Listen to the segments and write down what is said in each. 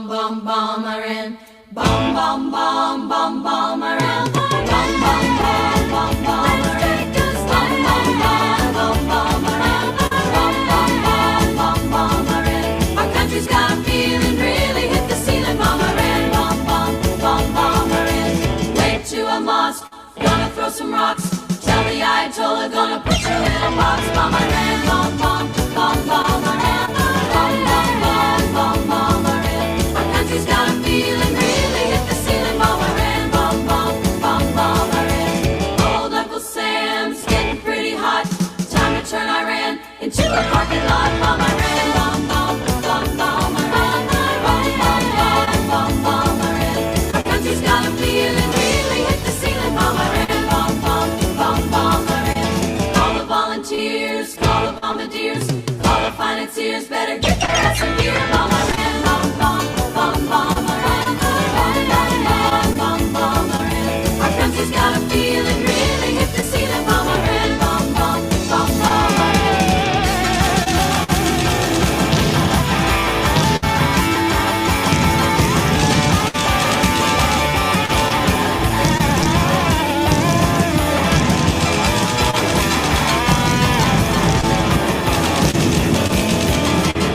bum bum bomberin', bum bum bum bum bomberin', bum bum bum bum bomberin', bum bum bum bum bomberin', bum bum bum bum bomberin'. Our country's got a feeling, really hit the ceiling, bomberin', bum bum bum bomberin'. Wait to a mosque, gonna throw some rocks. Tell the Ayatollah, gonna put you in a box, bomberin', bum bum bum bomberin', bum bum bum bum bomberin'. Our country's got a feeling, really hit the ceiling, bomberin', bum bum bum bomberin'. Old Uncle Sam's getting pretty hot. Time to turn Iran into a parking lot, bomberin', bum bum bum bomberin', bum bum bum bum bomberin'. Our country's got a feeling, really hit the ceiling, bomberin', bum bum bum bomberin'. All the volunteers, call the bombardiers, call the financiers, better get their ass in gear, bomberin', bum bum bum bomberin', bum bum bum bum bomberin'. Our country's got a feeling, really hit the ceiling, bomberin', bum bum bum bomberin'.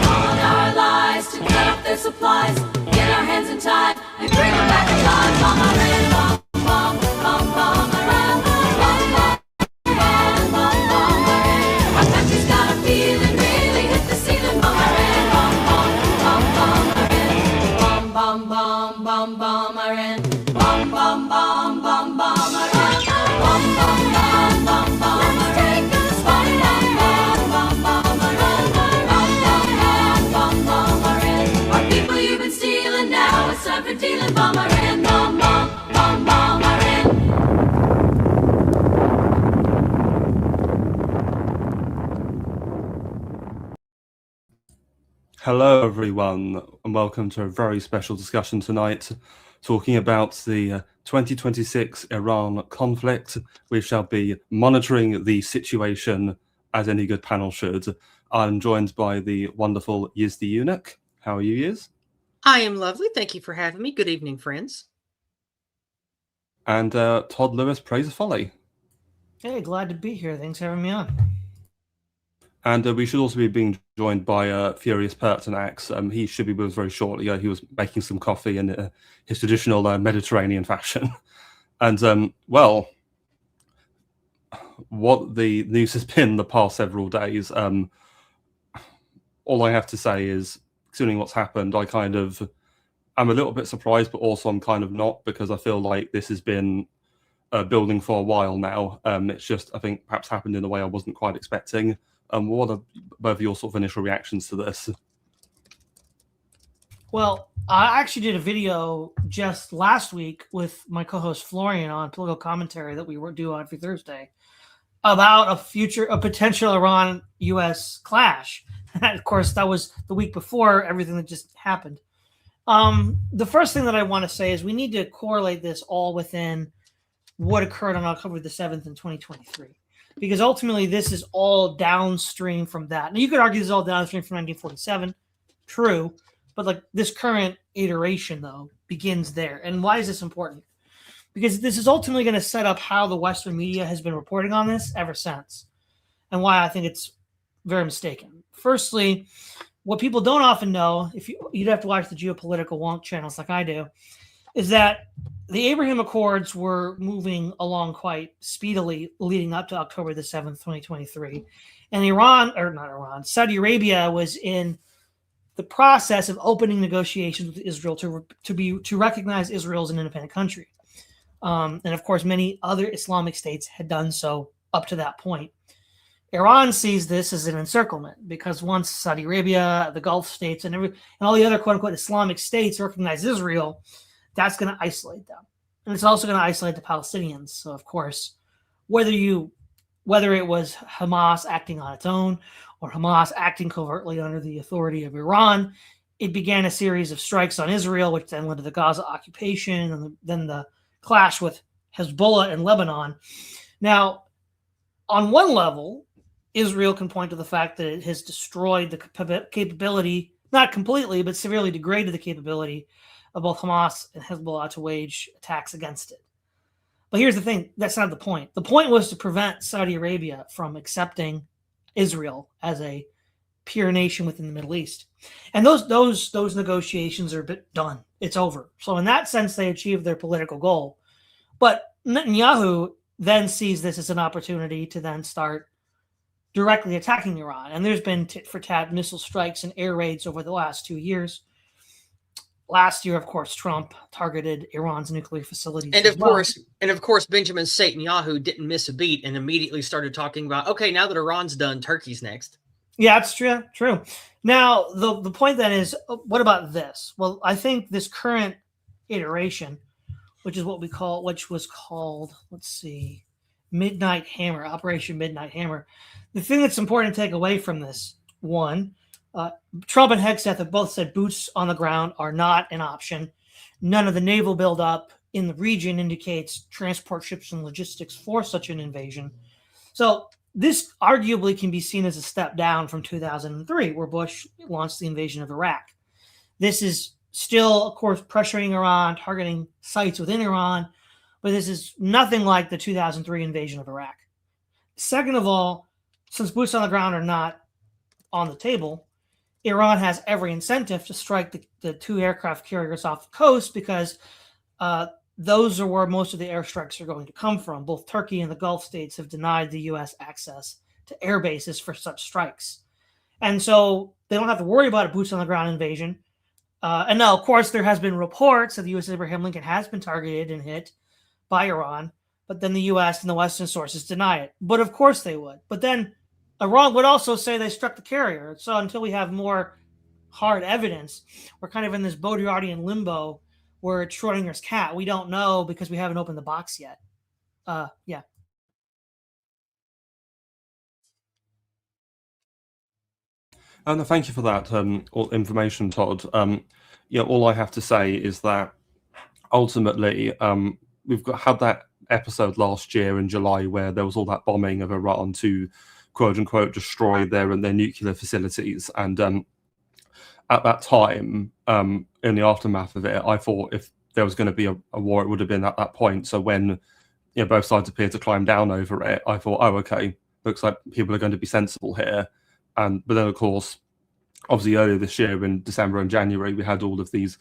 On our lives to cut off their supplies, get our hands untied and bring them back alive, bomberin', bum bum bum bomberin', bum bum bum bum bomberin'. Our country's got a feeling, really hit the ceiling, bomberin', bum bum bum bomberin', bum bum bum bum bomberin', bum bum bum bum bomberin', bum bum bum bum bomberin', bum bum bum bum bomberin', bum bum bum bum bomberin'. Our people you've been stealing, now it's time for dealing, bomberin', bum bum bum bomberin'. Hello, everyone, and welcome to a very special discussion tonight, talking about the 2026 Iran conflict. We shall be monitoring the situation as any good panel should. I'm joined by the wonderful Yizz the Eunuch. How are you, Yizz? I am lovely. Thank you for having me. Good evening, friends. And Todd Lewis, praise Folly. Hey, glad to be here. Thanks for having me on. And we should also be being joined by Furious Pertinax. He should be with us very shortly. He was making some coffee in his traditional Mediterranean fashion. And, well, what the news has been the past several days, all I have to say is, considering what's happened, I'm a little bit surprised, but also I'm kind of not, because I feel like this has been building for a while now. It's just, I think, perhaps happened in a way I wasn't quite expecting. What are both of your sort of initial reactions to this? Well, I actually did a video just last week with my co-host Florian on political commentary that we were due on every Thursday about a potential Iran-U.S. clash. Of course, that was the week before everything that just happened. The first thing that I want to say is we need to correlate this all within what occurred on October the 7th in 2023. Because ultimately, this is all downstream from that. Now, you could argue this is all downstream from 1947. True. But like this current iteration, though, begins there. And why is this important? Because this is ultimately going to set up how the Western media has been reporting on this ever since. And why I think it's very mistaken. Firstly, what people don't often know, if you'd have to watch the Geopolitical wonk channels like I do, is that the Abraham Accords were moving along quite speedily leading up to October the 7th, 2023. And Saudi Arabia was in the process of opening negotiations with Israel to recognize Israel as an independent country. And of course, many other Islamic states had done so up to that point. Iran sees this as an encirclement because once Saudi Arabia, the Gulf states, and all the other quote-unquote Islamic states recognize Israel, that's going to isolate them. And it's also going to isolate the Palestinians. So, of course, whether it was Hamas acting on its own or Hamas acting covertly under the authority of Iran, it began a series of strikes on Israel, which then led to the Gaza occupation and then the clash with Hezbollah in Lebanon. Now, on one level, Israel can point to the fact that it has destroyed the capability not completely, but severely degraded the capability of both Hamas and Hezbollah to wage attacks against it. But here's the thing, that's not the point. The point was to prevent Saudi Arabia from accepting Israel as a pure nation within the Middle East. And those negotiations are a bit done. It's over. So in that sense, they achieved their political goal. But Netanyahu then sees this as an opportunity to then start directly attacking Iran. And there's been tit-for-tat missile strikes and air raids over the last 2 years. Last year, of course, Trump targeted Iran's nuclear facilities. And of course, Benjamin Netanyahu didn't miss a beat and immediately started talking about, okay, now that Iran's done, Turkey's next. Yeah, that's true. True. Now, the point then is, what about this? Well, I think this current iteration, which was called, let's see, Midnight Hammer, Operation Midnight Hammer. The thing that's important to take away from this, one, Trump and Hegseth have both said boots on the ground are not an option. None of the naval buildup in the region indicates transport ships and logistics for such an invasion. So this arguably can be seen as a step down from 2003, where Bush launched the invasion of Iraq. This is still, of course, pressuring Iran, targeting sites within Iran, but this is nothing like the 2003 invasion of Iraq. Second of all, since boots on the ground are not on the table, Iran has every incentive to strike the 2 aircraft carriers off the coast because those are where most of the airstrikes are going to come from. Both Turkey and the Gulf states have denied the U.S. access to air bases for such strikes. And so they don't have to worry about a boots-on-the-ground invasion. And now, of course, there has been reports that the U.S. Abraham Lincoln has been targeted and hit by Iran, but then the U.S. and the Western sources deny it. But of course they would. But then Iran would also say they struck the carrier. So until we have more hard evidence, we're kind of in this Baudrillardian limbo where it's Schrodinger's cat. We don't know because we haven't opened the box yet. Yeah. No, thank you for that information, Todd. All I have to say is that ultimately we've had that episode last year in July where there was all that bombing of Iran to quote unquote destroy their nuclear facilities, and at that time, in the aftermath of it, I thought if there was going to be a war, it would have been at that point. So when both sides appeared to climb down over it, I thought, oh, okay, looks like people are going to be sensible here. But then, of course, obviously earlier this year in December and January, we had all of these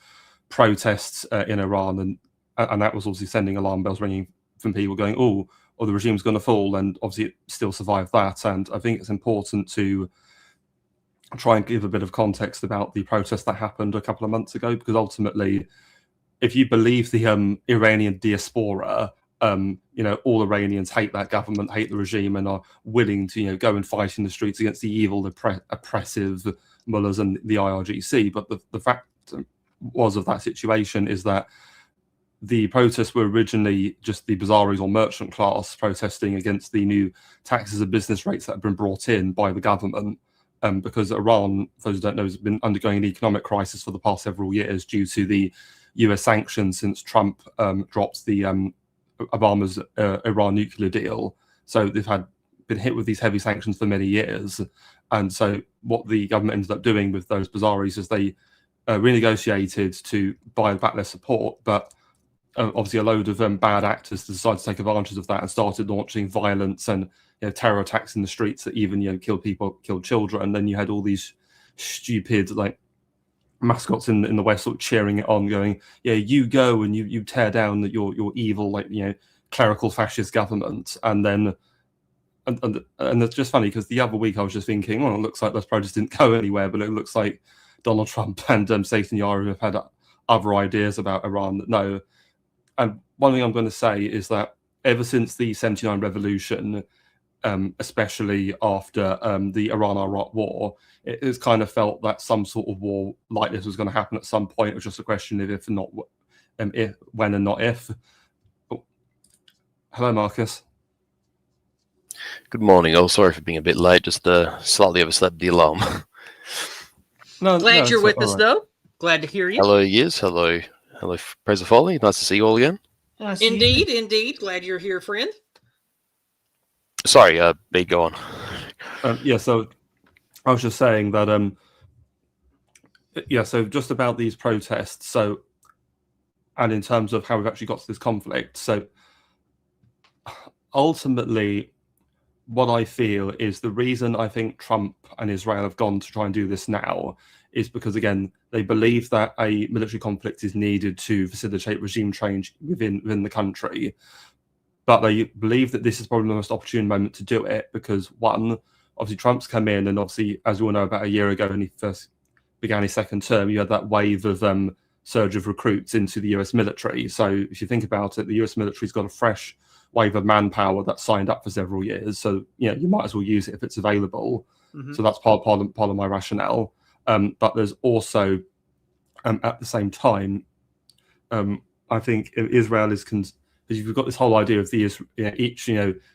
protests in Iran, and that was obviously sending alarm bells ringing from people going, oh, the regime's going to fall, and obviously it still survived that. And I think it's important to try and give a bit of context about the protest that happened a couple of months ago, because ultimately, if you believe the Iranian diaspora, all Iranians hate that government, hate the regime, and are willing to go and fight in the streets against the evil, oppressive mullahs and the IRGC. But the fact of that situation is that the protests were originally just the bazaris or merchant class protesting against the new taxes and business rates that have been brought in by the government. Because Iran, for those who don't know, has been undergoing an economic crisis for the past several years due to the US sanctions since Trump dropped the Obama's Iran nuclear deal. So they've been hit with these heavy sanctions for many years. And so what the government ended up doing with those bazaris is they renegotiated to buy back their support, but obviously a load of bad actors decided to take advantage of that and started launching violence and terror attacks in the streets that even killed people, killed children. And then you had all these stupid mascots in the West sort of cheering it on, going, yeah, you go and you tear down your evil clerical fascist government. And then and it's just funny because the other week I was just thinking, well, it looks like those protests didn't go anywhere, but it looks like Donald Trump and Netanyahu have had other ideas about Iran that no. And one thing I'm going to say is that ever since the 79 revolution, especially after the Iran-Iraq war, it has kind of felt that some sort of war like this was going to happen at some point. It was just a question of if and not if, when and not if. Oh. Hello, Marcus. Good morning. Oh, sorry for being a bit late. Just slightly overslept the alarm. Glad you're with us, though. Glad to hear you. Hello, Yizz. Hello, Professor Folly. Nice to see you all again. Indeed. Glad you're here, friend. Sorry, B, go on. So I was just saying that Yeah, so just about these protests, so, and in terms of how we've actually got to this conflict, so ultimately, what I feel is the reason I think Trump and Israel have gone to try and do this now is because, again, they believe that a military conflict is needed to facilitate regime change within the country. But they believe that this is probably the most opportune moment to do it because, one, obviously Trump's come in, and obviously, as we all know, about a year ago when he first began his second term, you had that wave of surge of recruits into the US military. So if you think about it, the US military's got a fresh wave of manpower that's signed up for several years. So, you might as well use it if it's available. Mm-hmm. So that's part of my rationale. But there's also, at the same time, I think Israel is because you've got this whole idea of each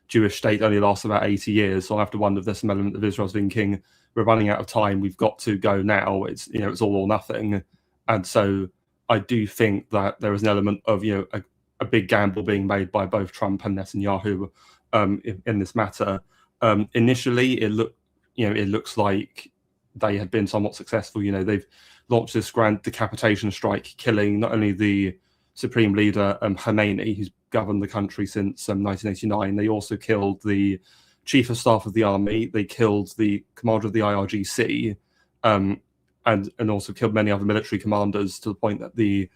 Jewish state only lasts about 80 years. So I have to wonder if there's some element of Israel's thinking we're running out of time. We've got to go now. It's it's all or nothing. And so I do think that there is an element of a big gamble being made by both Trump and Netanyahu in this matter. Initially, it looks like they had been somewhat successful. They've launched this grand decapitation strike, killing not only the supreme leader Khamenei, who's governed the country since 1989. They also killed the chief of staff of the army. They killed the commander of the IRGC, and also killed many other military commanders, to the point that the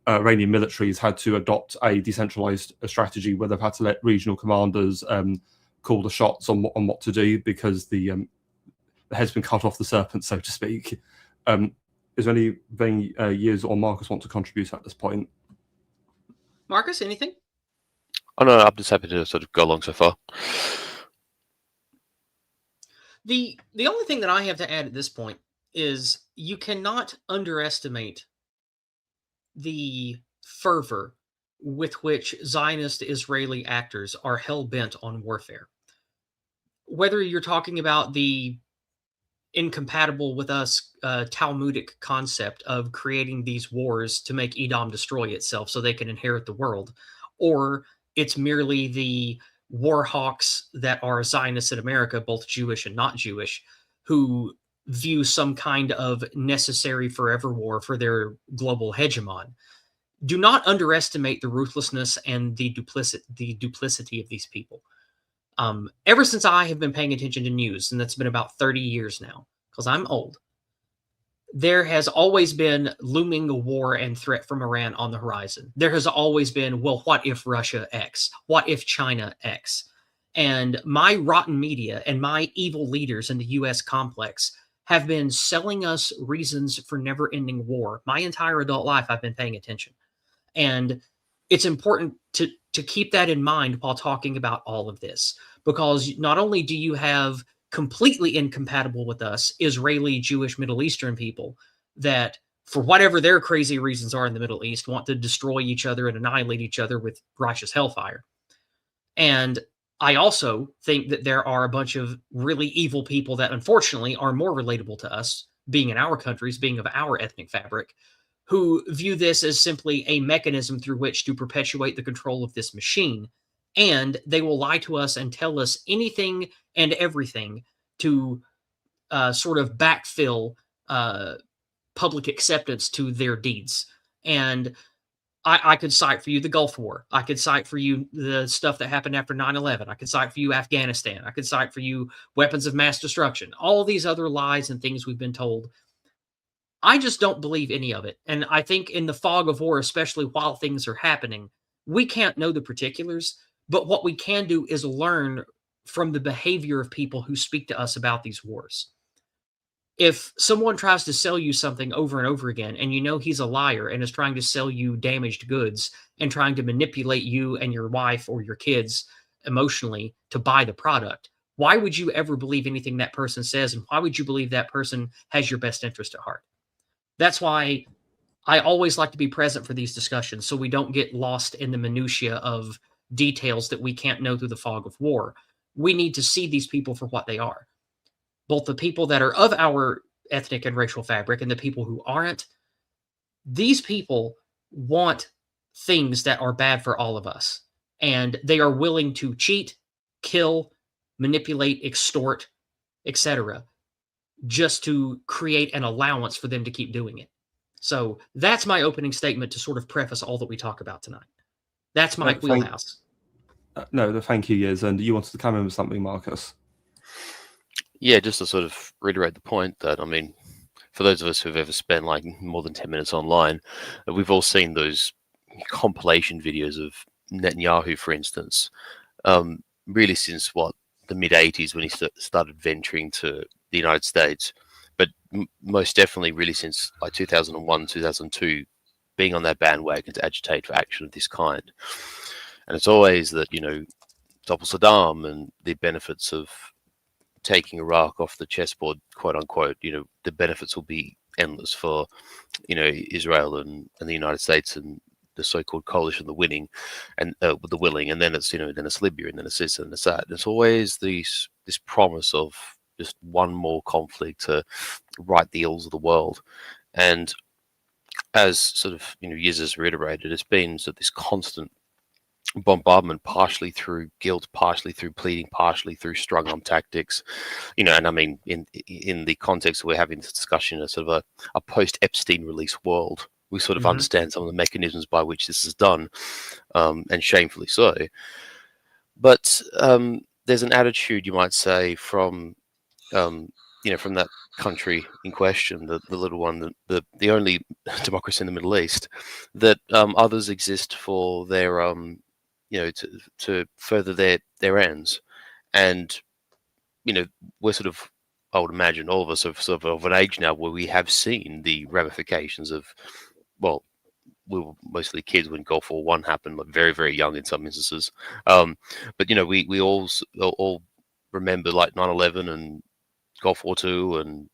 Iranian militaries had to adopt a decentralized strategy where they've had to let regional commanders call the shots on what to do, because the head's been cut off the serpent, so to speak. Is there anything Yizz or Marcus want to contribute at this point? Marcus, anything? Oh no, I'm just happy to sort of go along so far. The only thing that I have to add at this point is you cannot underestimate the fervor with which Zionist Israeli actors are hell-bent on warfare. Whether you're talking about the incompatible with us Talmudic concept of creating these wars to make Edom destroy itself so they can inherit the world, or it's merely the war hawks that are Zionists in America, both Jewish and not Jewish, who view some kind of necessary forever war for their global hegemon. Do not underestimate the ruthlessness and the duplicity of these people. Ever since I have been paying attention to news, and that's been about 30 years now, because I'm old, there has always been looming war and threat from Iran on the horizon. There has always been, well, what if Russia X? What if China X? And my rotten media and my evil leaders in the US complex have been selling us reasons for never-ending war. My entire adult life, I've been paying attention. And it's important to keep that in mind while talking about all of this, because not only do you have completely incompatible with us Israeli, Jewish, Middle Eastern people that, for whatever their crazy reasons are in the Middle East, want to destroy each other and annihilate each other with righteous hellfire. And I also think that there are a bunch of really evil people that unfortunately are more relatable to us, being in our countries, being of our ethnic fabric, who view this as simply a mechanism through which to perpetuate the control of this machine. And they will lie to us and tell us anything and everything to sort of backfill public acceptance to their deeds. And I could cite for you the Gulf War. I could cite for you the stuff that happened after 9/11. I could cite for you Afghanistan. I could cite for you weapons of mass destruction. All these other lies and things we've been told. I just don't believe any of it. And I think in the fog of war, especially while things are happening, we can't know the particulars. But what we can do is learn from the behavior of people who speak to us about these wars. If someone tries to sell you something over and over again, and you know he's a liar and is trying to sell you damaged goods and trying to manipulate you and your wife or your kids emotionally to buy the product, why would you ever believe anything that person says? And why would you believe that person has your best interest at heart? That's why I always like to be present for these discussions, so we don't get lost in the minutia of details that we can't know through the fog of war. We need to see these people for what they are. Both the people that are of our ethnic and racial fabric and the people who aren't. These people want things that are bad for all of us. And they are willing to cheat, kill, manipulate, extort, etc. just to create an allowance for them to keep doing it. So that's my opening statement to sort of preface all that we talk about tonight. That's my wheelhouse. No, thank you, Yizz. And you wanted to come in with something, Marcus? Yeah, just to sort of reiterate the point that, I mean, for those of us who've ever spent like more than 10 minutes online, we've all seen those compilation videos of Netanyahu, for instance, really since the mid 80s when he started venturing to the United States, but most definitely really since like 2001, 2002, being on that bandwagon to agitate for action of this kind. And it's always that, topple Saddam and the benefits of taking Iraq off the chessboard, quote unquote, the benefits will be endless for, Israel and the United States and the so-called coalition, the winning, and with the willing, and then it's then it's Libya, and then it's this and it's that. There's always this promise of just one more conflict to right the ills of the world, and as sort of Yizz has reiterated, it's been sort of this constant bombardment, partially through guilt, partially through pleading, partially through strong-arm tactics, and I mean in the context we're having this discussion, a sort of a post-Epstein release world. We sort of understand some of the mechanisms by which this is done, and shamefully so. But there's an attitude, you might say, from from that country in question, the little one, the only democracy in the Middle East, that others exist for their to further their ends, and we're sort of, I would imagine, all of us are sort of an age now where we have seen the ramifications of, well, we were mostly kids when Gulf War I happened, like very, very young in some instances. But we all remember like 9/11 and Gulf War II and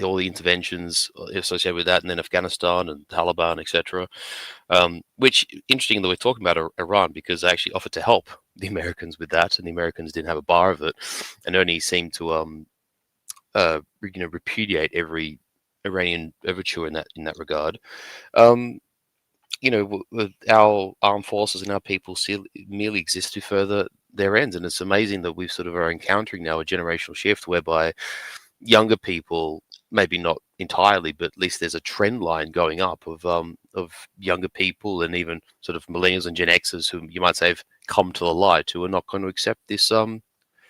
all the interventions associated with that, and then Afghanistan and Taliban, etc. Which, interesting that we're talking about Iran, because they actually offered to help the Americans with that, and the Americans didn't have a bar of it, and only seemed to repudiate every Iranian overture in that regard. Our armed forces and our people merely exist to further their ends, and it's amazing that we sort of are encountering now a generational shift whereby younger people, maybe not entirely, but at least there's a trend line going up of younger people and even sort of millennials and Gen Xers who you might say have come to the light, who are not going to accept this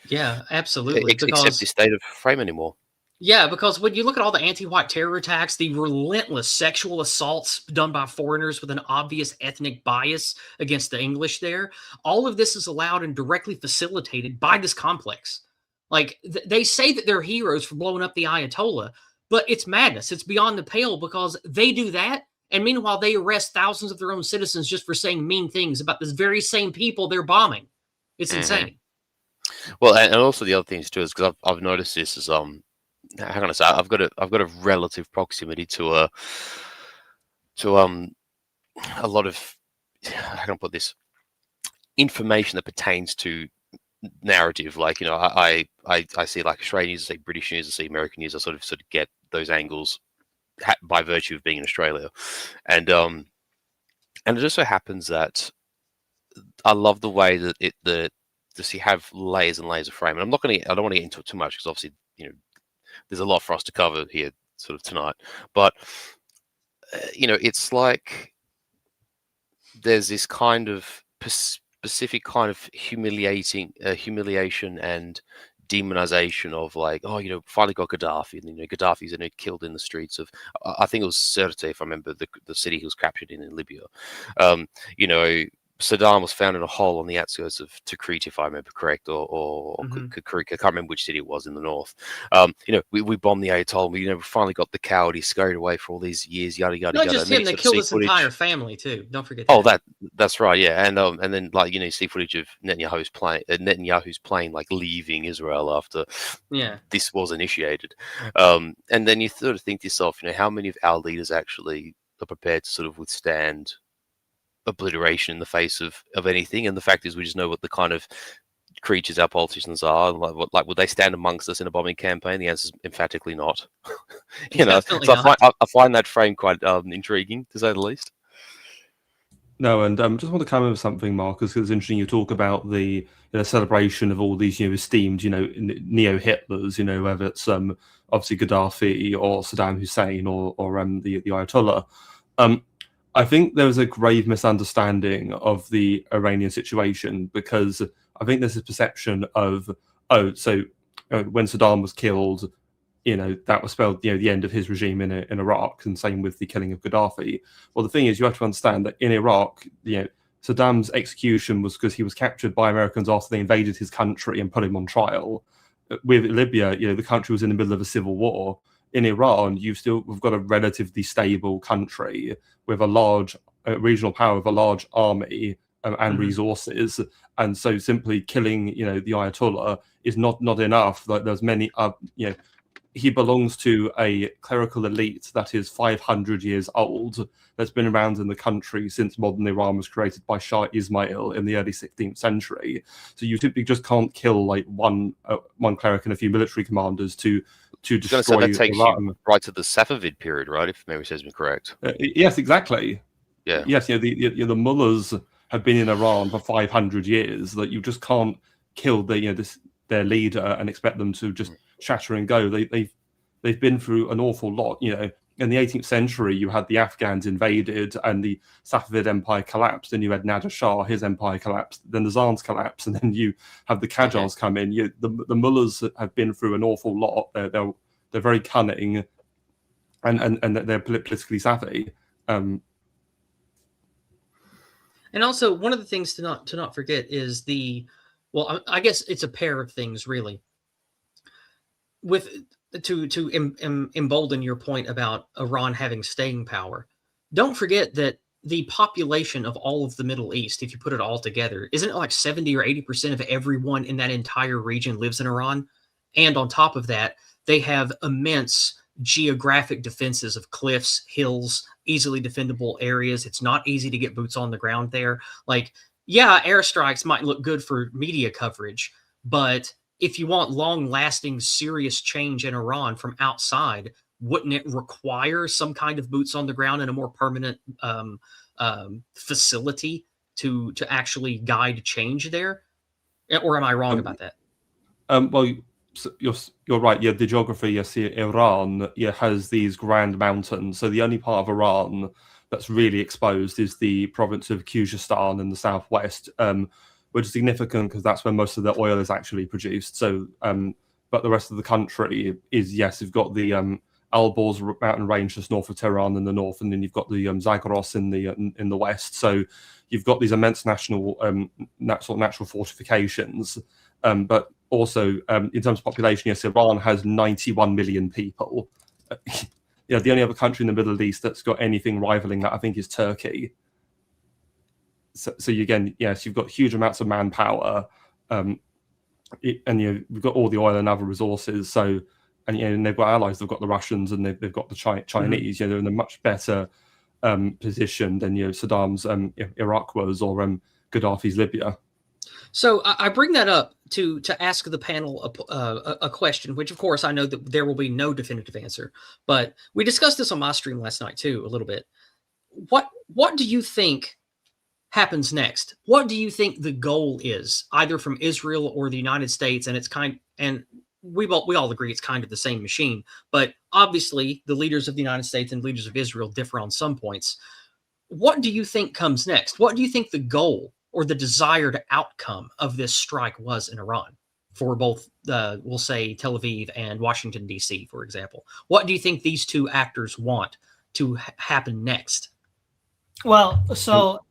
yeah, absolutely, accept this state of frame anymore. Yeah, because when you look at all the anti-white terror attacks, the relentless sexual assaults done by foreigners with an obvious ethnic bias against the English there, all of this is allowed and directly facilitated by this complex. Like, they say that they're heroes for blowing up the Ayatollah, but it's madness. It's beyond the pale, because they do that, and meanwhile they arrest thousands of their own citizens just for saying mean things about this very same people they're bombing. It's insane. Well, and also the other things too is because I've noticed this is how can I say, I've got a relative proximity to a lot of, how can I put this, information that pertains to narrative. Like, I see like Australian news, I see British news, I see American news. I sort of get those angles by virtue of being in Australia, and it just so happens that I love the way that you have layers and layers of frame. And I don't want to get into it too much because obviously there's a lot for us to cover here sort of tonight, but it's like there's this kind of specific kind of humiliation and demonization of like, oh, finally got Gaddafi, and Gaddafi's killed in the streets of, I think it was Sirte, if I remember, the city he was captured in Libya. Saddam was found in a hole on the outskirts of Tikrit, if I remember correct, or Tikrit. I can't remember which city it was in the north. We bombed the Ayatollah. We finally got the coward. He scurried away for all these years. Yada yada Not yada. just him; they killed his entire family too. Don't forget. Oh, that's right. Yeah, and then like you see footage of Netanyahu's plane like leaving Israel after this was initiated. And then you sort of think to yourself, how many of our leaders actually are prepared to sort of withstand obliteration in the face of anything? And the fact is, we just know what the kind of creatures our politicians are. Like would they stand amongst us in a bombing campaign? The answer is emphatically not. So I find that frame quite intriguing, to say the least. No, and just want to come in with something, Marcus, because it's interesting you talk about the celebration of all these esteemed neo Hitlers, whether it's obviously Gaddafi or Saddam Hussein or the Ayatollah. I think there was a grave misunderstanding of the Iranian situation, because I think there's a perception of, when Saddam was killed, that was spelled, the end of his regime in Iraq, and same with the killing of Gaddafi. Well, the thing is, you have to understand that in Iraq, Saddam's execution was because he was captured by Americans after they invaded his country and put him on trial. With Libya, the country was in the middle of a civil war. In Iran, we've got a relatively stable country with a large regional power, with a large army and resources, and so simply killing, the Ayatollah is not enough. Like, there's many, he belongs to a clerical elite that is 500 years old, that's been around in the country since modern Iran was created by Shah Ismail in the early 16th century. So you typically just can't kill like one cleric and a few military commanders to destroy that takes Iran. you right to the Safavid period, right? If memory serves me correct. Yes, exactly. Yeah. Yes, the mullahs have been in Iran for 500 years. That you just can't kill their leader and expect them to just shatter and go. They've been through an awful lot. In the 18th century, you had the Afghans invaded and the Safavid Empire collapsed, and you had Nader Shah, his empire collapsed, then the Tsars collapsed, and then you have the Qajars come in. The mullahs have been through an awful lot. They're very cunning, and they're politically savvy. And also, one of the things to not forget is I guess it's a pair of things, really. To embolden your point about Iran having staying power, don't forget that the population of all of the Middle East, if you put it all together, isn't it like 70 or 80% of everyone in that entire region lives in Iran? And on top of that, they have immense geographic defenses of cliffs, hills, easily defendable areas. It's not easy to get boots on the ground there. Like, yeah, airstrikes might look good for media coverage, but if you want long-lasting, serious change in Iran from outside, wouldn't it require some kind of boots on the ground and a more permanent facility to actually guide change there? Or am I wrong about that? Well, you're right. Yeah, the geography. Yes, Iran has these grand mountains. So the only part of Iran that's really exposed is the province of Khuzestan in the southwest. Which is significant because that's where most of the oil is actually produced. So, but the rest of the country is, yes, you've got the Alborz mountain range just north of Tehran in the north, and then you've got the Zagros in the west. So you've got these immense natural fortifications. But also, in terms of population, yes, Iran has 91 million people. The only other country in the Middle East that's got anything rivaling that, I think, is Turkey. So again, yes, you've got huge amounts of manpower, and we've got all the oil and other resources. So, and they've got allies. They've got the Russians and they've got the Chinese. They're in a much better position than Saddam's Iraq was, or Gaddafi's Libya. So I bring that up to ask the panel a question, which of course I know that there will be no definitive answer, but we discussed this on my stream last night too a little bit. What do you think happens next? What do you think the goal is, either from Israel or the United States? And we all agree it's kind of the same machine, but obviously the leaders of the United States and leaders of Israel differ on some points. What do you think comes next? What do you think the goal or the desired outcome of this strike was in Iran for both, we'll say, Tel Aviv and Washington, D.C., for example? What do you think these two actors want to happen next? Well, so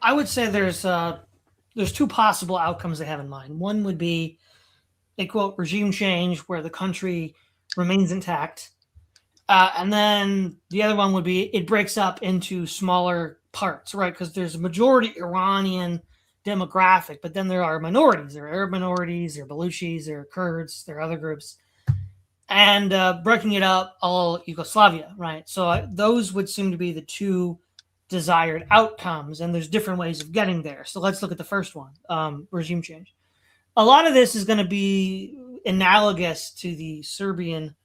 I would say there's two possible outcomes they have in mind. One would be a, quote, regime change where the country remains intact. And then the other one would be it breaks up into smaller parts, right? Because there's a majority Iranian demographic, but then there are minorities. There are Arab minorities, there are Baluchis, there are Kurds, there are other groups. And breaking it up, all Yugoslavia, right? So those would seem to be the two desired outcomes, and there's different ways of getting there. So let's look at the first one, regime change. A lot of this is going to be analogous to the Serbian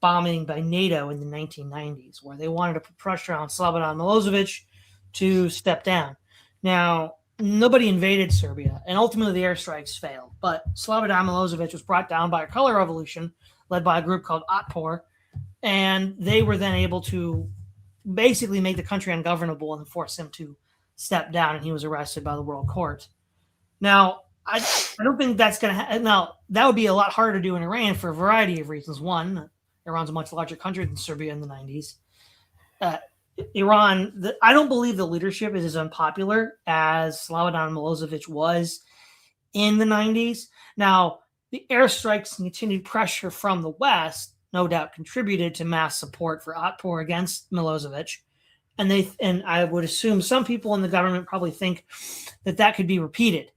bombing by NATO in the 1990s, where they wanted to put pressure on Slobodan Milosevic to step down. Now, nobody invaded Serbia, and ultimately the airstrikes failed. But Slobodan Milosevic was brought down by a color revolution led by a group called Atpor, and they were then able to basically make the country ungovernable and force him to step down, and he was arrested by the World Court. Now, I don't think that's going to now, that would be a lot harder to do in Iran for a variety of reasons. One, Iran's a much larger country than Serbia in the 90s. Iran, I don't believe the leadership is as unpopular as Slobodan Milosevic was in the 90s. Now, the airstrikes and continued pressure from the West no doubt contributed to mass support for Atpor against Milosevic. And I would assume some people in the government probably think that could be repeated.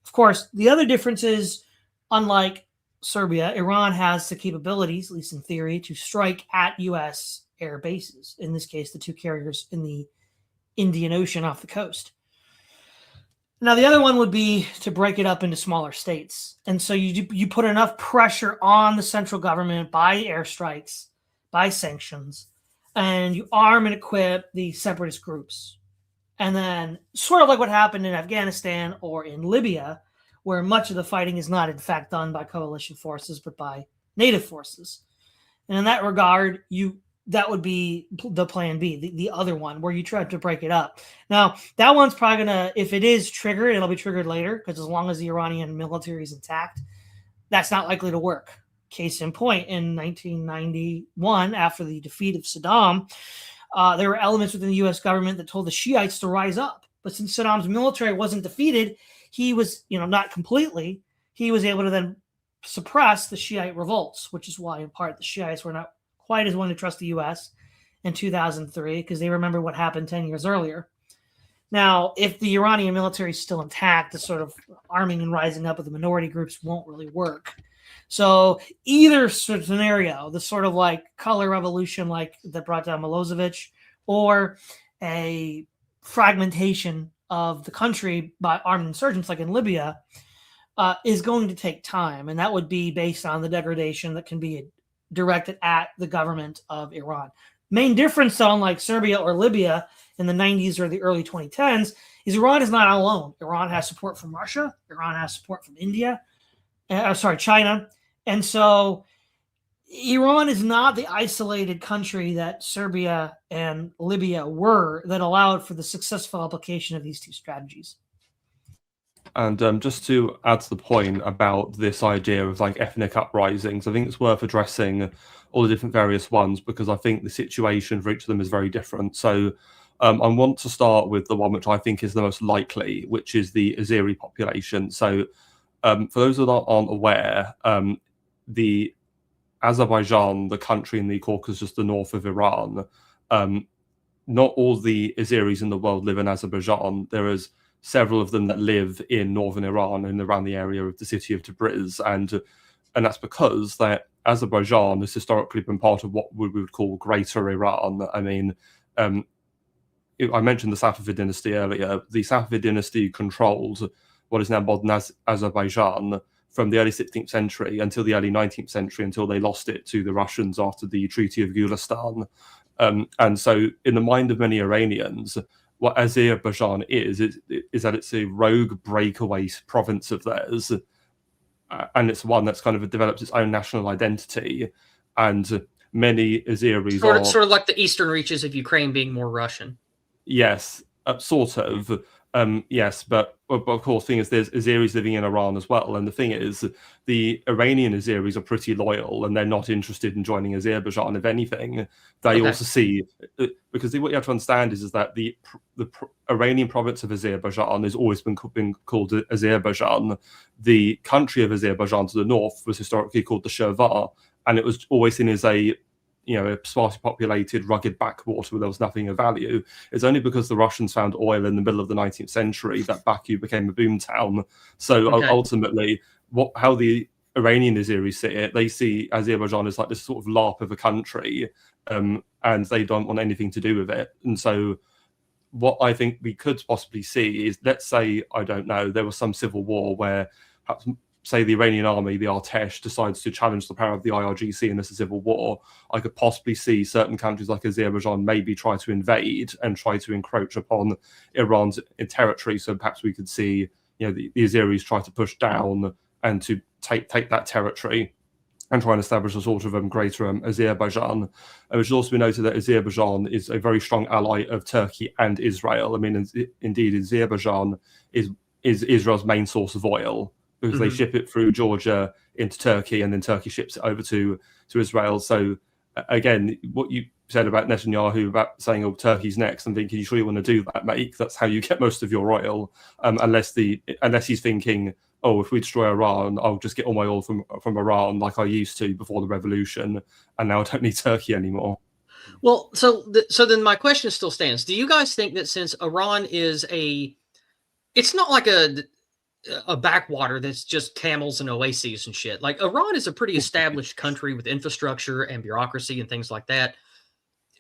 Of course, the other difference is, unlike Serbia, Iran has the capabilities, at least in theory, to strike at U.S. air bases. In this case, the two carriers in the Indian Ocean off the coast. Now, the other one would be to break it up into smaller states. And so you put enough pressure on the central government by airstrikes, by sanctions, and you arm and equip the separatist groups. And then sort of like what happened in Afghanistan or in Libya, where much of the fighting is not in fact done by coalition forces, but by native forces. And in that regard, that would be the plan B, the other one, where you try to break it up. Now, that one's probably going to, if it is triggered, it'll be triggered later, because as long as the Iranian military is intact, that's not likely to work. Case in point, in 1991, after the defeat of Saddam, there were elements within the U.S. government that told the Shiites to rise up. But since Saddam's military wasn't defeated, he was, not completely, he was able to then suppress the Shiite revolts, which is why, in part, the Shiites were not quite as willing to trust the U.S. in 2003, because they remember what happened 10 years earlier. Now, if the Iranian military is still intact, the sort of arming and rising up of the minority groups won't really work. So either scenario, the sort of like color revolution like that brought down Milosevic, or a fragmentation of the country by armed insurgents like in Libya, is going to take time. And that would be based on the degradation that can be directed at the government of Iran. Main difference, though, unlike Serbia or Libya in the 90s or the early 2010s, is Iran is not alone. Iran has support from Russia. Iran has support from China. And so Iran is not the isolated country that Serbia and Libya were, that allowed for the successful application of these two strategies. And just to add to the point about this idea of like ethnic uprisings, I think it's worth addressing all the different various ones, because I think the situation for each of them is very different. So I want to start with the one which I think is the most likely, which is the Azeri population. So for those that aren't aware, the Azerbaijan, the country in the Caucasus, just the north of Iran, not all the Azeris in the world live in Azerbaijan. There is several of them that live in northern Iran and around the area of the city of Tabriz, and that's because that Azerbaijan has historically been part of what we would call Greater Iran. I mean, I mentioned the Safavid dynasty earlier. The Safavid dynasty controlled what is now modern Azerbaijan from the early 16th century until the early 19th century, until they lost it to the Russians after the Treaty of Gulistan. And so in the mind of many Iranians, what Azerbaijan is that it's a rogue breakaway province of theirs, and it's one that's kind of developed its own national identity. And many Azeris sort of like the eastern reaches of Ukraine being more Russian. Yes, sort of. Yes, but of course, the thing is, there's Azeris living in Iran as well. And the thing is, the Iranian Azeris are pretty loyal, and they're not interested in joining Azerbaijan. If anything, they also see, because what you have to understand is that the Iranian province of Azerbaijan has always been called Azerbaijan. The country of Azerbaijan to the north was historically called the Shervar, and it was always seen as a sparsely populated, rugged backwater where there was nothing of value. It's only because the Russians found oil in the middle of the 19th century that Baku became a boom town. So ultimately, how the Iranian Azeris see it, they see Azerbaijan as like this sort of LARP of a country, and they don't want anything to do with it. And so what I think we could possibly see is, let's say, I don't know, there was some civil war where perhaps, say, the Iranian army, the Artesh, decides to challenge the power of the IRGC in this civil war. I could possibly see certain countries like Azerbaijan maybe try to invade and try to encroach upon Iran's territory. So perhaps we could see, the Azeris try to push down and to take that territory. and try and establish a sort of greater Azerbaijan. It should also be noted that Azerbaijan is a very strong ally of Turkey and Israel. I mean, indeed, Azerbaijan is Israel's main source of oil, because they ship it through Georgia into Turkey, and then Turkey ships it over to Israel. So again, what you said about Netanyahu about saying, "Oh, Turkey's next," I'm thinking, you sure you want to do that, mate? That's how you get most of your oil, unless he's thinking, "Oh, if we destroy Iran, I'll just get all my oil from Iran like I used to before the revolution, and now I don't need Turkey anymore." Well, so then my question still stands. Do you guys think that since Iran is it's not like a backwater that's just camels and oases and shit. Like, Iran is a pretty established country with infrastructure and bureaucracy and things like that.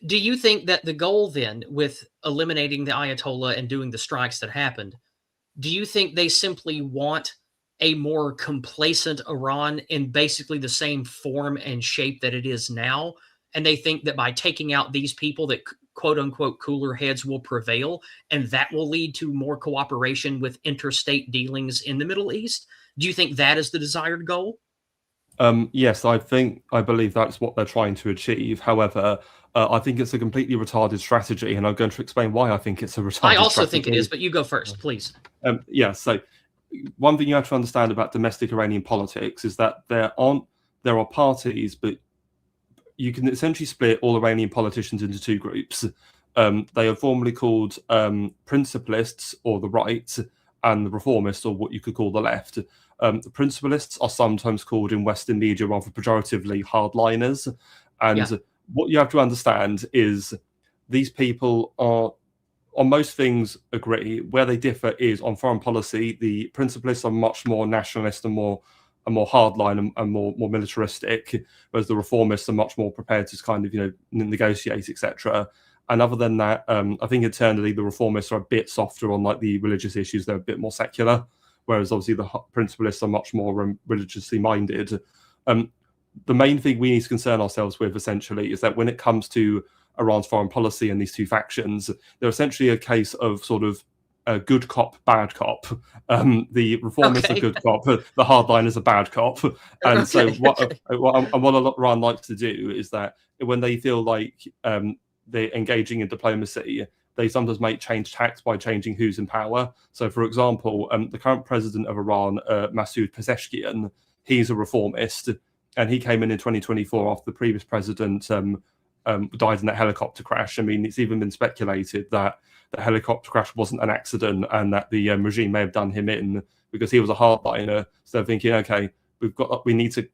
Do you think that the goal then, with eliminating the Ayatollah and doing the strikes that happened, do you think they simply want a more complacent Iran in basically the same form and shape that it is now? And they think that by taking out these people that quote unquote cooler heads will prevail, and that will lead to more cooperation with interstate dealings in the Middle East? Do you think that is the desired goal? Yes, I believe that's what they're trying to achieve. However, I think it's a completely retarded strategy, and I'm going to explain why I think it's a retarded strategy. I also think it is, but you go first, please. Yeah, so one thing you have to understand about domestic Iranian politics is that there are parties, but you can essentially split all Iranian politicians into two groups. They are formally called principalists, or the right, and the reformists, or what you could call the left. The principalists are sometimes called in Western media rather pejoratively hardliners. And what you have to understand is these people are, on most things, agree. Where they differ is on foreign policy. The principalists are much more nationalist and more hardline and more militaristic, whereas the reformists are much more prepared to kind of negotiate, etc. And other than that, I think internally the reformists are a bit softer on like the religious issues. They're a bit more secular, whereas obviously the principalists are much more religiously minded. The main thing we need to concern ourselves with essentially is that when it comes to Iran's foreign policy and these two factions, they're essentially a case of sort of a good cop, bad cop. The reformists are good cop, the hardliners are bad cop. And so what Iran likes to do is that when they feel like they're engaging in diplomacy, they sometimes might change tacks by changing who's in power. So, for example, the current president of Iran, Masoud Pezeshkian, he's a reformist, and he came in 2024 after the previous president died in that helicopter crash. I mean, it's even been speculated that the helicopter crash wasn't an accident and that the regime may have done him in because he was a hardliner. So they're thinking, okay, we need to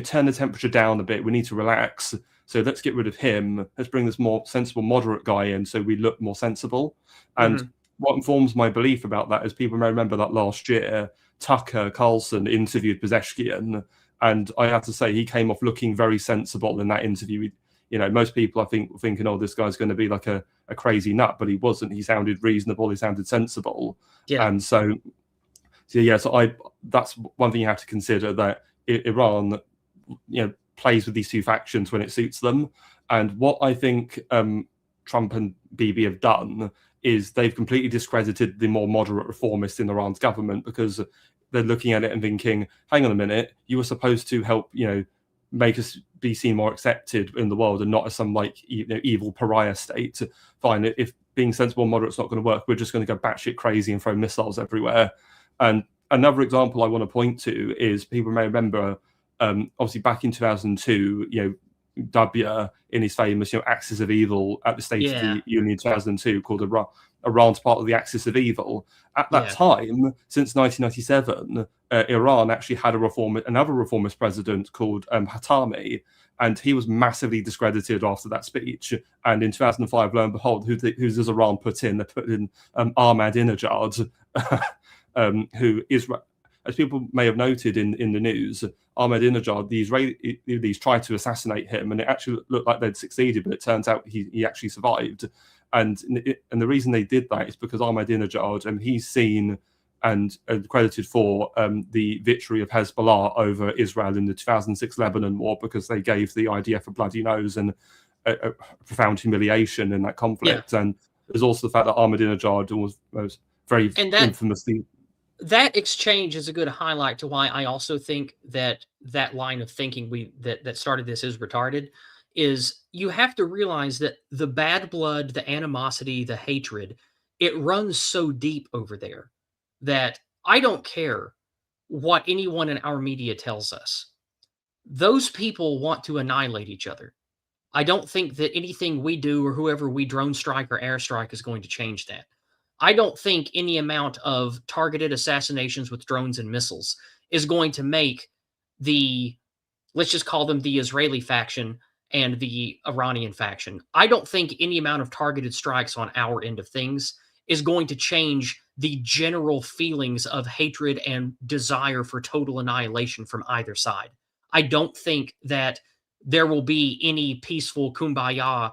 turn the temperature down a bit. We need to relax. So let's get rid of him. Let's bring this more sensible, moderate guy in so we look more sensible. And what informs my belief about that is people may remember that last year, Tucker Carlson interviewed Pezeshkian, and I have to say he came off looking very sensible in that interview. Most people I think were thinking, oh, this guy's going to be like a crazy nut, but he wasn't. He sounded reasonable. He sounded sensible. Yeah. And so that's one thing you have to consider, that Iran, plays with these two factions when it suits them. And what I think Trump and Bibi have done is they've completely discredited the more moderate reformists in Iran's government, because they're looking at it and thinking, hang on a minute, you were supposed to help, make us be seen more accepted in the world and not as some evil pariah state. Fine, if being sensible and moderate's not going to work, we're just going to go batshit crazy and throw missiles everywhere. And another example I want to point to is, people may remember, obviously back in 2002, Dabia, in his famous Axis of Evil at the State of the Union in 2002, called Iran's part of the Axis of Evil. At that time, since 1997, Iran actually had another reformist president called Hatami, and he was massively discredited after that speech. And in 2005, lo and behold, who does Iran put in? They put in Ahmadinejad, who is, as people may have noted in the news, Ahmadinejad, the Israelis tried to assassinate him, and it actually looked like they'd succeeded, but it turns out he actually survived. And the reason they did that is because Ahmadinejad, he's seen and credited for the victory of Hezbollah over Israel in the 2006 Lebanon war, because they gave the IDF a bloody nose and a profound humiliation in that conflict. And there's also the fact that Ahmadinejad was very infamously... that exchange is a good highlight to why I also think that that line of thinking that started this is retarded. Is you have to realize that the bad blood, the animosity, the hatred, it runs so deep over there that I don't care what anyone in our media tells us. Those people want to annihilate each other. I don't think that anything we do or whoever we drone strike or airstrike is going to change that. I don't think any amount of targeted assassinations with drones and missiles is going to make the, let's just call them the Israeli faction and the Iranian faction. I don't think any amount of targeted strikes on our end of things is going to change the general feelings of hatred and desire for total annihilation from either side. I don't think that there will be any peaceful kumbaya,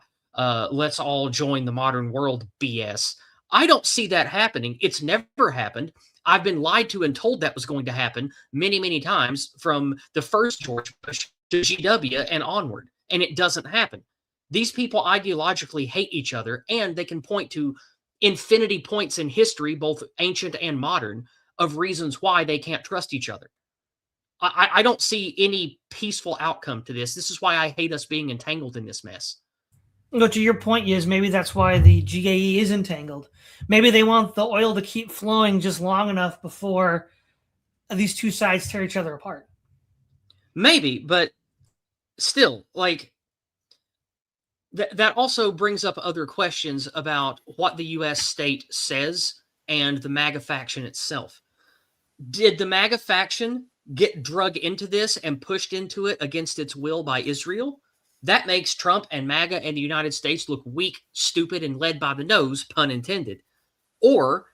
let's all join the modern world BS. I don't see that happening. It's never happened. I've been lied to and told that was going to happen many, many times from the first George Bush to GW and onward, and it doesn't happen. These people ideologically hate each other, and they can point to infinity points in history, both ancient and modern, of reasons why they can't trust each other. I don't see any peaceful outcome to this. This is why I hate us being entangled in this mess. No, to your point, Yizz, maybe that's why the GAE is entangled. Maybe they want the oil to keep flowing just long enough before these two sides tear each other apart. Maybe, but still, like, that also brings up other questions about what the U.S. state says and the MAGA faction itself. Did the MAGA faction get drug into this and pushed into it against its will by Israel? That makes Trump and MAGA and the United States look weak, stupid, and led by the nose, pun intended. Or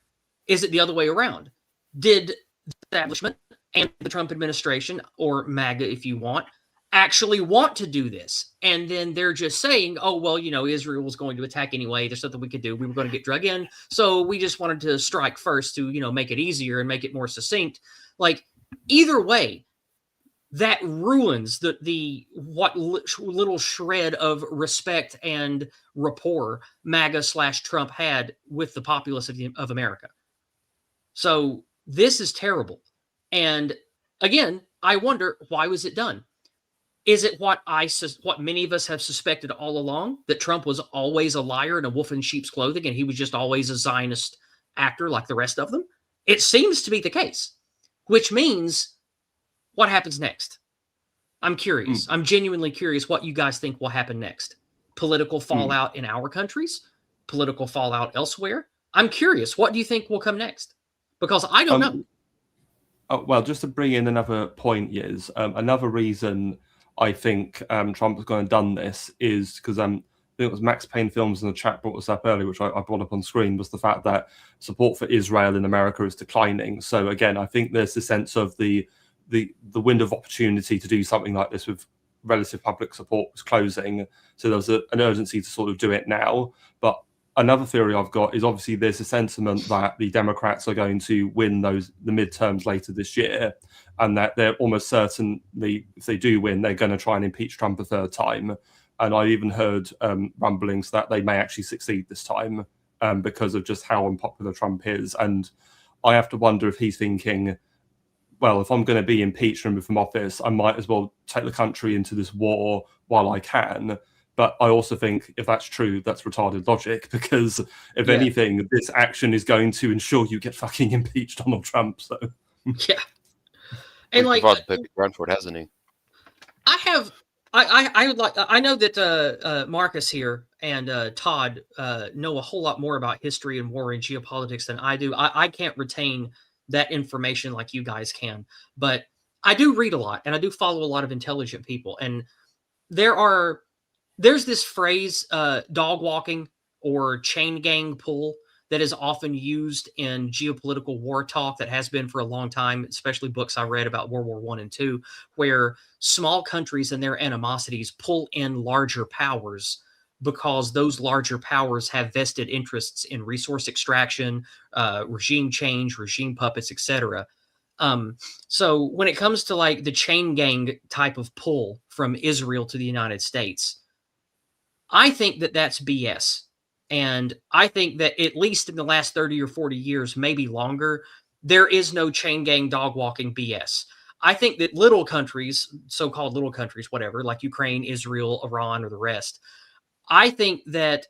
is it the other way around? Did the establishment and the Trump administration, or MAGA if you want, actually want to do this? And then they're just saying, oh, well, you know, Israel was going to attack anyway. There's nothing we could do. We were going to get drug in. So we just wanted to strike first to, you know, make it easier and make it more succinct. Like, either way, that ruins what little shred of respect and rapport MAGA/Trump had with the populace of America. So this is terrible. And again, I wonder, why was it done? Is it what many of us have suspected all along, that Trump was always a liar and a wolf in sheep's clothing, and he was just always a Zionist actor like the rest of them? It seems to be the case, which means what happens next? I'm curious. I'm genuinely curious what you guys think will happen next. Political fallout in our countries? Political fallout elsewhere? I'm curious. What do you think will come next? Because I don't know. Oh, well, just to bring in another point, Yizz, another reason I think Trump has gone and done this is because I think it was Max Payne Films in the chat brought this up earlier, which I brought up on screen, was the fact that support for Israel in America is declining. So again, I think there's a sense of the window of opportunity to do something like this with relative public support was closing. So there was an urgency to sort of do it now. But another theory I've got is obviously there's a sentiment that the Democrats are going to win the midterms later this year, and that they're almost certainly, if they do win, they're going to try and impeach Trump a third time. And I even heard rumblings that they may actually succeed this time because of just how unpopular Trump is. And I have to wonder if he's thinking, well, if I'm going to be impeached and removed from office, I might as well take the country into this war while I can. But I also think if that's true, that's retarded logic, because if anything, this action is going to ensure you get fucking impeached, Donald Trump. So yeah, and like provided the perfect ground for it, hasn't he? I would like. I know that Marcus here and Todd know a whole lot more about history and war and geopolitics than I do. I can't retain that information like you guys can, but I do read a lot and I do follow a lot of intelligent people. And there's this phrase, dog walking or chain gang pull, that is often used in geopolitical war talk, that has been for a long time, especially books I read about World War I and II, where small countries and their animosities pull in larger powers because those larger powers have vested interests in resource extraction, regime change, regime puppets, etc. So when it comes to like the chain gang type of pull from Israel to the United States, I think that that's BS. And I think that at least in the last 30 or 40 years, maybe longer, there is no chain gang dog walking BS. I think that little countries, so-called little countries, whatever, like Ukraine, Israel, Iran, or the rest, I think that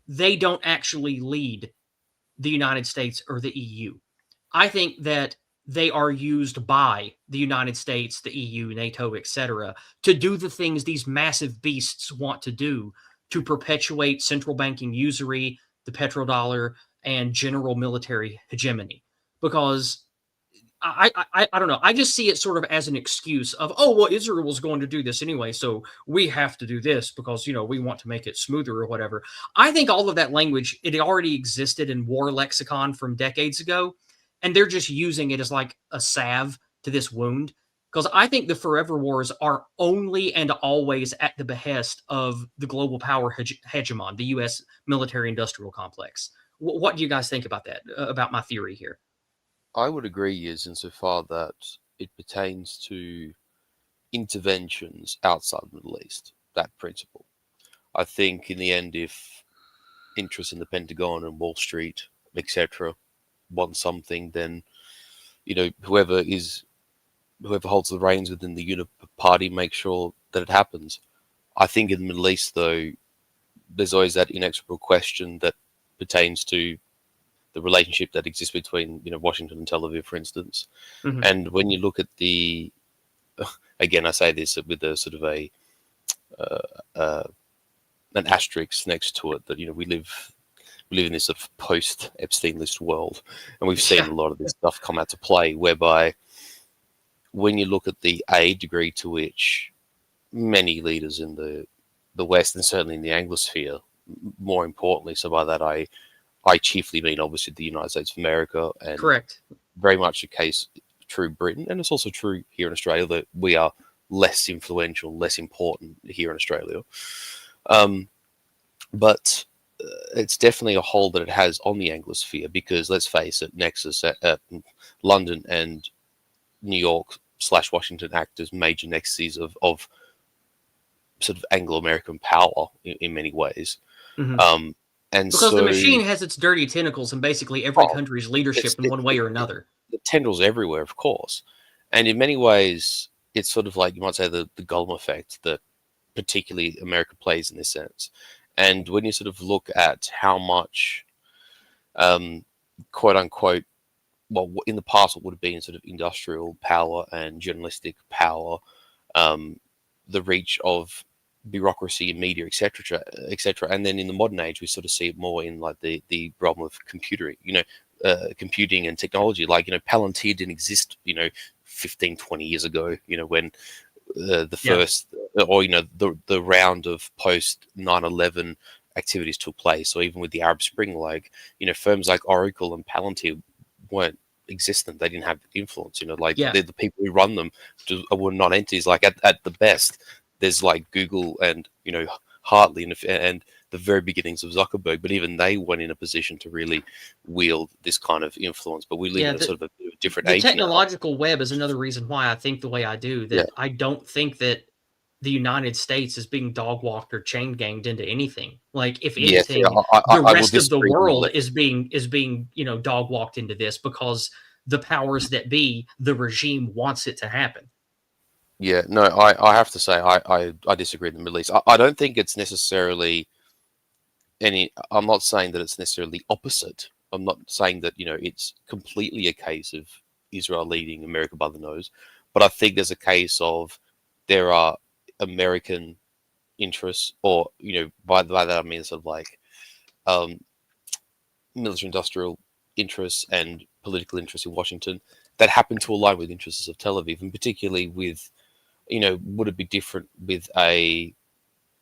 they don't actually lead the United States or the EU. I think that they are used by the United States, the EU, NATO, etc., to do the things these massive beasts want to do to perpetuate central banking usury, the petrodollar, and general military hegemony. Because I don't know. I just see it sort of as an excuse of, oh, well, Israel was going to do this anyway, so we have to do this because, we want to make it smoother or whatever. I think all of that language, it already existed in war lexicon from decades ago, and they're just using it as like a salve to this wound. Because I think the forever wars are only and always at the behest of the global power hegemon, the U.S. military-industrial complex. What do you guys think about that, about my theory here? I would agree, Yizz, insofar that it pertains to interventions outside the Middle East, that principle. I think in the end, if interests in the Pentagon and Wall Street, etc., want something, then whoever holds the reins within the unit party makes sure that it happens. I think in the Middle East, though, there's always that inexorable question that pertains to the relationship that exists between Washington and Tel Aviv, for instance. Mhm. And when you look at the, again, I say this with a sort of an asterisk next to it, that we live in this sort of post Epstein list world, and we've seen a lot of this stuff come out to play, whereby when you look at the aid degree to which many leaders in the West, and certainly in the Anglosphere, more importantly, so by that I chiefly mean obviously the United States of America, and Correct. very much the case true Britain, and it's also true here in Australia that we are less influential, less important here in Australia. But it's definitely a hold that it has on the Anglosphere, because let's face it, Nexus at London and New York / Washington act as major nexuses of sort of Anglo-American power in many ways. Mhm. And Because so the machine has its dirty tentacles in basically every country's leadership in one way or another. The tendrils everywhere, of course. And in many ways, it's sort of like, you might say, the Gollum effect that particularly America plays in this sense. And when you sort of look at how much, quote unquote, well, in the past, what would have been sort of industrial power and journalistic power, the reach of bureaucracy and media, etc., etc. And then in the modern age, we sort of see it more in like the realm of computing, computing and technology. Like, Palantir didn't exist, 15, 20 years ago, when the first, or, the round of post 9/11 activities took place, or even with the Arab Spring, like, firms like Oracle and Palantir weren't existent. They didn't have influence, the people who run them were not entities. Like at the best, there's like Google and, Hartley and the very beginnings of Zuckerberg, but even they weren't in a position to really wield this kind of influence. But we live in a sort of a different age now. The technological web is another reason why I think the way I do, that I don't think that the United States is being dog walked or chain ganged into anything. Like, if anything, the rest of the world is being dog walked into this, because the powers that be, the regime, wants it to happen. Yeah, no, I have to say I disagree in the Middle East. I don't think it's necessarily I'm not saying that it's necessarily opposite. I'm not saying that, it's completely a case of Israel leading America by the nose, but I think there's a case of there are American interests, or, by that I mean sort of like military industrial interests and political interests in Washington that happen to align with interests of Tel Aviv, and particularly with, would it be different with a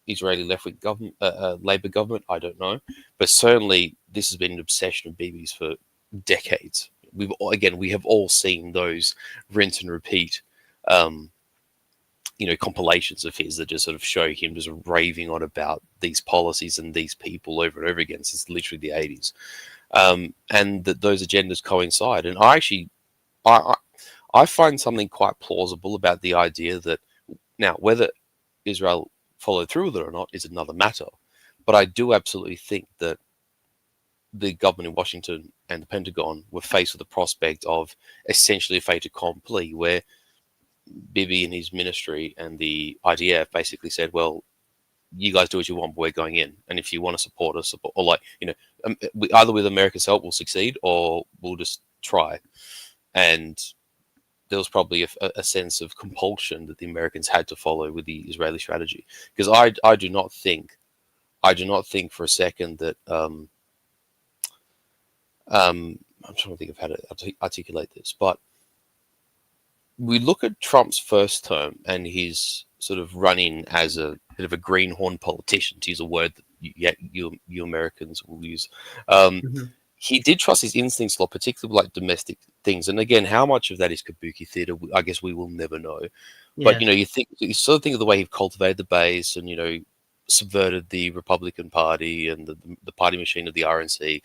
Israeli left-wing government, Labour government? I don't know, but certainly this has been an obsession of Bibi's for decades. We have all seen those rinse and repeat, compilations of his that just sort of show him just raving on about these policies and these people over and over again since literally the 80s, and that those agendas coincide. And I find something quite plausible about the idea that, now, whether Israel followed through with it or not is another matter, but I do absolutely think that the government in Washington and the Pentagon were faced with the prospect of essentially a fait accompli, where Bibi and his ministry and the IDF basically said, well, you guys do what you want, but we're going in. And if you want to support us, or like, either with America's help, we'll succeed, or we'll just try. And there was probably a sense of compulsion that the Americans had to follow with the Israeli strategy. Because I do not think for a second that, I'm trying to think of how to articulate this, but we look at Trump's first term and his sort of run-in as a bit of a greenhorn politician, to use a word that you Americans will use. He did trust his instincts a lot, particularly like domestic things. And again, how much of that is kabuki theater, I guess we will never know. Yeah. But you sort of think of the way he cultivated the base and subverted the Republican Party and the party machine of the RNC,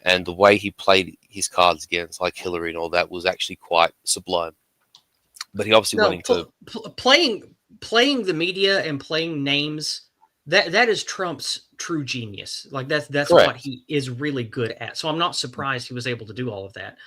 and the way he played his cards against like Hillary and all that was actually quite sublime. But he obviously went into playing the media and playing names. That is Trump's true genius. Like that's what he is really good at. So I'm not surprised he was able to do all of that.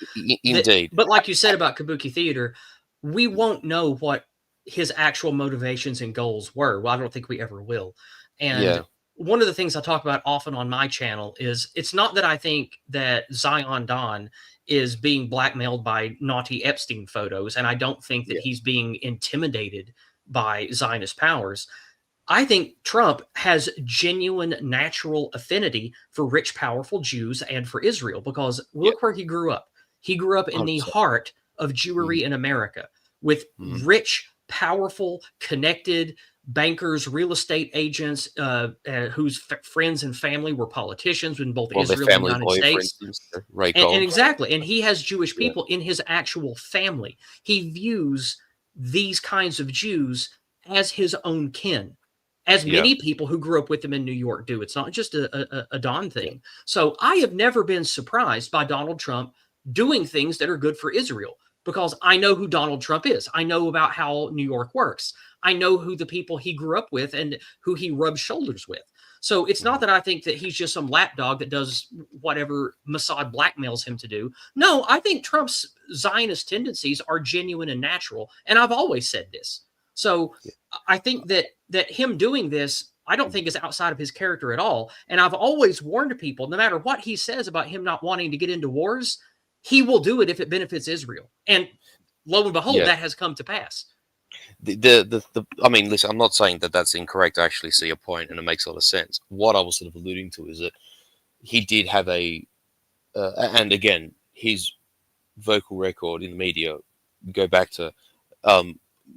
Indeed. But like you said about kabuki theater, we won't know what his actual motivations and goals were. Well, I don't think we ever will. And one of the things I talk about often on my channel is it's not that I think that Zion Don is being blackmailed by naughty Epstein photos, and I don't think that he's being intimidated by Zionist powers. I think Trump has genuine natural affinity for rich, powerful Jews and for Israel, because look where he grew up. He grew up in the heart of Jewry in America with rich, powerful, connected bankers, real estate agents, whose friends and family were politicians in both Israel and the United States. And exactly. And he has Jewish people in his actual family. He views these kinds of Jews as his own kin, as many people who grew up with him in New York do. It's not just a Don thing. So I have never been surprised by Donald Trump doing things that are good for Israel, because I know who Donald Trump is. I know about how New York works. I know who the people he grew up with and who he rubs shoulders with. So it's not that I think that he's just some lapdog that does whatever Mossad blackmails him to do. No, I think Trump's Zionist tendencies are genuine and natural. And I've always said this. So I think that him doing this, I don't think is outside of his character at all. And I've always warned people, no matter what he says about him not wanting to get into wars, he will do it if it benefits Israel. And lo and behold, that has come to pass. I mean, listen, I'm not saying that that's incorrect. I actually see your point, and it makes a lot of sense. What I was sort of alluding to is that he did have and again, his vocal record in the media, go back to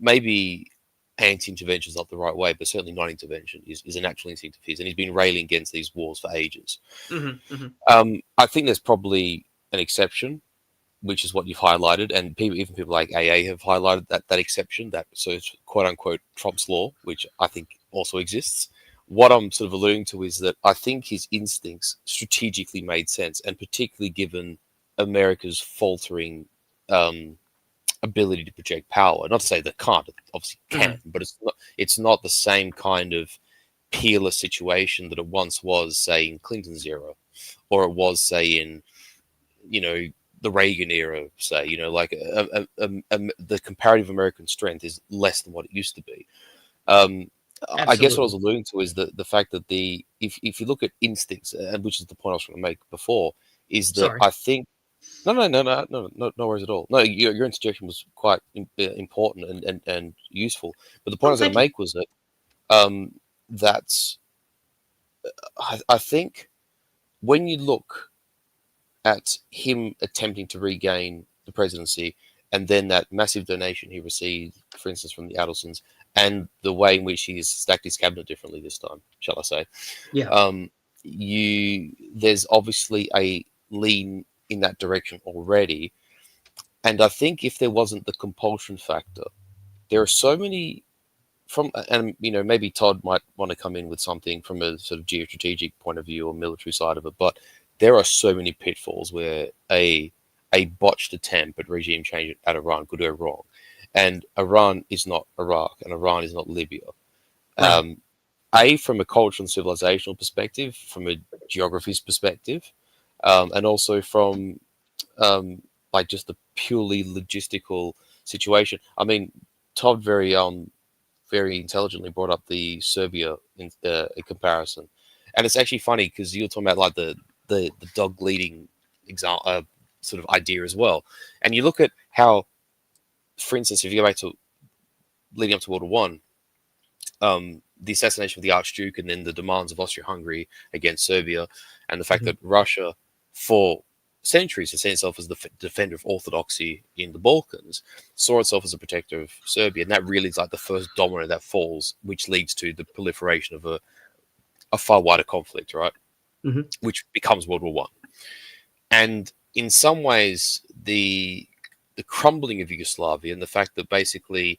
maybe anti-intervention is not the right way, but certainly non-intervention is a natural instinct of his, and he's been railing against these wars for ages. I think there's probably an exception, which is what you've highlighted, and even people like AA have highlighted that exception, so it's quote unquote Trump's law, which I think also exists. What I'm sort of alluding to is that I think his instincts strategically made sense, and particularly given America's faltering ability to project power. Not to say that can't, it obviously can, but it's not the same kind of peerless situation that it once was, say, in Clinton's era, or it was, say, in the Reagan era, say, like the comparative American strength is less than what it used to be. I guess what I was alluding to is the fact that if you look at instincts, and which is the point I was trying to make before, is that I think no worries at all. No, your interjection was quite important and useful. But the point I was going to make was that I think when you look at him attempting to regain the presidency, and then that massive donation he received, for instance, from the Adelsons, and the way in which he's stacked his cabinet differently this time, shall I say? There's obviously a lean in that direction already, and I think if there wasn't the compulsion factor, there are so many and maybe Todd might want to come in with something from a sort of geostrategic point of view or military side of it, but there are so many pitfalls where a botched attempt at regime change at Iran could go wrong. And Iran is not Iraq, and Iran is not Libya. Right. From a cultural and civilizational perspective, from a geography's perspective, and also from like just the purely logistical situation. I mean, Todd very intelligently brought up the Serbia in comparison, and it's actually funny because you're talking about like the dog leading example sort of idea as well, and you look at how, for instance, if you go back to leading up to World War One, the assassination of the Archduke and then the demands of Austria-Hungary against Serbia, and the fact that Russia, for centuries, has seen itself as the defender of orthodoxy in the Balkans, saw itself as a protector of Serbia, and that really is like the first domino that falls, which leads to the proliferation of a far wider conflict, right? Which becomes World War One. And in some ways, the crumbling of Yugoslavia and the fact that basically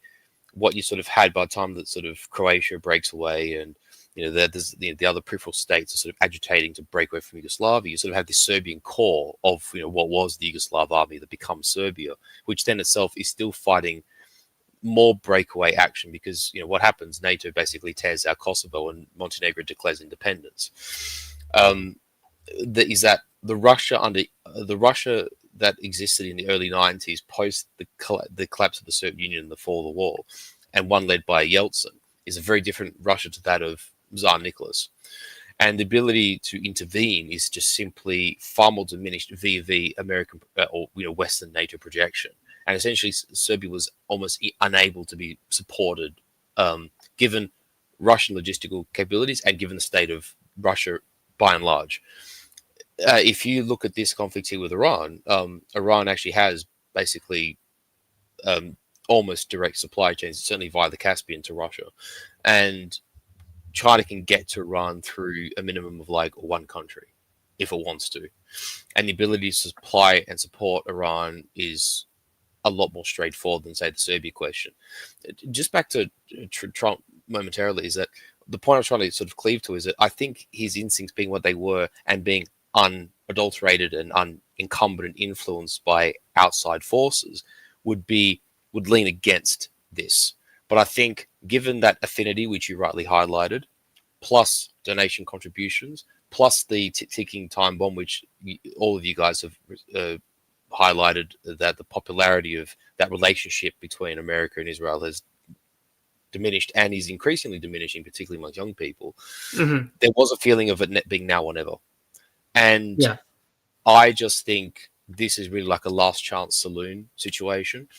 what you sort of had by the time that sort of Croatia breaks away and there's the other peripheral states are sort of agitating to break away from Yugoslavia, you sort of have this Serbian core of what was the Yugoslav army that becomes Serbia, which then itself is still fighting more breakaway action because what happens? NATO basically tears out Kosovo and Montenegro declares independence. Is that the Russia that existed in the early 90s post the collapse of the Soviet Union and the fall of the wall, and one led by Yeltsin, is a very different Russia to that of Tsar Nicholas. And the ability to intervene is just simply far more diminished via the American or Western NATO projection. And essentially, Serbia was almost unable to be supported, given Russian logistical capabilities and given the state of Russia by and large. If you look at this conflict here with Iran, Iran actually has basically almost direct supply chains, certainly via the Caspian to Russia. And China can get to Iran through a minimum of like one country if it wants to. And the ability to supply and support Iran is a lot more straightforward than, say, the Serbia question. Just back to Trump momentarily, is that the point I'm trying to sort of cleave to is that I think his instincts being what they were and being unadulterated and unencumbered and influenced by outside forces would lean against this. But I think given that affinity, which you rightly highlighted, plus donation contributions, plus the ticking time bomb, which all of you guys have highlighted, that the popularity of that relationship between America and Israel has diminished and is increasingly diminishing, particularly amongst young people. There was a feeling of it being now or never. And I just think this is really like a last chance saloon situation.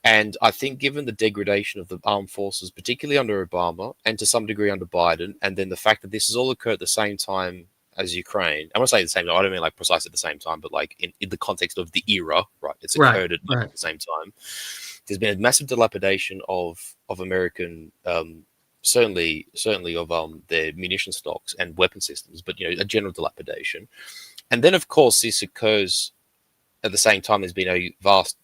And I think given the degradation of the armed forces, particularly under Obama and to some degree under Biden, and then the fact that this has all occurred at the same time as Ukraine, I want to say the same time, I don't mean like precisely at the same time, but like in the context of the era, right? It's occurred at the same time. There's been a massive dilapidation of American, certainly of their munition stocks and weapon systems, but a general dilapidation. And then of course this occurs at the same time. There's been a vast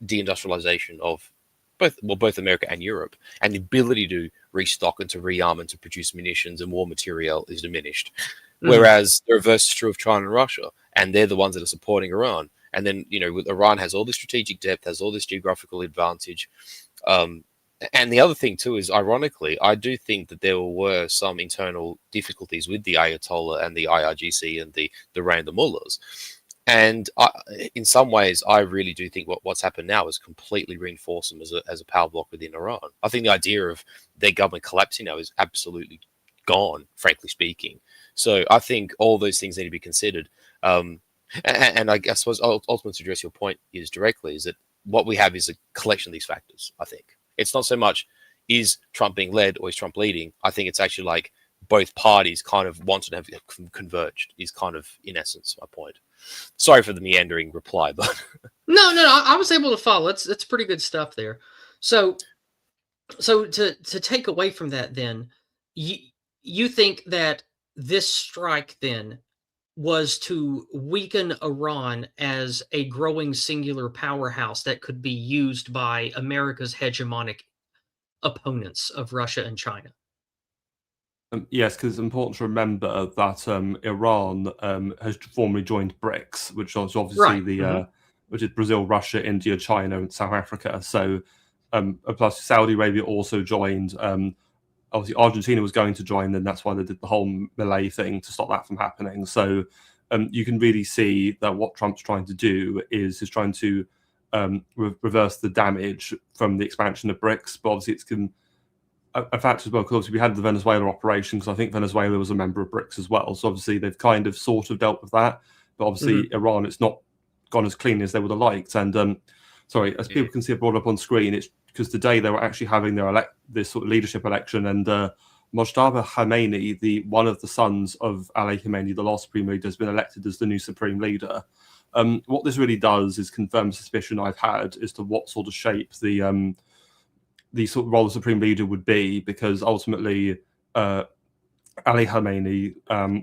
deindustrialization of both America and Europe, and the ability to restock and to rearm and to produce munitions and war material is diminished. Whereas the reverse is true of China and Russia, and they're the ones that are supporting Iran. And then, with Iran has all this strategic depth, has all this geographical advantage. And the other thing too is, ironically, I do think that there were some internal difficulties with the Ayatollah and the IRGC and the random mullahs. And in some ways, I really do think what's happened now is completely reinforced them as a power bloc within Iran. I think the idea of their government collapsing now is absolutely gone, frankly speaking. So I think all those things need to be considered. And I suppose ultimately to address your point is that what we have is a collection of these factors, I think. It's not so much is Trump being led or is Trump leading. I think it's actually like both parties kind of wanted to have converged is kind of, in essence, my point. Sorry for the meandering reply, but no, I was able to follow. That's pretty good stuff there. So to take away from that, then you think that this strike then was to weaken Iran as a growing singular powerhouse that could be used by America's hegemonic opponents of Russia and China. Yes, because it's important to remember that Iran has formally joined BRICS, which is obviously which is Brazil, Russia, India, China, and South Africa. So plus Saudi Arabia also joined. Obviously, Argentina was going to join, and that's why they did the whole Malay thing to stop that from happening. So you can really see that what Trump's trying to do is trying to reverse the damage from the expansion of BRICS. But obviously, it's a fact as well, because obviously we had the Venezuela operation, because I think Venezuela was a member of BRICS as well. So obviously they've kind of sort of dealt with that. But obviously Iran, it's not gone as clean as they would have liked. And sorry, as people can see it brought up on screen, it's because today they were actually having their this sort of leadership election, and Mojtaba Khamenei, one of the sons of Ali Khamenei, the last supreme leader, has been elected as the new supreme leader. What this really does is confirm suspicion I've had as to what sort of shape the sort of role of supreme leader would be, because ultimately Ali Khamenei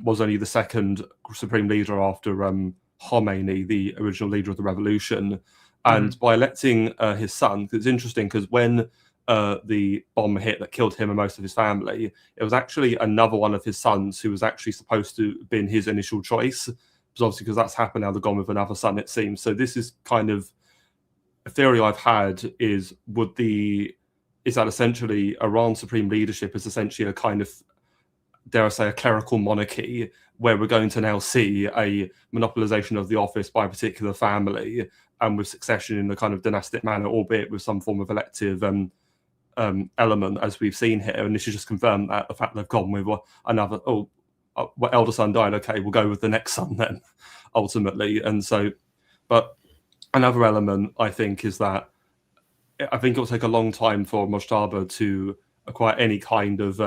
was only the second supreme leader after Khomeini, the original leader of the revolution. And by electing his son, because it's interesting, because when the bomb hit that killed him and most of his family, it was actually another one of his sons who was actually supposed to have been his initial choice. Because obviously, because that's happened now, they've gone with another son, it seems. So this is kind of a theory I've had, is that essentially Iran's supreme leadership is essentially a kind of, dare I say, a clerical monarchy, where we're going to now see a monopolization of the office by a particular family, and with succession in a kind of dynastic manner, albeit with some form of elective element, as we've seen here. And this should just confirm that the fact they've gone with another, what elder son died, okay, we'll go with the next son then, ultimately. And so, but another element, I think, is that I think it will take a long time for Mojtaba to acquire any kind of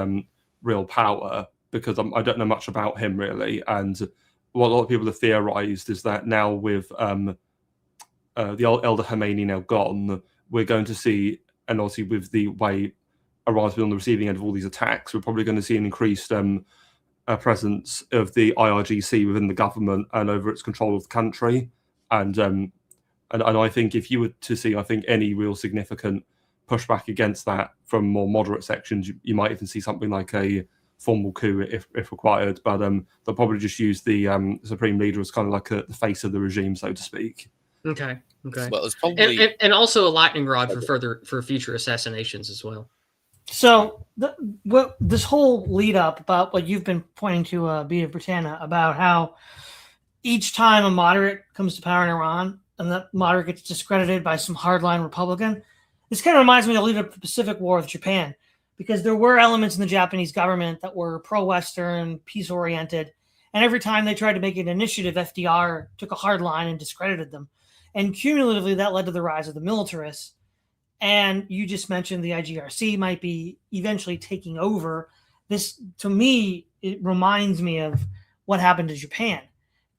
real power, because I don't know much about him really. And what a lot of people have theorized is that now with the elder Khomeini now gone, we're going to see, and obviously with the way Iran's been on the receiving end of all these attacks, we're probably going to see an increased presence of the IRGC within the government and over its control of the country. And I think if you were to see, I think, any real significant pushback against that from more moderate sections, you might even see something like a formal coup if required. But they'll probably just use the supreme leader as kind of like the face of the regime, so to speak. Okay. Well, it's probably And also a lightning rod for future assassinations as well. So this whole lead up about what you've been pointing to, Beta Britannia, about how each time a moderate comes to power in Iran and that moderate gets discredited by some hardline Republican, this kind of reminds me of the lead up to the Pacific War with Japan, because there were elements in the Japanese government that were pro-Western, peace-oriented, and every time they tried to make an initiative, FDR took a hard line and discredited them. And cumulatively, that led to the rise of the militarists. And you just mentioned the IGRC might be eventually taking over. This, to me, it reminds me of what happened to Japan.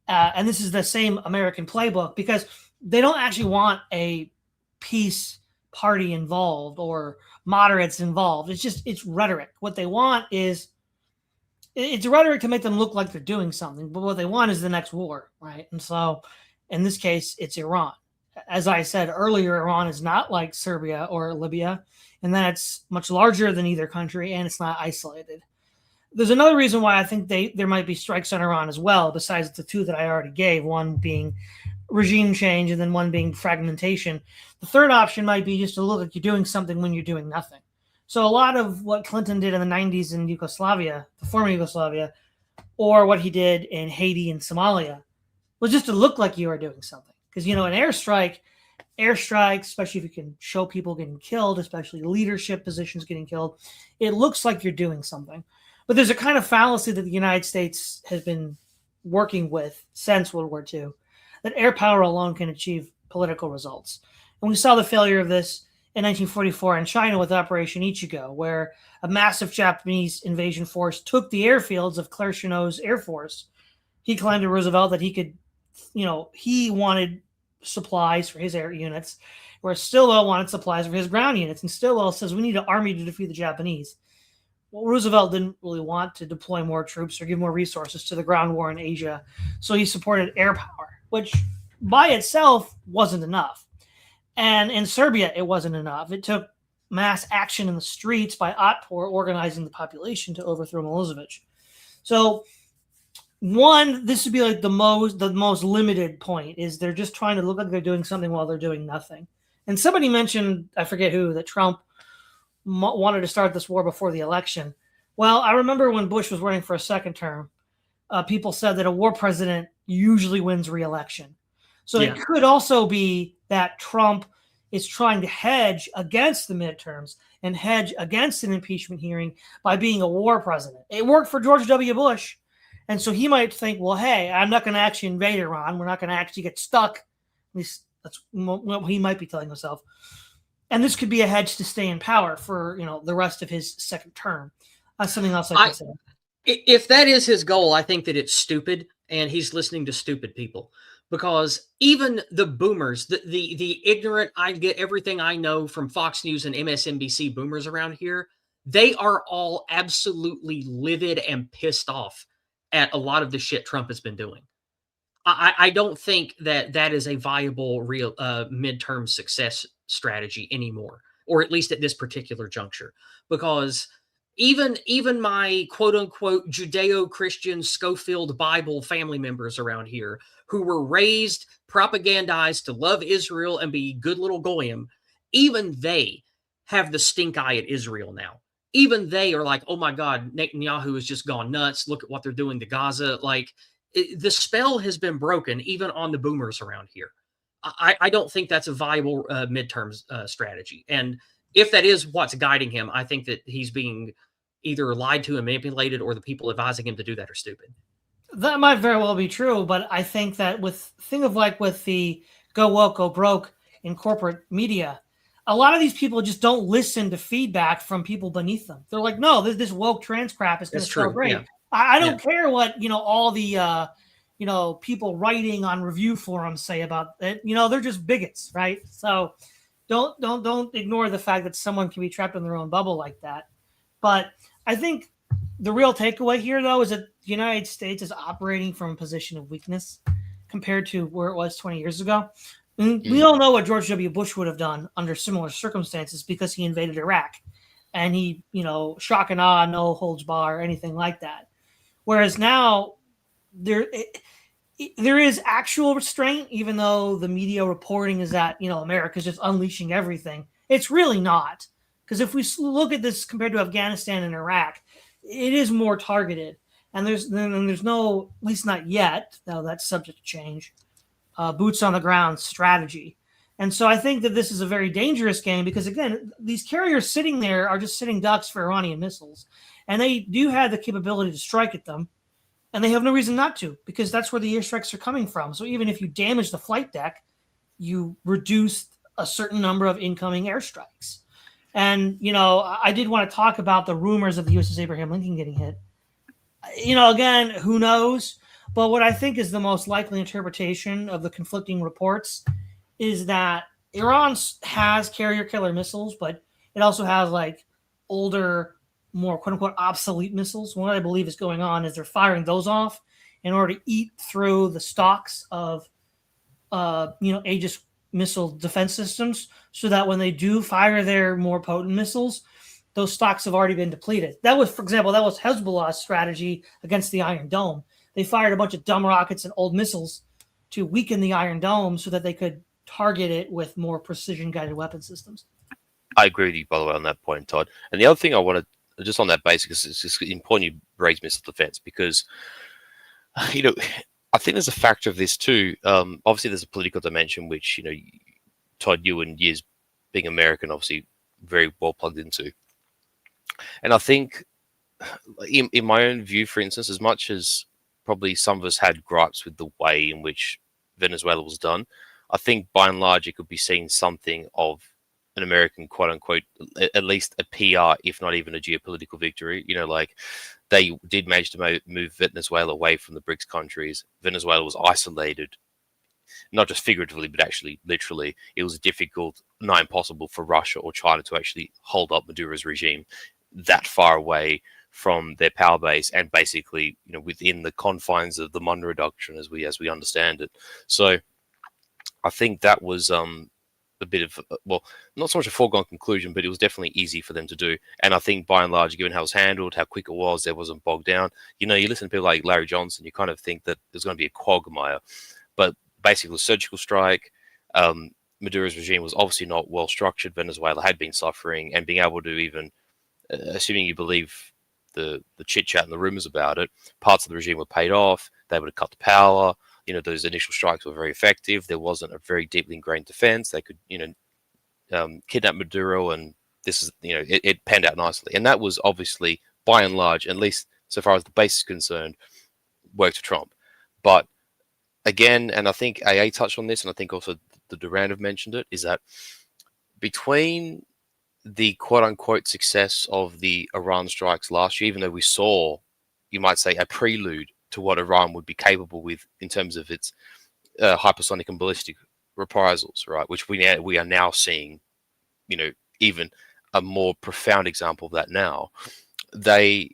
And this is the same American playbook, because they don't actually want a peace party involved or moderates involved. It's rhetoric. What they want is, it's rhetoric to make them look like they're doing something. But what they want is the next war, right? And so in this case, it's Iran. As I said earlier, Iran is not like Serbia or Libya, and that it's much larger than either country, and it's not isolated. There's another reason why I think there might be strikes on Iran as well, besides the two that I already gave, one being regime change and then one being fragmentation. The third option might be just to look like you're doing something when you're doing nothing. So a lot of what Clinton did in the 90s in Yugoslavia, the former Yugoslavia, or what he did in Haiti and Somalia, was just to look like you are doing something. Because, an airstrikes, especially if you can show people getting killed, especially leadership positions getting killed, it looks like you're doing something. But there's a kind of fallacy that the United States has been working with since World War II, that air power alone can achieve political results. And we saw the failure of this in 1944 in China with Operation Ichigo, where a massive Japanese invasion force took the airfields of Claire Chennault's Air Force. He claimed to Roosevelt that he could, he wanted supplies for his air units, where Stilwell wanted supplies for his ground units. And Stilwell says, we need an army to defeat the Japanese. Well, Roosevelt didn't really want to deploy more troops or give more resources to the ground war in Asia. So he supported air power, which by itself wasn't enough. And in Serbia, it wasn't enough. It took mass action in the streets by Otpor organizing the population to overthrow Milosevic. So this would be like the most limited point, is they're just trying to look like they're doing something while they're doing nothing. And somebody mentioned, I forget who, that Trump wanted to start this war before the election. Well, I remember when Bush was running for a second term, people said that a war president usually wins re-election. So Yeah. it could also be that Trump is trying to hedge against the midterms and hedge against an impeachment hearing by being a war president. It worked for George W. Bush. And so he might think, well, hey, I'm not going to actually invade Iran. We're not going to actually get stuck. At least that's what he might be telling himself. And this could be a hedge to stay in power for, the rest of his second term. That's something else I consider. If that is his goal, I think that it's stupid, and he's listening to stupid people. Because even the boomers, the ignorant, I get everything I know from Fox News and MSNBC boomers around here, they are all absolutely livid and pissed off at a lot of the shit Trump has been doing. I don't think that is a viable real midterm success strategy anymore, or at least at this particular juncture, because even my quote unquote Judeo-Christian Schofield Bible family members around here who were raised, propagandized to love Israel and be good little goyim, even they have the stink eye at Israel now. Even they are like, oh my God, Netanyahu has just gone nuts. Look at what they're doing to Gaza. Like, the spell has been broken even on the boomers around here. I don't think that's a viable midterm strategy. And if that is what's guiding him, I think that he's being either lied to and manipulated, or the people advising him to do that are stupid. That might very well be true, but I think that with the go woke, go broke in corporate media, a lot of these people just don't listen to feedback from people beneath them. They're like, no, this woke trans crap is going to sell great. Yeah. I don't care what, all the, people writing on review forums say about it. They're just bigots, right? So don't ignore the fact that someone can be trapped in their own bubble like that. But I think the real takeaway here, though, is that the United States is operating from a position of weakness compared to where it was 20 years ago. And we all know what George W. Bush would have done under similar circumstances because he invaded Iraq. And he, shock and awe, no holds bar, anything like that. Whereas now there is actual restraint, even though the media reporting is that, America's just unleashing everything. It's really not. Because if we look at this compared to Afghanistan and Iraq, it is more targeted. And there's no, at least not yet, though that's subject to change, boots on the ground strategy. And so I think that this is a very dangerous game because, again, these carriers sitting there are just sitting ducks for Iranian missiles. And they do have the capability to strike at them. And they have no reason not to, because that's where the airstrikes are coming from. So even if you damage the flight deck, you reduce a certain number of incoming airstrikes. And, I did want to talk about the rumors of the USS Abraham Lincoln getting hit. Again, who knows? But what I think is the most likely interpretation of the conflicting reports is that Iran has carrier killer missiles, but it also has older, more quote unquote obsolete missiles. What I believe is going on is they're firing those off in order to eat through the stocks of, Aegis missile defense systems, so that when they do fire their more potent missiles, those stocks have already been depleted. That was, for example, Hezbollah's strategy against the Iron Dome. They fired a bunch of dumb rockets and old missiles to weaken the Iron Dome so that they could target it with more precision-guided weapon systems. I agree with you, by the way, on that point, Todd. And the other thing I wanted, just on that basis, it's just important you raise missile defense because, I think there's a factor of this too. Obviously, there's a political dimension, which, Todd, you and Yizz, being American, obviously very well plugged into. And I think, in my own view, for instance, as much as probably some of us had gripes with the way in which Venezuela was done, I think by and large it could be seen something of an American, quote unquote, at least a PR, if not even a geopolitical victory. They did manage to move Venezuela away from the BRICS countries. Venezuela was isolated, not just figuratively, but actually literally. It was difficult, not impossible, for Russia or China to actually hold up Maduro's regime that far away from their power base and basically, within the confines of the Monroe Doctrine as we understand it. So I think that was a bit of, not so much a foregone conclusion, but it was definitely easy for them to do. And I think by and large, given how it was handled, how quick it was, there wasn't bogged down. You listen to people like Larry Johnson, you kind of think that there's going to be a quagmire. But basically, a surgical strike, Maduro's regime was obviously not well structured. Venezuela had been suffering, and being able to even, assuming you believe the chit-chat and the rumors about it, parts of the regime were paid off. They were able to cut the power. those initial strikes were very effective. There wasn't a very deeply ingrained defense. They could, kidnap Maduro, and this is, it panned out nicely. And that was obviously, by and large, at least so far as the base is concerned, worked for Trump. But again, and I think AA touched on this, and I think also the Durand have mentioned it, is that between the quote-unquote success of the Iran strikes last year, even though we saw, you might say, a prelude to what Iran would be capable with in terms of its hypersonic and ballistic reprisals, right? Which we are now seeing, even a more profound example of that now. There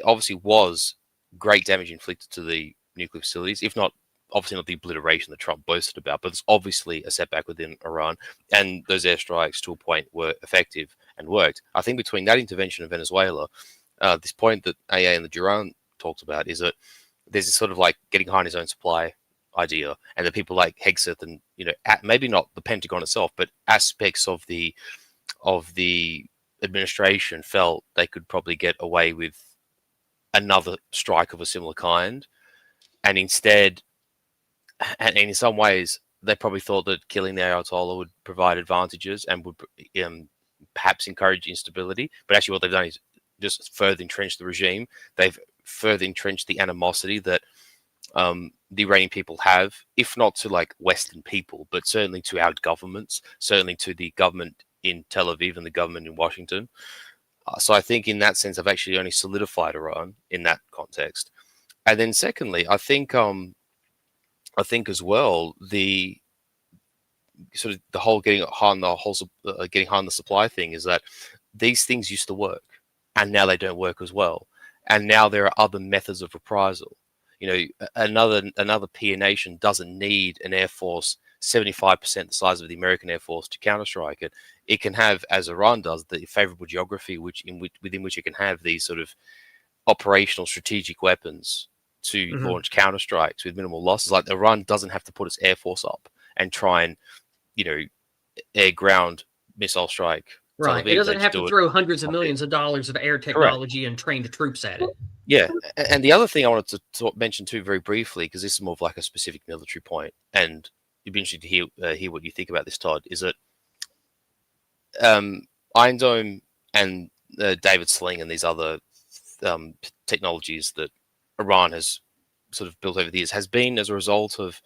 obviously was great damage inflicted to the nuclear facilities, if not, obviously not the obliteration that Trump boasted about, but it's obviously a setback within Iran. And those airstrikes, to a point, were effective and worked. I think between that intervention in Venezuela, this point that AA and the Durand talked about is that there's this sort of like getting behind his own supply idea, and that people like Hegseth and maybe not the Pentagon itself, but aspects of the administration felt they could probably get away with another strike of a similar kind, and instead, and in some ways, they probably thought that killing the Ayatollah would provide advantages and would perhaps encourage instability. But actually, what they've done is just further entrench the regime. They've further entrenched the animosity that the Iranian people have, if not to like Western people, but certainly to our governments, certainly to the government in Tel Aviv and the government in Washington. So I think in that sense, I've actually only solidified Iran in that context. And then secondly, I think as well, the sort of the whole getting high on the supply thing is that these things used to work, and now they don't work as well. And now there are other methods of reprisal. Another peer nation doesn't need an air force 75% the size of the American Air Force to counterstrike it. It can have, as Iran does, the favorable geography within which it can have these sort of operational strategic weapons to launch counterstrikes with minimal losses. Like Iran doesn't have to put its air force up and try and, air ground missile strike. Right. It doesn't have to throw hundreds of millions of dollars of air technology and train the troops at it. Yeah. And the other thing I wanted to mention too very briefly, because this is more of like a specific military point, and you'd be interested to hear what you think about this, Todd, is that Iron Dome and David Sling and these other technologies that Iran has sort of built over the years has been as a result of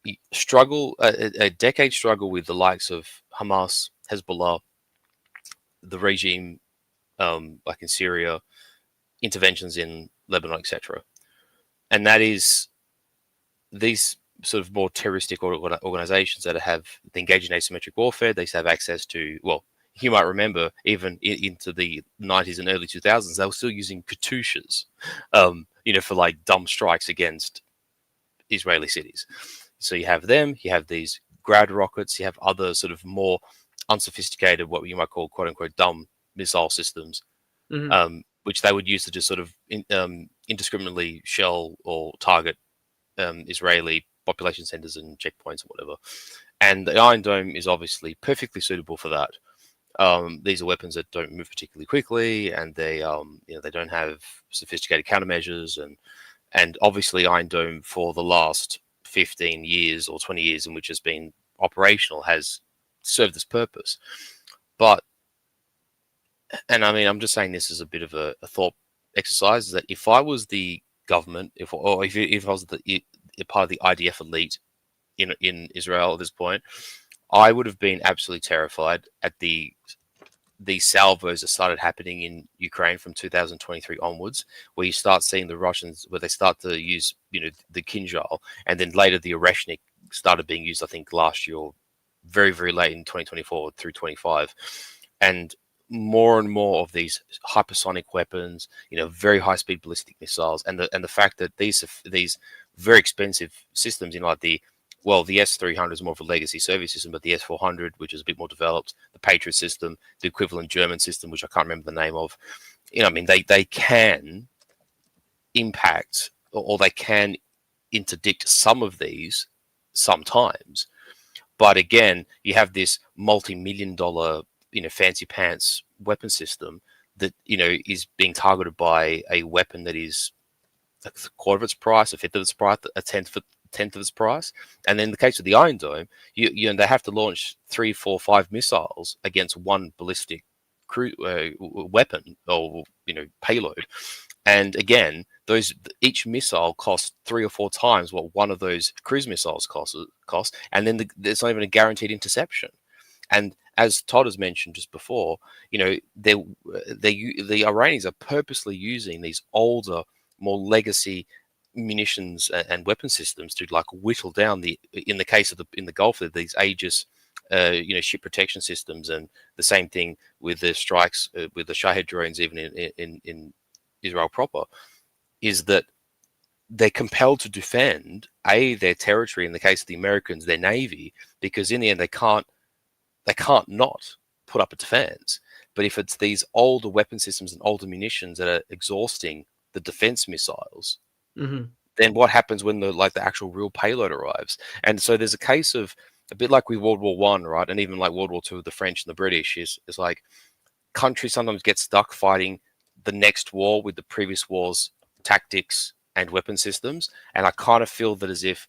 a decade struggle with the likes of Hamas, Hezbollah, the regime like in Syria, interventions in Lebanon, etc. And that is these sort of more terroristic organizations that have engaged in asymmetric warfare. They have access to, well, you might remember even into the 90s and early 2000s, they were still using Katyushas, for like dumb strikes against Israeli cities. So you have them, you have these Grad rockets, you have other sort of more unsophisticated, what you might call quote unquote dumb missile systems, which they would use to just sort of indiscriminately shell or target Israeli population centers and checkpoints or whatever. And the Iron Dome is obviously perfectly suitable for that. These are weapons that don't move particularly quickly, and they don't have sophisticated countermeasures, and obviously Iron Dome for the last 15 years or 20 years in which it's been operational has served this purpose. But, and I mean, I'm just saying this as a bit of a thought exercise, is that if I was the government, if I was a part of the IDF elite in Israel at this point, I would have been absolutely terrified at the salvos that started happening in Ukraine from 2023 onwards, where you start seeing the Russians, where they start to use, the Kinjal, and then later the Oreshnik started being used, I think, last year, or very, very late in 2024 through 25. And more and more of these hypersonic weapons, very high-speed ballistic missiles, and the fact that these very expensive systems, like the S-300 is more of a legacy Soviet system, but the S-400, which is a bit more developed, the Patriot system, the equivalent German system, which I can't remember the name of, they can impact, or they can interdict some of these sometimes. But again, you have this multi-million-dollar, fancy pants weapon system that, is being targeted by a weapon that is a quarter of its price, a fifth of its price, a tenth of its price. And then in the case of the Iron Dome, you know, they have to launch 3, 4, 5 missiles against one ballistic weapon or, you know, payload. And again, each missile costs 3 or 4 times what one of those cruise missiles cost, and then there's not even a guaranteed interception. And as Todd has mentioned just before, you know, the Iranians are purposely using these older, more legacy munitions and weapon systems to like whittle down in the case of in the Gulf, these Aegis, you know, ship protection systems, and the same thing with the strikes with the Shahed drones, even in Israel proper, is that they're compelled to defend their territory, in the case of the Americans, their navy, because in the end they can't not put up a defense. But if it's these older weapon systems and older munitions that are exhausting the defense missiles, then what happens when the actual real payload arrives? And so there's a case of a bit like with World War One, right, and even like World War Two with the French and the British, is like countries sometimes get stuck fighting the next war with the previous war's tactics and weapon systems. And I kind of feel that as if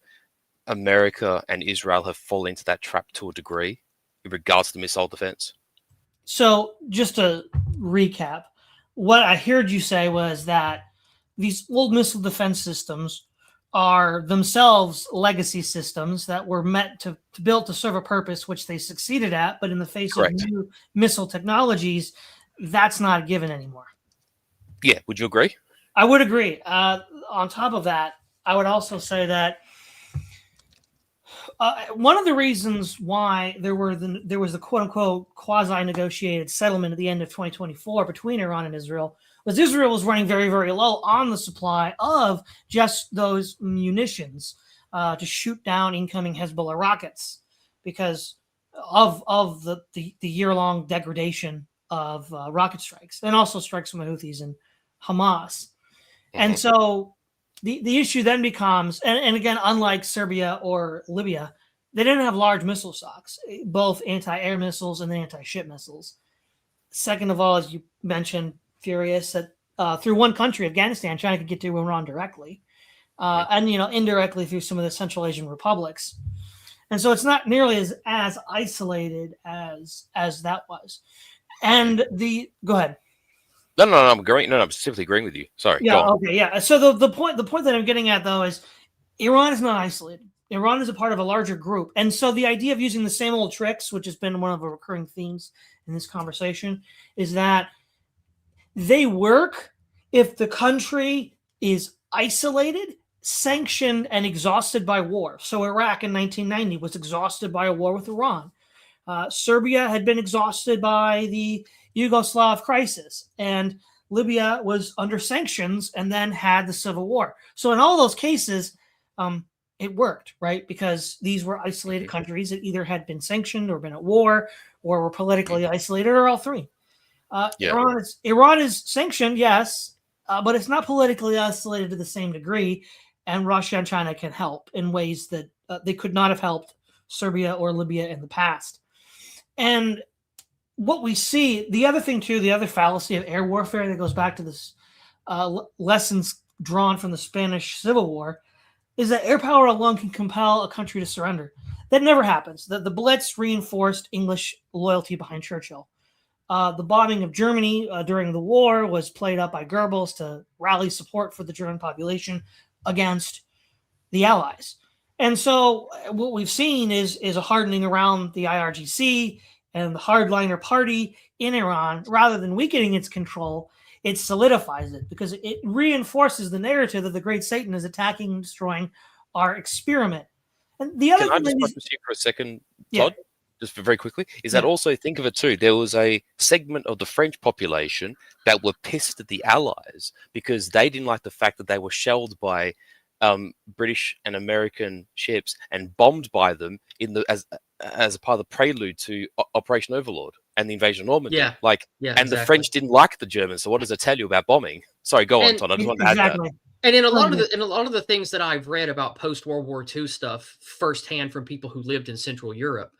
America and Israel have fallen into that trap to a degree in regards to missile defense. So just to recap, what I heard you say was that these old missile defense systems are themselves legacy systems that were meant to build to serve a purpose, which they succeeded at. But in the face Correct. of new missile technologies, that's not a given anymore. Yeah, would you agree? I would agree. On top of that, I would also say that one of the reasons why there was the quote unquote quasi negotiated settlement at the end of 2024 between Iran and Israel was Israel was running very, very low on the supply of just those munitions to shoot down incoming Hezbollah rockets because of the year-long degradation of rocket strikes and also strikes from the Houthis and Hamas. And so the issue then becomes, and again, unlike Serbia or Libya, they didn't have large missile stocks, both anti-air missiles and anti-ship missiles. Second of all, as you mentioned, Furius, that through one country, Afghanistan, China could get to Iran directly, and indirectly through some of the Central Asian republics. And so it's not nearly as isolated as that was. And go ahead. No, I'm agreeing. No, I'm simply agreeing with you. Sorry. Yeah. Okay. Yeah. So the point that I'm getting at though is Iran is not isolated. Iran is a part of a larger group, and so the idea of using the same old tricks, which has been one of the recurring themes in this conversation, is that they work if the country is isolated, sanctioned, and exhausted by war. So Iraq in 1990 was exhausted by a war with Iran. Serbia had been exhausted by the Yugoslav crisis, and Libya was under sanctions and then had the civil war. So in all those cases, it worked, right? Because these were isolated countries that either had been sanctioned or been at war or were politically isolated, or all three. Iran is sanctioned, yes, but it's not politically isolated to the same degree, and Russia and China can help in ways that they could not have helped Serbia or Libya in the past. And what we see, the other thing too, the other fallacy of air warfare that goes back to this lessons drawn from the Spanish Civil War, is that air power alone can compel a country to surrender. That never happens. The Blitz reinforced English loyalty behind Churchill. The bombing of Germany during the war was played up by Goebbels to rally support for the German population against the Allies. And so what we've seen is a hardening around the IRGC and the hardliner party in Iran. Rather than weakening its control, it solidifies it because it reinforces the narrative that the Great Satan is attacking and destroying our experiment. And the other Can I thing just focus here for a second, Todd? Yeah. Just very quickly, is that also, think of it too, there was a segment of the French population that were pissed at the Allies because they didn't like the fact that they were shelled by British and American ships and bombed by them as a part of the prelude to Operation Overlord and the invasion of Normandy. And exactly. The French didn't like the Germans. So what does it tell you about bombing? Sorry, go on, Todd. I just want to add that. And in a lot of the things that I've read about post-World War II stuff firsthand from people who lived in Central Europe,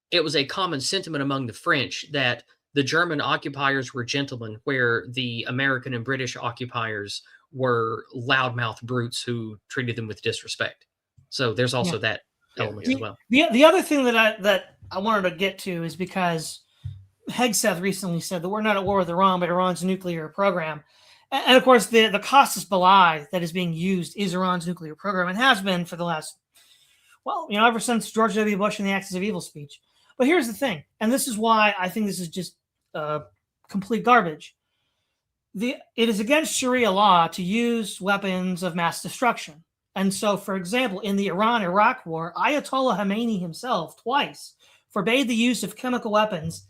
it was a common sentiment among the French that the German occupiers were gentlemen, where the American and British occupiers were loudmouth brutes who treated them with disrespect. So there's also that element as well. The other thing that I wanted to get to is because Hegseth recently said that we're not at war with Iran, but Iran's nuclear program. And of course, the casus belli that is being used is Iran's nuclear program and has been for the last, ever since George W. Bush and the Axis of Evil speech. But here's the thing, and this is why I think this is just complete garbage. It is against Sharia law to use weapons of mass destruction. And so, for example, in the Iran-Iraq war, Ayatollah Khomeini himself twice forbade the use of chemical weapons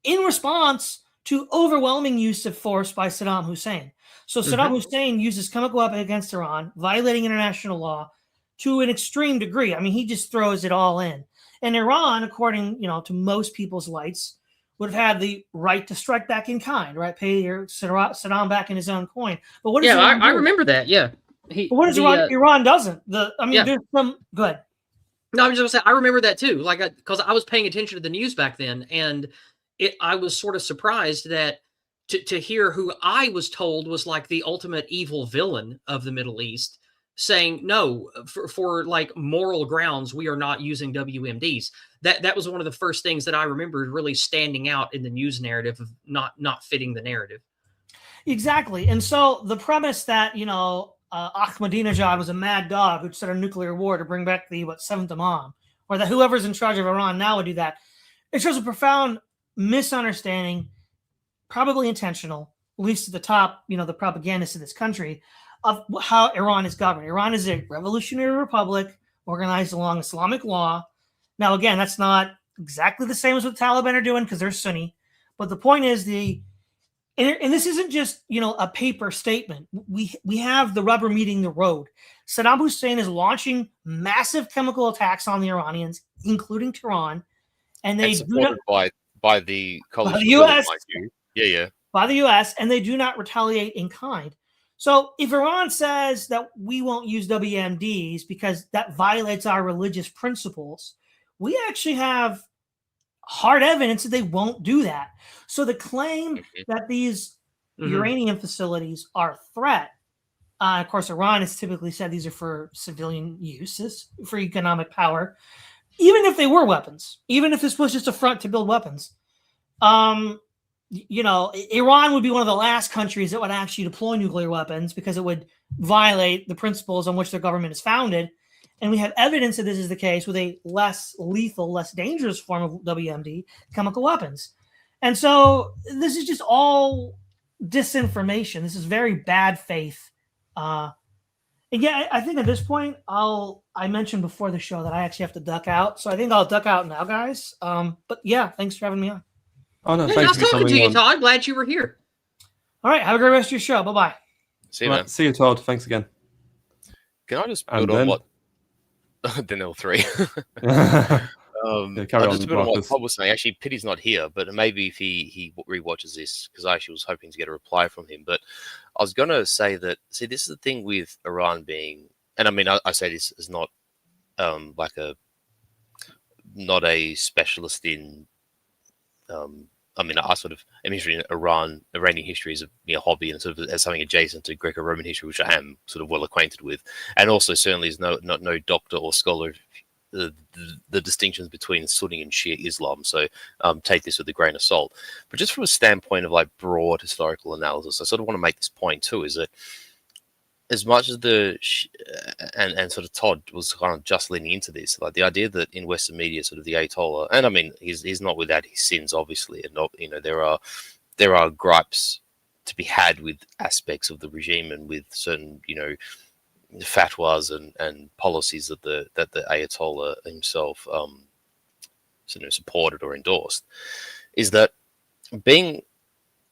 in response to overwhelming use of force by Saddam Hussein. So Saddam Hussein uses chemical weapons against Iran, violating international law to an extreme degree. I mean, he just throws it all in. And Iran, according to most people's lights, would have had the right to strike back in kind, right? Pay Saddam back in his own coin. But what does Iran do? I remember that. Yeah. But what does Iran? Iran doesn't. There's some good. No, I was just gonna say I remember that too. Because I was paying attention to the news back then, and I was sort of surprised that to hear who I was told was like the ultimate evil villain of the Middle East saying no, for like moral grounds we are not using WMDs. That was one of the first things that I remembered really standing out in the news narrative of not fitting the narrative. Exactly. And so the premise that Ahmadinejad was a mad dog who'd start a nuclear war to bring back the seventh Imam, or that whoever's in charge of Iran now would do that, it shows a profound misunderstanding, probably intentional, at least at the top, the propagandists of this country, of how Iran is governed. Iran is a revolutionary republic organized along Islamic law. Now, again, that's not exactly the same as what the Taliban are doing because they're Sunni. But the point is and this isn't just, a paper statement. We have the rubber meeting the road. Saddam Hussein is launching massive chemical attacks on the Iranians, including Tehran. And they supported by the coalition. By the U.S. By the U.S., and they do not retaliate in kind. So if Iran says that we won't use WMDs because that violates our religious principles, we actually have hard evidence that they won't do that. So the claim that these uranium facilities are a threat, of course, Iran has typically said these are for civilian uses, for economic power, even if they were weapons, even if this was just a front to build weapons. Iran would be one of the last countries that would actually deploy nuclear weapons because it would violate the principles on which their government is founded. And we have evidence that this is the case with a less lethal, less dangerous form of WMD, chemical weapons. And so this is just all disinformation. This is very bad faith. I think at this point, I mentioned before the show that I actually have to duck out. So I think I'll duck out now, guys. But yeah, thanks for having me on. Oh, no, Nice thanks for talking coming to you, on. Todd. Glad you were here. All right. Have a great rest of your show. Bye-bye. See you, man. See you, Todd. Thanks again. Can I just And build on then- what then L3? Carry I'll on, just build on what Marcus. Todd was saying. Actually, Pity's not here, but maybe if he rewatches this, because I actually was hoping to get a reply from him. But I was going to say that, see, this is the thing with Iran being, and I mean, I say this as not not a specialist in, I mean, I sort of am interested in Iranian history as a hobby and sort of as something adjacent to Greco-Roman history, which I am sort of well acquainted with, and also certainly is no doctor or scholar of the distinctions between Sunni and Shia Islam. So take this with a grain of salt. But just from a standpoint of like broad historical analysis, I sort of want to make this point too: is that as much as and sort of Todd was kind of just leaning into this, like the idea that in Western media, sort of the Ayatollah, and I mean, he's not without his sins, obviously, and not, there are gripes to be had with aspects of the regime and with certain, fatwas and policies that the Ayatollah himself, supported or endorsed, is that being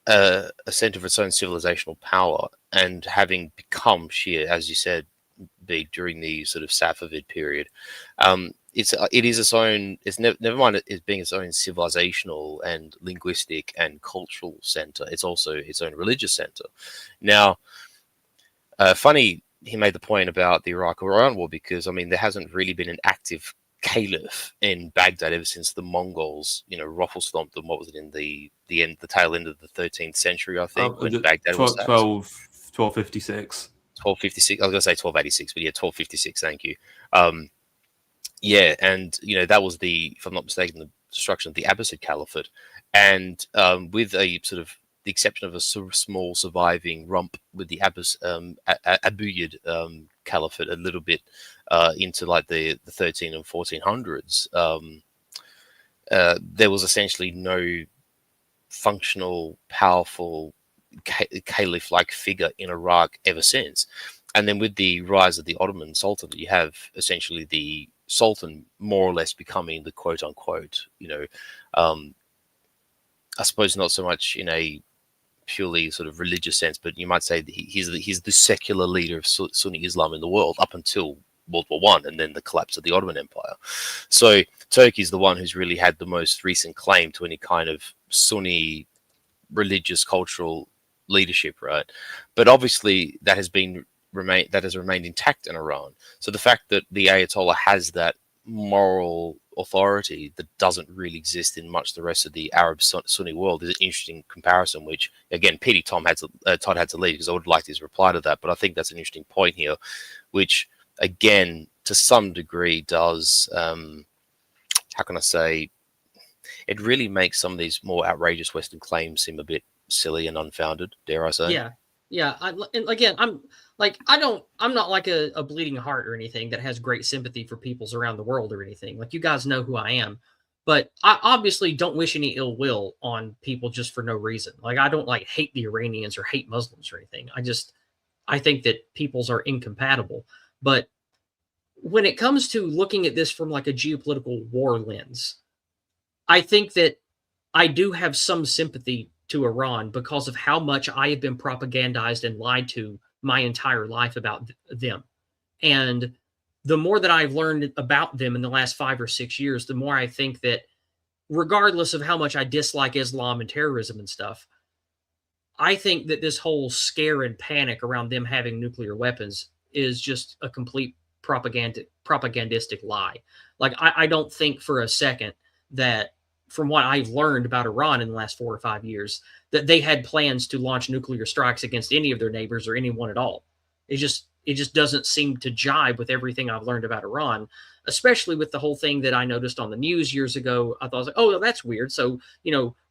a center of its own civilizational power and having become Shia, as you said, big during the sort of Safavid period, it is its own. It's never mind it being its own civilizational and linguistic and cultural center. It's also its own religious center. Now, funny he made the point about the Iraq-Iran war because I mean there hasn't really been an active caliph in Baghdad ever since the Mongols, ruffle stomped them. What was it in the tail end of the 13th century? I think when Baghdad was 12 1256. 1256. I was going to say 1286, but yeah, 1256. Thank you. Yeah, and that was if I'm not mistaken, the destruction of the Abbasid Caliphate, and with a sort of the exception of a sort of small surviving rump with the Abbasid Caliphate, a little bit into like the 13 and 1400s. There was essentially no functional, powerful caliph-like figure in Iraq ever since. And then with the rise of the Ottoman Sultanate, you have essentially the Sultan more or less becoming the quote-unquote, I suppose not so much in a purely sort of religious sense, but you might say that he's the secular leader of Sunni Islam in the world up until World War One, and then the collapse of the Ottoman Empire. So Turkey is the one who's really had the most recent claim to any kind of Sunni religious cultural leadership, right? But obviously that has remained intact in Iran. So the fact that the Ayatollah has that moral authority that doesn't really exist in much the rest of the Arab Sunni world is an interesting comparison, which again Todd had to leave because I would like his reply to that, but I think that's an interesting point here, which again to some degree does how can I say, it really makes some of these more outrageous Western claims seem a bit silly and unfounded, dare I say. Yeah. And again, I'm not like a bleeding heart or anything that has great sympathy for peoples around the world or anything. Like, you guys know who I am, but I obviously don't wish any ill will on people just for no reason. Like, I don't like hate the Iranians or hate Muslims or anything. I think that peoples are incompatible. But when it comes to looking at this from like a geopolitical war lens, I think that I do have some sympathy to Iran because of how much I have been propagandized and lied to my entire life about them. And the more that I've learned about them in the last 5 or 6 years, the more I think that regardless of how much I dislike Islam and terrorism and stuff, I think that this whole scare and panic around them having nuclear weapons is just a complete propagandistic lie. Like, I don't think for a second that, from what I've learned about Iran in the last 4 or 5 years, that they had plans to launch nuclear strikes against any of their neighbors or anyone at all. It just doesn't seem to jibe with everything I've learned about Iran, especially with the whole thing that I noticed on the news years ago. I thought, I was like, oh, that's weird. So,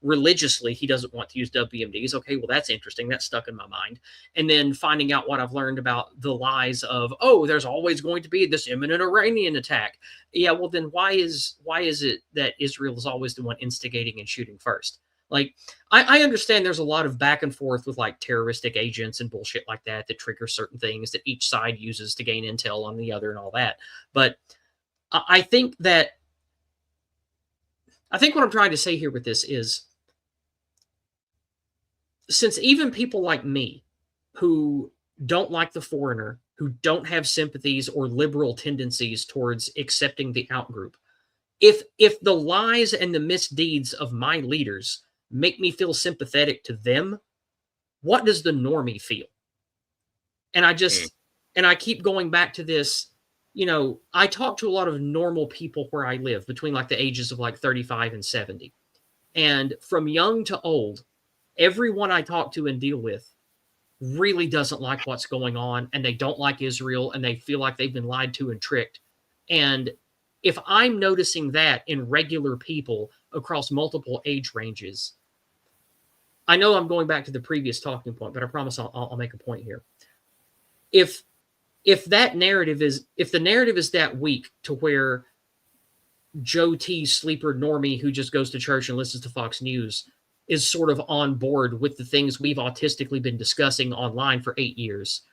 religiously, he doesn't want to use WMDs. Okay, well, that's interesting. That stuck in my mind. And then finding out what I've learned about the lies of, oh, there's always going to be this imminent Iranian attack. Yeah, well, then why is it that Israel is always the one instigating and shooting first? Like, I understand there's a lot of back and forth with like terroristic agents and bullshit like that trigger certain things that each side uses to gain intel on the other and all that. But I think what I'm trying to say here with this is, since even people like me who don't like the foreigner, who don't have sympathies or liberal tendencies towards accepting the outgroup, if the lies and the misdeeds of my leaders make me feel sympathetic to them, what does the normie feel? And I keep going back to this. I talk to a lot of normal people where I live between like the ages of like 35 and 70. And from young to old, everyone I talk to and deal with really doesn't like what's going on, and they don't like Israel, and they feel like they've been lied to and tricked. And if I'm noticing that in regular people across multiple age ranges, I know I'm going back to the previous talking point, but I promise I'll make a point here. If the narrative is that weak to where Joe T. sleeper normie who just goes to church and listens to Fox News is sort of on board with the things we've autistically been discussing online for 8 years,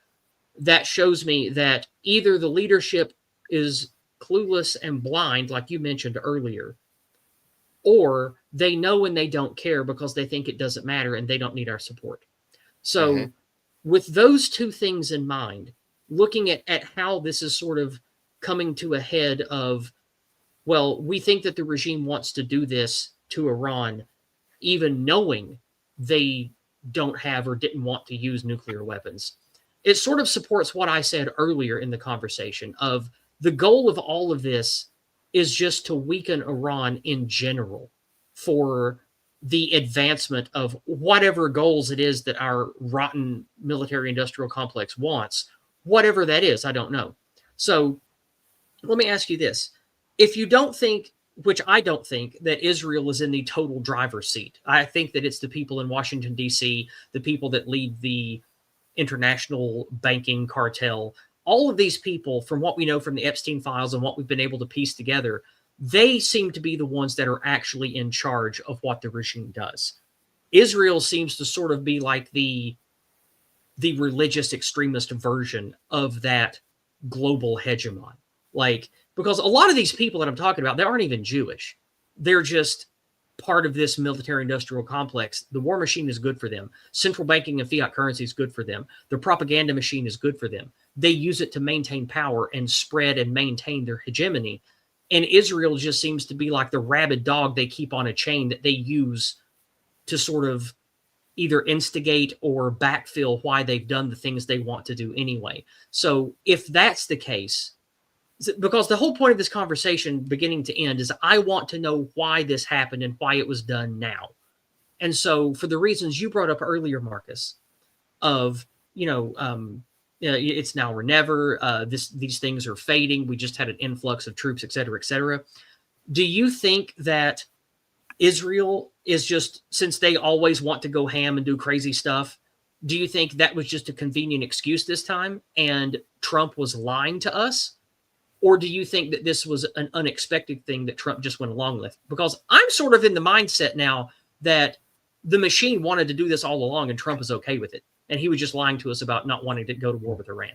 that shows me that either the leadership is clueless and blind, like you mentioned earlier, or they know and they don't care because they think it doesn't matter and they don't need our support. So with those two things in mind, looking at how this is sort of coming to a head of, well, we think that the regime wants to do this to Iran, even knowing they don't have or didn't want to use nuclear weapons. It sort of supports what I said earlier in the conversation of the goal of all of this is just to weaken Iran in general for the advancement of whatever goals it is that our rotten military industrial complex wants, whatever that is, I don't know. So let me ask you this. If you don't think, which I don't think, that Israel is in the total driver's seat, I think that it's the people in Washington, D.C., the people that lead the international banking cartel, all of these people, from what we know from the Epstein files and what we've been able to piece together, they seem to be the ones that are actually in charge of what the regime does. Israel seems to sort of be like the religious extremist version of that global hegemon. Like, because a lot of these people that I'm talking about, they aren't even Jewish. They're just part of this military industrial complex. The war machine is good for them. Central banking and fiat currency is good for them. The propaganda machine is good for them. They use it to maintain power and spread and maintain their hegemony. And Israel just seems to be like the rabid dog they keep on a chain that they use to sort of either instigate or backfill why they've done the things they want to do anyway. So if that's the case, because the whole point of this conversation, beginning to end, is I want to know why this happened and why it was done now. And so for the reasons you brought up earlier, Marcus, of, it's now or never, these things are fading, we just had an influx of troops, et cetera, do you think that Israel is just, since they always want to go ham and do crazy stuff, do you think that was just a convenient excuse this time and Trump was lying to us? Or do you think that this was an unexpected thing that Trump just went along with? Because I'm sort of in the mindset now that the machine wanted to do this all along and Trump is okay with it. And he was just lying to us about not wanting to go to war with Iran.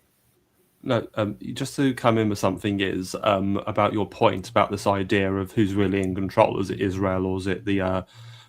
No, just to come in with something is about your point about this idea of who's really in control. Is it Israel or is it the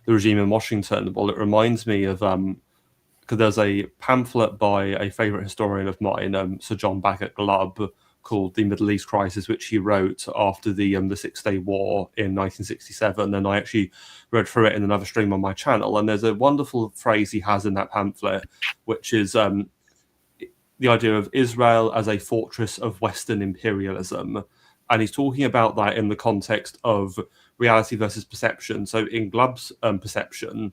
regime in Washington? Well, it reminds me of because there's a pamphlet by a favourite historian of mine, Sir John Bagot-Glubb, called The Middle East Crisis, which he wrote after the 6-Day War in 1967, and I actually read through it in another stream on my channel. And there's a wonderful phrase he has in that pamphlet, which is the idea of Israel as a fortress of Western imperialism. And he's talking about that in the context of reality versus perception. So in Glubb's perception,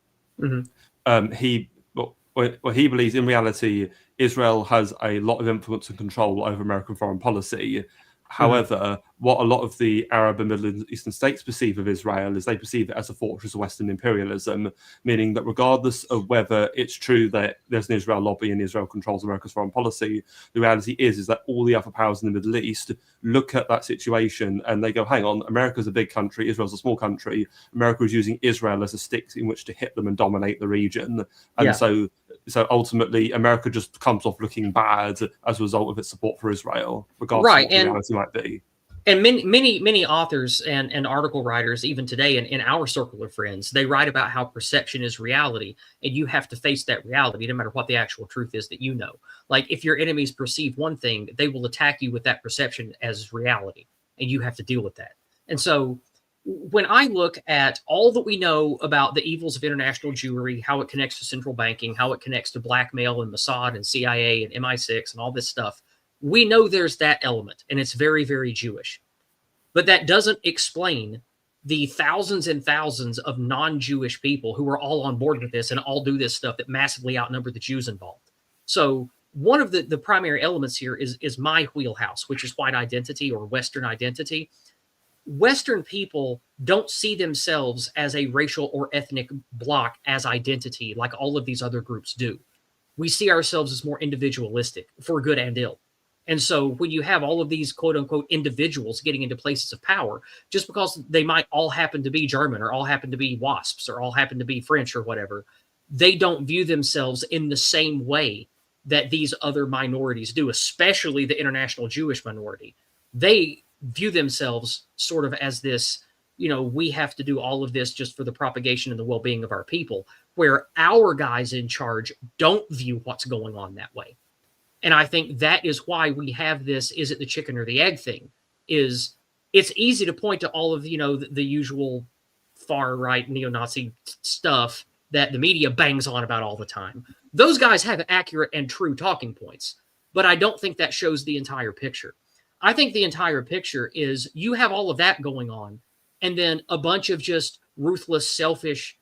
he believes in reality Israel has a lot of influence and control over American foreign policy. However, what a lot of the Arab and Middle Eastern states perceive of Israel is they perceive it as a fortress of Western imperialism, meaning that regardless of whether it's true that there's an Israel lobby and Israel controls America's foreign policy, the reality is that all the other powers in the Middle East look at that situation and they go, hang on, America's a big country, Israel's a small country. America is using Israel as a stick in which to hit them and dominate the region. And so ultimately, America just comes off looking bad as a result of its support for Israel, regardless of what the reality might be. And many authors and article writers, even today in our circle of friends, they write about how perception is reality, and you have to face that reality no matter what the actual truth is that you know. Like, if your enemies perceive one thing, they will attack you with that perception as reality, and you have to deal with that. And so when I look at all that we know about the evils of international Jewry, how it connects to central banking, how it connects to blackmail and Mossad and CIA and MI6 and all this stuff, we know there's that element, and it's very, very Jewish. But that doesn't explain the thousands and thousands of non-Jewish people who are all on board with this and all do this stuff that massively outnumber the Jews involved. So one of the primary elements here is my wheelhouse, which is white identity or Western identity. Western people don't see themselves as a racial or ethnic bloc as identity like all of these other groups do. We see ourselves as more individualistic, for good and ill. And so when you have all of these quote unquote individuals getting into places of power, just because they might all happen to be German or all happen to be WASPs or all happen to be French or whatever, they don't view themselves in the same way that these other minorities do, especially the international Jewish minority. They view themselves sort of as this, we have to do all of this just for the propagation and the well-being of our people, where our guys in charge don't view what's going on that way. And I think that is why we have this, is it the chicken or the egg thing? Is it's easy to point to all of, the usual far-right neo-Nazi stuff that the media bangs on about all the time. Those guys have accurate and true talking points, but I don't think that shows the entire picture. I think the entire picture is you have all of that going on, and then a bunch of just ruthless, selfish,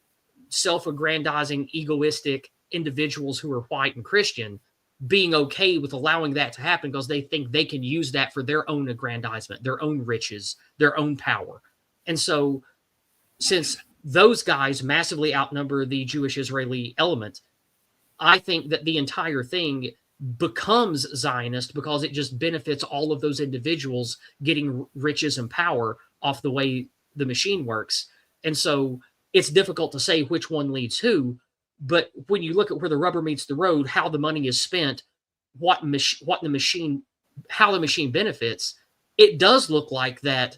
self-aggrandizing, egoistic individuals who are white and Christian being okay with allowing that to happen because they think they can use that for their own aggrandizement, their own riches, their own power. And so, since those guys massively outnumber the Jewish-Israeli element, I think that the entire thing becomes Zionist because it just benefits all of those individuals getting riches and power off the way the machine works. And so it's difficult to say which one leads who, but when you look at where the rubber meets the road, how the money is spent, what the machine, how the machine benefits, it does look like that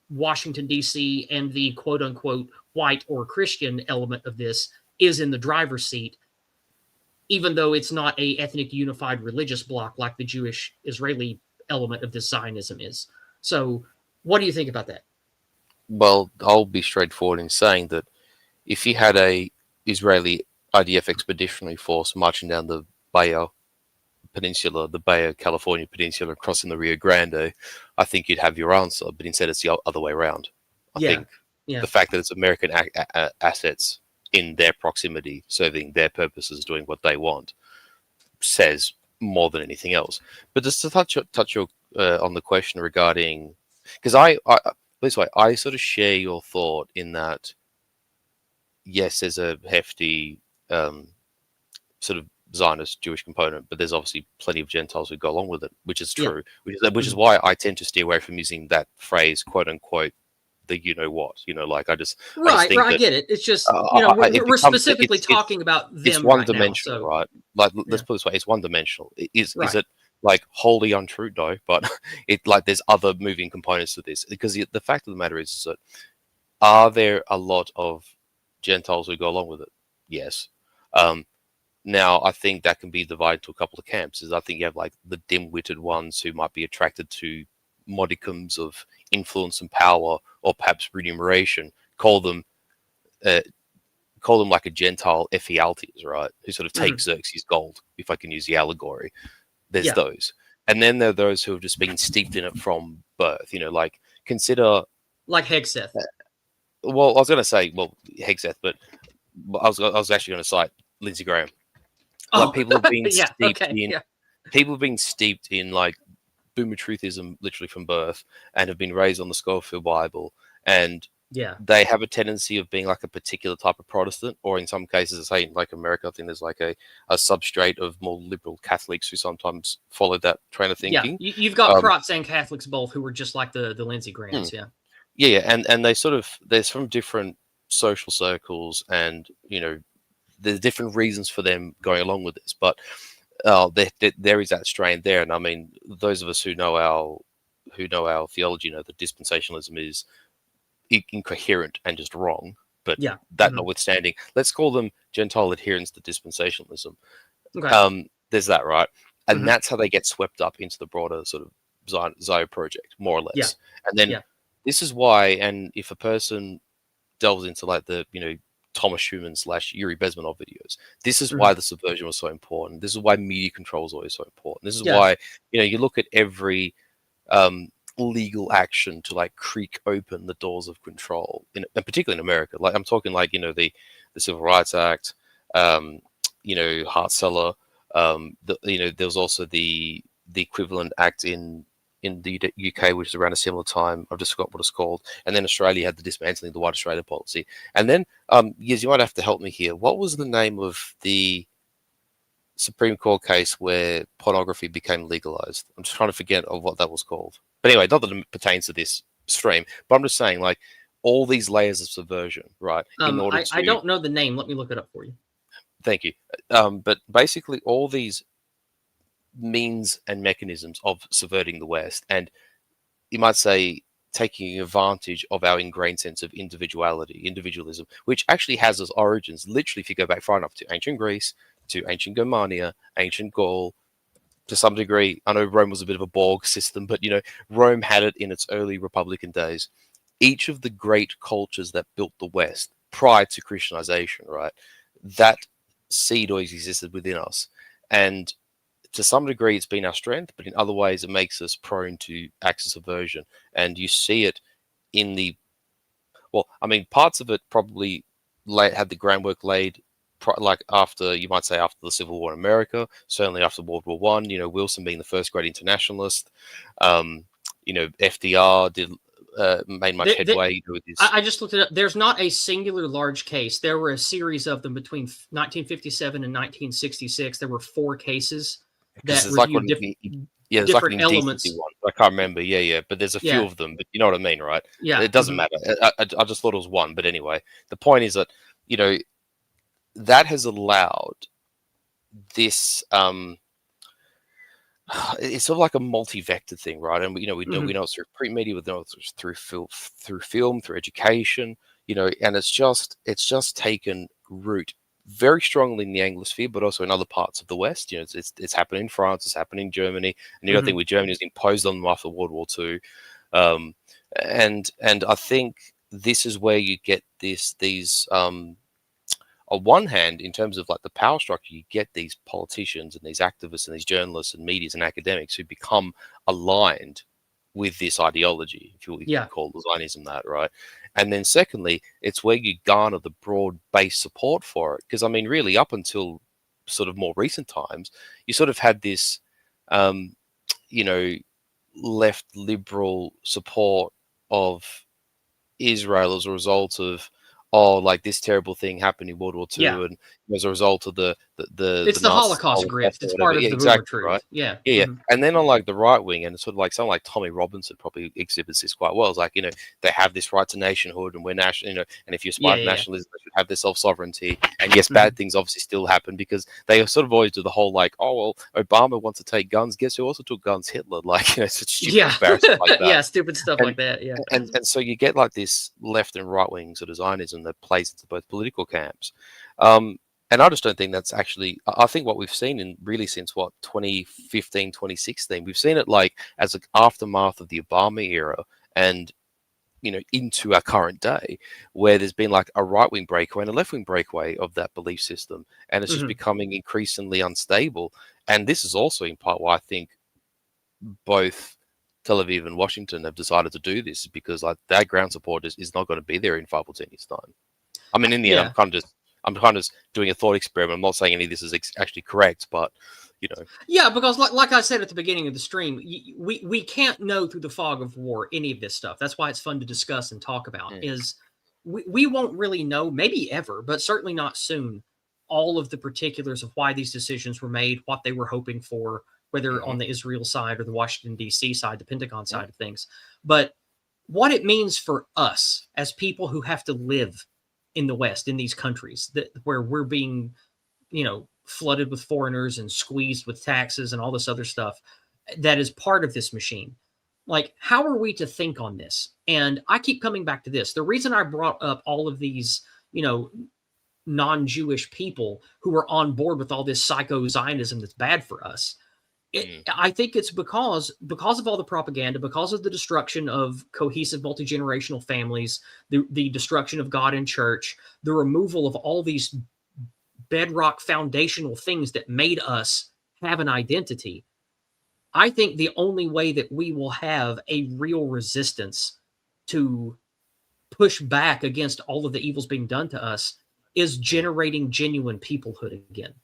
Washington, D.C. and the quote unquote white or Christian element of this is in the driver's seat, even though it's not a ethnic unified religious bloc like the Jewish Israeli element of this Zionism is. So what do you think about that? Well, I'll be straightforward in saying that if you had a Israeli IDF expeditionary force marching down the Baja Peninsula, the Baja California Peninsula, crossing the Rio Grande, I think you'd have your answer. But instead, it's the other way around. I think the fact that it's American assets in their proximity, serving their purposes, doing what they want, says more than anything else. But just to touch on the question regarding, because I sort of share your thought in that, yes, there's a hefty sort of Zionist Jewish component, but there's obviously plenty of Gentiles who go along with it, which is true. Which is why I tend to steer away from using that phrase, quote unquote, the you know what, like I just think I get it. It's just we're specifically talking about them. It's one dimensional, right? Like let's put it this way: it's one dimensional. Is it like wholly untrue? No, but there's other moving components to this, because the fact of the matter is that are there a lot of Gentiles who go along with it? Yes. Now, I think that can be divided to a couple of camps. I think you have like the dim-witted ones who might be attracted to modicums of influence and power, or perhaps remuneration. Call them like a Gentile Ephialtes, right? Who sort of take Xerxes' gold, if I can use the allegory. There's those, and then there are those who have just been steeped in it from birth. Like consider like Hegseth. Well, I was going to say Hegseth, but I was actually going to cite Lindsey Graham. Like people have been people have been steeped in like boomer truthism literally from birth, and have been raised on the Schofield Bible, and they have a tendency of being like a particular type of Protestant, or in some cases, say like America, I think there's like a substrate of more liberal Catholics who sometimes follow that train of thinking. Yeah, you've got Prots and Catholics both who are just like the Lindsey Grahams. And they sort of, there's from different social circles, and there's different reasons for them going along with this, but there is that strain there. And I mean, those of us who know our theology know that dispensationalism is incoherent and just wrong. But notwithstanding, let's call them Gentile adherents to dispensationalism. Okay. There's that, right? And that's how they get swept up into the broader sort of Zio project, more or less. Yeah. And then this is why, and if a person delves into like the Thomas Schumann / Yuri Bezmenov videos, this is why the subversion was so important. This is why media control is always so important. This is why you look at every legal action to like creak open the doors of control, and particularly in America. Like I'm talking like the Civil Rights Act, Hart-Celler. There was also the equivalent act in the UK, which is around a similar time. I've just forgot what it's called. And then Australia had the dismantling of the White Australia policy. And then, Yizz, you might have to help me here. What was the name of the Supreme Court case where pornography became legalized? I'm just trying to forget of what that was called. But anyway, not that it pertains to this stream, but I'm just saying, like, all these layers of subversion, right? I don't know the name. Let me look it up for you. Thank you. But basically, all these means and mechanisms of subverting the West, and you might say taking advantage of our ingrained sense of individualism, which actually has its origins literally, if you go back far enough, to ancient Greece, to ancient Germania, ancient Gaul, to some degree. I know Rome was a bit of a Borg system, but Rome had it in its early Republican days. Each of the great cultures that built the West prior to Christianization, right, that seed always existed within us, and to some degree, it's been our strength, but in other ways, it makes us prone to acts of subversion. And you see it in parts of it probably had the groundwork laid, like after, you might say, after the Civil War in America, certainly after World War One. Wilson being the first great internationalist. FDR made much headway with this. I just looked it up. There's not a singular large case. There were a series of them between 1957 and 1966. There were 4 cases that reviewed different elements. I can't remember. But there's a few of them. But you know what I mean, right? Yeah, it doesn't matter. I just thought it was one. But anyway, the point is that that has allowed this. It's sort of like a multi-vector thing, right? And we know it's through print media, we know it's through film, through education, and it's just taken root very strongly in the Anglosphere, but also in other parts of the West. It's happening in France, it's happening in Germany, and the other thing with Germany is imposed on them after World War II, and I think this is where you get these. On one hand, in terms of like the power structure, you get these politicians and these activists and these journalists and medias and academics who become aligned with this ideology, if you call the Zionism that, right? And then secondly, it's where you garner the broad-based support for it. Because, I mean, really, up until sort of more recent times, you sort of had this, left liberal support of Israel as a result of, like this terrible thing happened in World War II, and as a result of it's the Holocaust grift. It's part of the exactly, truth. Right? Yeah. And then on like the right wing, and sort of like someone like Tommy Robinson probably exhibits this quite well. It's like, they have this right to nationhood, and we're national, and if you aspire to nationalism, they should have their self-sovereignty. And yes, bad things obviously still happen because they sort of always do the whole like, oh well, Obama wants to take guns. Guess who also took guns? Hitler. Like, such stupid embarrassment like that. Stupid stuff like that. Yeah. And so you get like this left and right wing sort of Zionism that plays into both political camps. And I just don't think that's actually, I think what we've seen since 2015, 2016, we've seen it like as an aftermath of the Obama era and, into our current day, where there's been like a right wing breakaway and a left wing breakaway of that belief system. And it's just becoming increasingly unstable. And this is also in part why I think both Tel Aviv and Washington have decided to do this, because like that ground support is not going to be there in 5 or 10 years' time. I mean, in the end, I'm kind of doing a thought experiment. I'm not saying any of this is actually correct, but Yeah, because like I said at the beginning of the stream, we can't know through the fog of war any of this stuff. That's why it's fun to discuss and talk about. Is we won't really know, maybe ever, but certainly not soon, all of the particulars of why these decisions were made, what they were hoping for, whether on the Israel side or the Washington, D.C. side, the Pentagon side of things. But what it means for us as people who have to live in the West, in these countries where we're being, flooded with foreigners and squeezed with taxes and all this other stuff that is part of this machine. Like, how are we to think on this? And I keep coming back to this. The reason I brought up all of these, non-Jewish people who are on board with all this psycho-Zionism that's bad for us, I think it's because of all the propaganda, because of the destruction of cohesive multi-generational families, the destruction of God and church, the removal of all these bedrock foundational things that made us have an identity. I think the only way that we will have a real resistance to push back against all of the evils being done to us is generating genuine peoplehood again.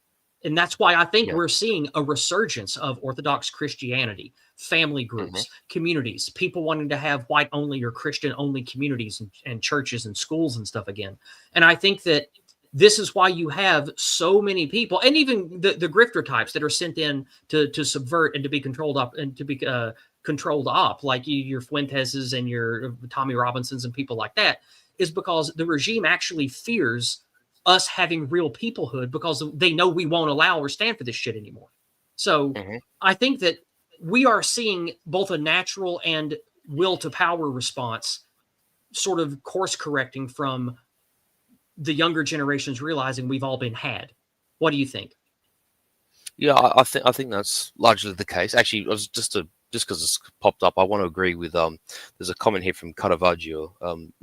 And that's why I think we're seeing a resurgence of Orthodox Christianity, family groups, communities, people wanting to have white-only or Christian-only communities and churches and schools and stuff again. And I think that this is why you have so many people, and even the grifter types that are sent in to subvert and to be controlled up and to be controlled up, like your Fuenteses and your Tommy Robinsons and people like that, is because the regime actually fears us having real peoplehood because they know we won't allow or stand for this shit anymore. So I think that we are seeing both a natural and will to power response sort of course correcting from the younger generations realizing we've all been had. What do you think? Yeah, I think that's largely the case. Actually, I was just because it's popped up, I want to agree with there's a comment here from Caravaggio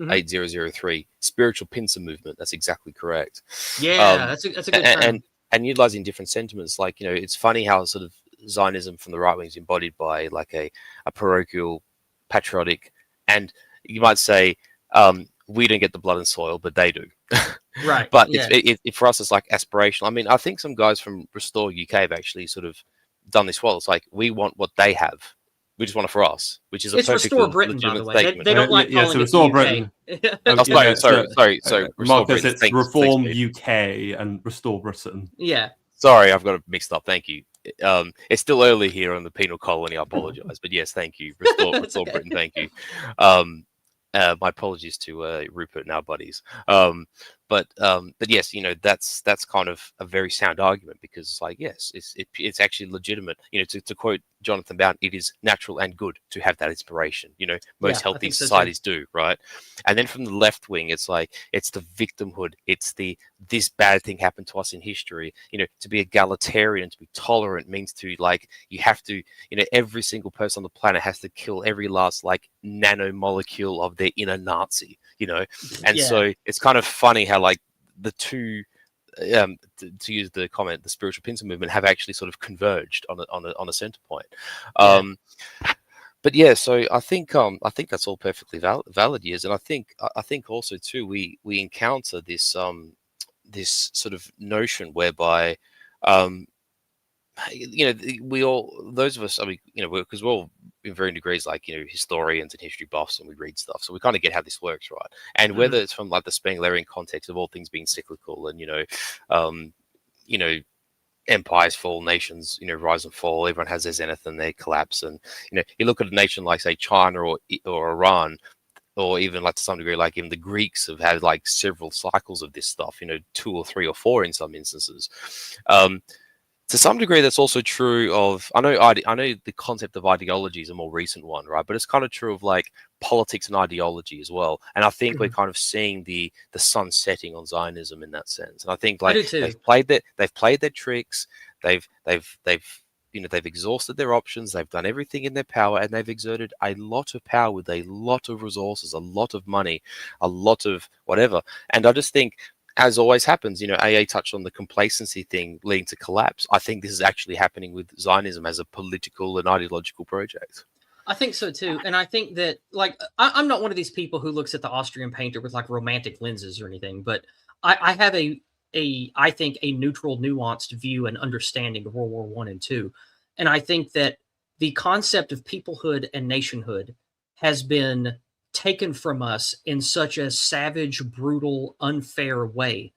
8003, spiritual pincer movement. That's exactly correct. Yeah, that's a good term. And utilizing different sentiments, like, it's funny how sort of Zionism from the right wing is embodied by like a parochial, patriotic, and you might say we don't get the blood and soil, but they do. Right. But Yeah. for us, it's like aspirational. I mean, I think some guys from Restore UK have actually sort of done this well. It's like, we want what they have. We just want it for us, which is a It's perfectly Restore Britain, by the legitimate way. They statement. don't like Yeah, calling so it Restore the UK. Britain. Oh, sorry. Restore Marcus, Britain. it's Thanks, Reform mate. UK and Restore Britain. Yeah. Sorry, I've got it mixed up. Thank you. It's still early here on the penal colony. I apologize, but yes, thank you. Restore Okay. Britain. Thank you. My apologies to Rupert and our buddies. But yes, that's kind of a very sound argument, because it's like, yes, it's actually legitimate. To quote Jonathan Bowden, it is natural and good to have that inspiration. Most I healthy think so too. societies do, right? And then from the left wing, it's like, it's the victimhood. It's this bad thing happened to us in history. To be egalitarian, to be tolerant means to, like, you have to, every single person on the planet has to kill every last, like, nanomolecule of their inner Nazi. And so it's kind of funny how, like, the two, to use the comment, the spiritual pincer movement have actually sort of converged on a center point. But yeah, so I think that's all perfectly valid, Yizz. And I think also too, we encounter this this sort of notion whereby we all, those of us, I mean, because we're all in varying degrees, like, historians and history buffs, and we read stuff, so we kind of get how this works, right? And whether it's from, like, the Spenglerian context of all things being cyclical, and empires fall, nations rise and fall, everyone has their zenith and their collapse, and you look at a nation like, say, China or Iran, or even, like, to some degree, like, even the Greeks have had, like, several cycles of this stuff, 2 or 3 or 4 in some instances. To some degree, that's also true of, I know the concept of ideology is a more recent one, right? But it's kind of true of, like, politics and ideology as well. And I think we're kind of seeing the sun setting on Zionism in that sense. And I think, like, they've played their tricks. They've exhausted their options. They've done everything in their power, and they've exerted a lot of power with a lot of resources, a lot of money, a lot of whatever. And I just think, as always happens, AA touched on the complacency thing leading to collapse. I think this is actually happening with Zionism as a political and ideological project. I think so too. And I think that, like, I'm not one of these people who looks at the Austrian painter with, like, romantic lenses or anything, but I have I think a neutral, nuanced view and understanding of World War I and II. And I think that the concept of peoplehood and nationhood has been taken from us in such a savage, brutal, unfair way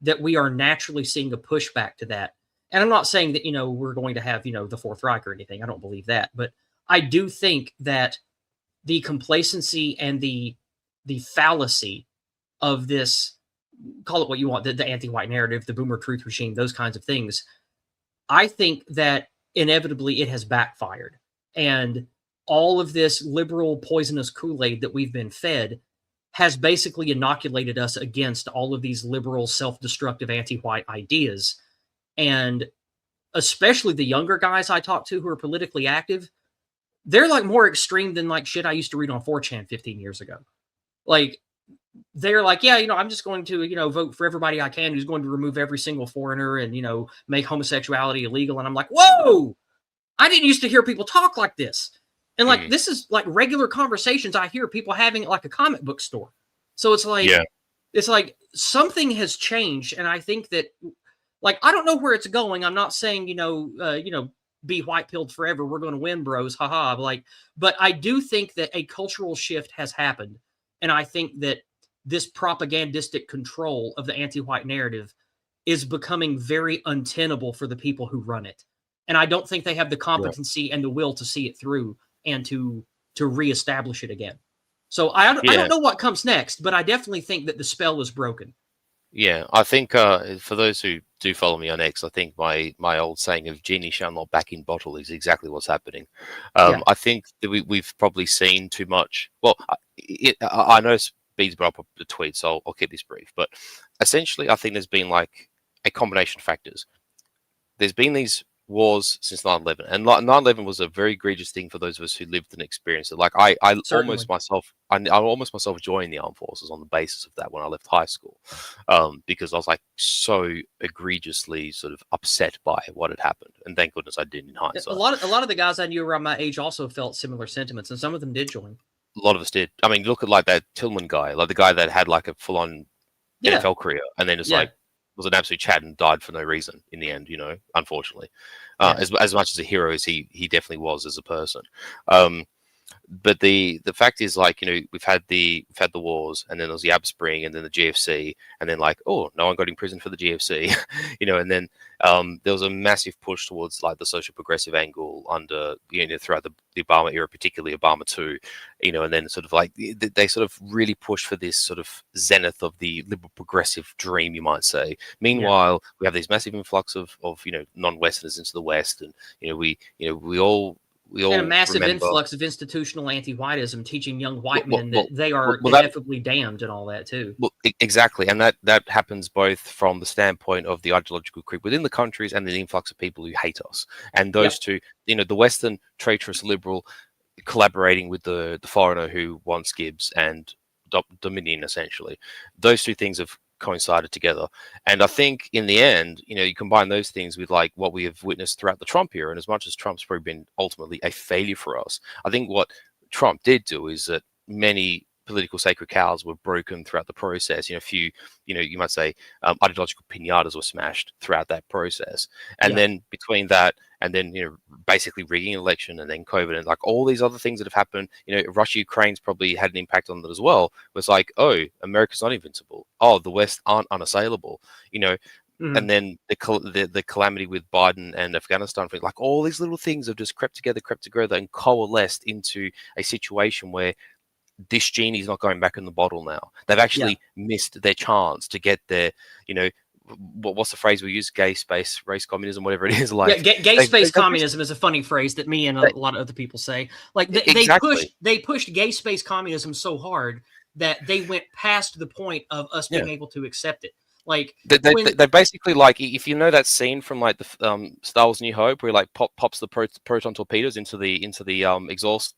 that we are naturally seeing a pushback to that. And I'm not saying that, we're going to have, the Fourth Reich or anything. I don't believe that. But I do think that the complacency and the fallacy of this, call it what you want, the anti-white narrative, the boomer truth regime, those kinds of things, I think that inevitably it has backfired. And all of this liberal poisonous Kool-Aid that we've been fed has basically inoculated us against all of these liberal, self-destructive, anti-white ideas. And especially the younger guys I talk to who are politically active, they're, like, more extreme than, like, shit I used to read on 4chan 15 years ago. Like, they're like, yeah, I'm just going to, vote for everybody I can who's going to remove every single foreigner and, make homosexuality illegal. And I'm like, whoa, I didn't used to hear people talk like this. And, like, this is, like, regular conversations I hear people having at, like, a comic book store. So it's like, it's like something has changed. And I think that, like, I don't know where it's going. I'm not saying, be white pilled forever. We're going to win, bros. Haha. Like, but I do think that a cultural shift has happened. And I think that this propagandistic control of the anti-white narrative is becoming very untenable for the people who run it. And I don't think they have the competency and the will to see it through and to reestablish it again. So I don't know what comes next, but I definitely think that the spell is broken. Yeah, I think for those who do follow me on X, I think my old saying of "genie shall not back in bottle" is exactly what's happening. I think that we've probably seen too much. Well, I know Speeds brought up the tweet, so I'll keep this brief. But essentially, I think there's been, like, a combination of factors. There's been these wars since 9/11, and 9/11 was a very egregious thing for those of us who lived and experienced it. Like, I almost myself joined the armed forces on the basis of that when I left high school, because I was, like, so egregiously sort of upset by what had happened, and thank goodness I did in hindsight. A lot of the guys I knew around my age also felt similar sentiments, and some of them did join. A lot of us did. I mean, look at like that Tillman guy, like the guy that had like a full-on Yeah. NFL career, and then just Yeah. like was an absolute Chad and died for no reason in the end. Unfortunately, Yeah. as much as a hero as he definitely was as a person. But the fact is, like, we've had the wars, and then there was the Arab Spring, and then the GFC, and then like, oh, no one got in prison for the GFC, and then there was a massive push towards like the social progressive angle under throughout the Obama era, particularly Obama 2, and then sort of like they sort of really pushed for this sort of zenith of the liberal progressive dream, you might say. Meanwhile, we have this massive influx of non-Westerners into the West, and we all and a massive remember, influx of institutional anti-whiteism, teaching young white Well, men well, that they are well, that- ineffably damned and all that too. Well, exactly, and that happens both from the standpoint of the ideological creep within the countries and the influx of people who hate us. And those two, the Western traitorous liberal collaborating with the foreigner who wants Gibbs and Dominion, essentially. Those two things have coincided together, and I think in the end, you combine those things with like what we have witnessed throughout the Trump era, and as much as Trump's probably been ultimately a failure for us, I think what Trump did do is that many political sacred cows were broken throughout the process. A few, you might say, ideological pinatas were smashed throughout that process, and then between that and then basically rigging an election and then COVID and like all these other things that have happened, Russia, Ukraine's probably had an impact on that as well. It was like, oh, America's not invincible. Oh, the West aren't unassailable. And then the calamity with Biden and Afghanistan, like all these little things have just crept together and coalesced into a situation where this genie's not going back in the bottle now. They've actually missed their chance to get there. What's the phrase we use? Gay space, race, communism, whatever it is. Like, gay space communism is a funny phrase that me and a lot of other people say. Like they pushed gay space communism so hard that they went past the point of us being able to accept it. Like they basically, like, if you know that scene from like the Star Wars New Hope where he like pops the proton torpedoes into the exhaust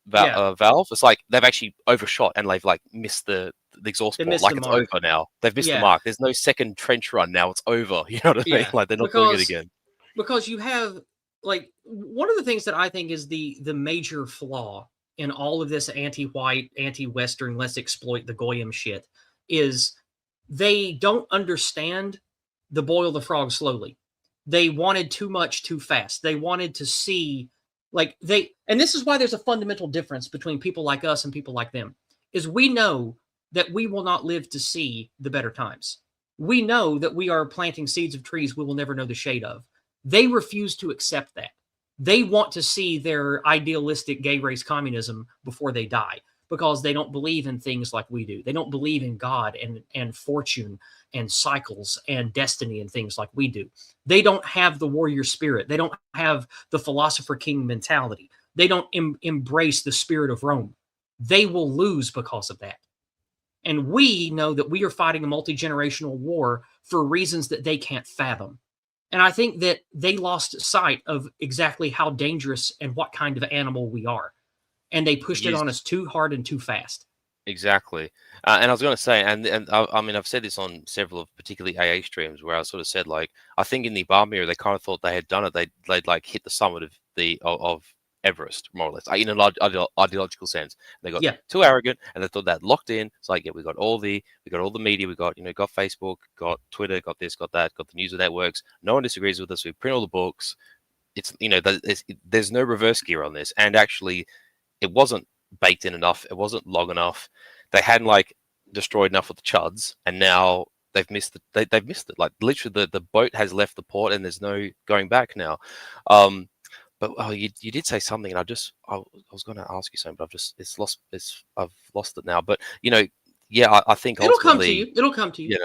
valve. It's like they've actually overshot and they've like missed the exhaust port. Like it's over now. They've missed the mark. There's no second trench run now. It's over. You know what I mean? Like they're not doing it again. Because you have like one of the things that I think is the major flaw in all of this anti-white, anti-Western, let's exploit the Goyim shit is they don't understand the boil the frog slowly. They wanted too much too fast. They wanted to see and this is why there's a fundamental difference between people like us and people like them, is we know that we will not live to see the better times. We know that we are planting seeds of trees we will never know the shade of. They refuse to accept that. They want to see their idealistic gay race communism before they die because they don't believe in things like we do. They don't believe in God and fortune and cycles and destiny and things like we do. They don't have the warrior spirit. They don't have the philosopher king mentality. They don't embrace the spirit of Rome. They will lose because of that. And we know that we are fighting a multi-generational war for reasons that they can't fathom. And I think that they lost sight of exactly how dangerous and what kind of animal we are. And they pushed it on us too hard and too fast. Exactly. And I was going to say, and I mean, I've said this on several of particularly AA streams where I sort of said, like, I think in the Obama era, they kind of thought they had done it. They'd like hit the summit of Everest, more or less, in an ideological sense. They got too arrogant, and they thought that locked in. It's like, we got all the media, we got got Facebook, got Twitter, got this, got that, got the news networks. No one disagrees with us. We print all the books. It's there's no reverse gear on this, and actually, it wasn't baked in enough. It wasn't long enough. They hadn't like destroyed enough of the chuds, and now they've missed it. They've missed it. Like literally, the boat has left the port, and there's no going back now. But you did say something, and I was going to ask you something, but I've lost it now. But I think it'll come to you. It'll come to you.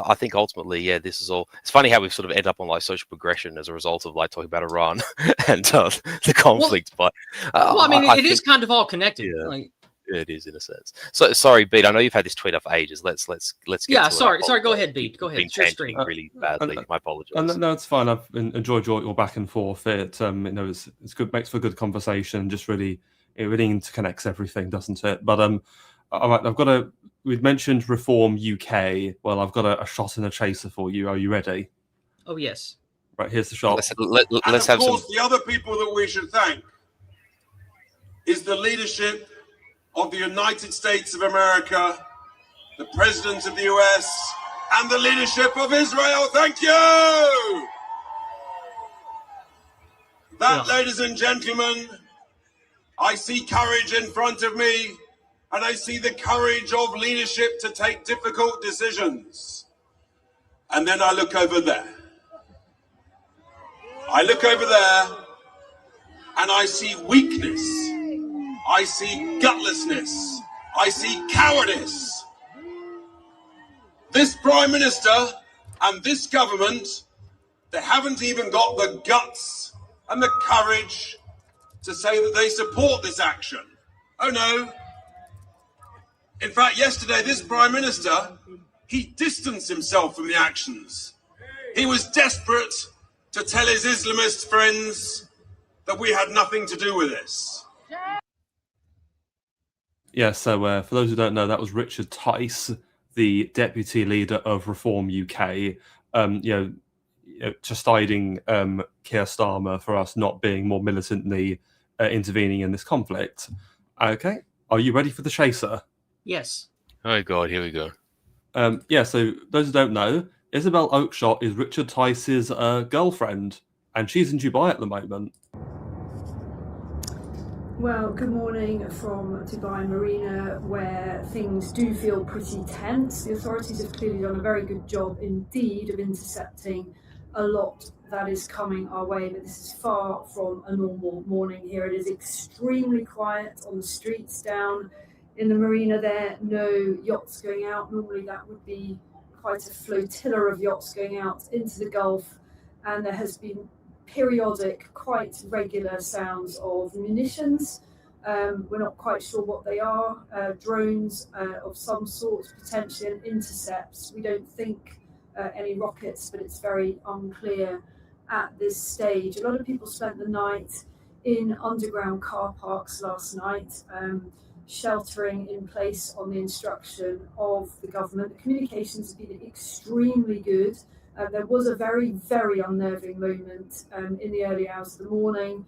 I think ultimately, this is all. It's funny how we've sort of ended up on like social progression as a result of like talking about Iran and the conflict. But I mean, it is kind of all connected. Yeah. Like, it is in a sense. So sorry, Beat. I know you've had this tweet up for ages. Let's get. Yeah, to sorry. Go ahead, Beat. Go ahead. Been changing really badly. My apologies. No, it's fine. I've enjoyed your back and forth. It's good, makes for good conversation. Just really, it really interconnects everything, doesn't it? But all right, we'd mentioned Reform UK. Well, I've got a shot and a chaser for you. Are you ready? Oh yes. Right, here's the shot. Let's have some. The other people that we should thank is the leadership of the United States of America, the President of the US, and the leadership of Israel. Thank you! That, ladies and gentlemen, I see courage in front of me, and I see the courage of leadership to take difficult decisions. And then I look over there. I look over there, and I see weakness. I see gutlessness. I see cowardice. This Prime Minister and this government, they haven't even got the guts and the courage to say that they support this action. Oh no. In fact, yesterday, this Prime Minister, he distanced himself from the actions. He was desperate to tell his Islamist friends that we had nothing to do with this. Yeah, so for those who don't know, that was Richard Tice, the deputy leader of Reform UK, chiding Keir Starmer for us not being more militantly intervening in this conflict. Okay, are you ready for the chaser? Yes. Oh God, here we go. So those who don't know, Isabel Oakeshott is Richard Tice's girlfriend, and she's in Dubai at the moment. Well, good morning from Dubai Marina, where things do feel pretty tense. The authorities have clearly done a very good job indeed of intercepting a lot that is coming our way, but this is far from a normal morning here. It is extremely quiet on the streets down in the marina there. No yachts going out. Normally that would be quite a flotilla of yachts going out into the Gulf, and there has been periodic, quite regular sounds of munitions. We're not quite sure what they are. Drones of some sort, potentially, and intercepts. We don't think any rockets, but it's very unclear at this stage. A lot of people spent the night in underground car parks last night, sheltering in place on the instruction of the government. The communications have been extremely good. There was a very, very unnerving moment in the early hours of the morning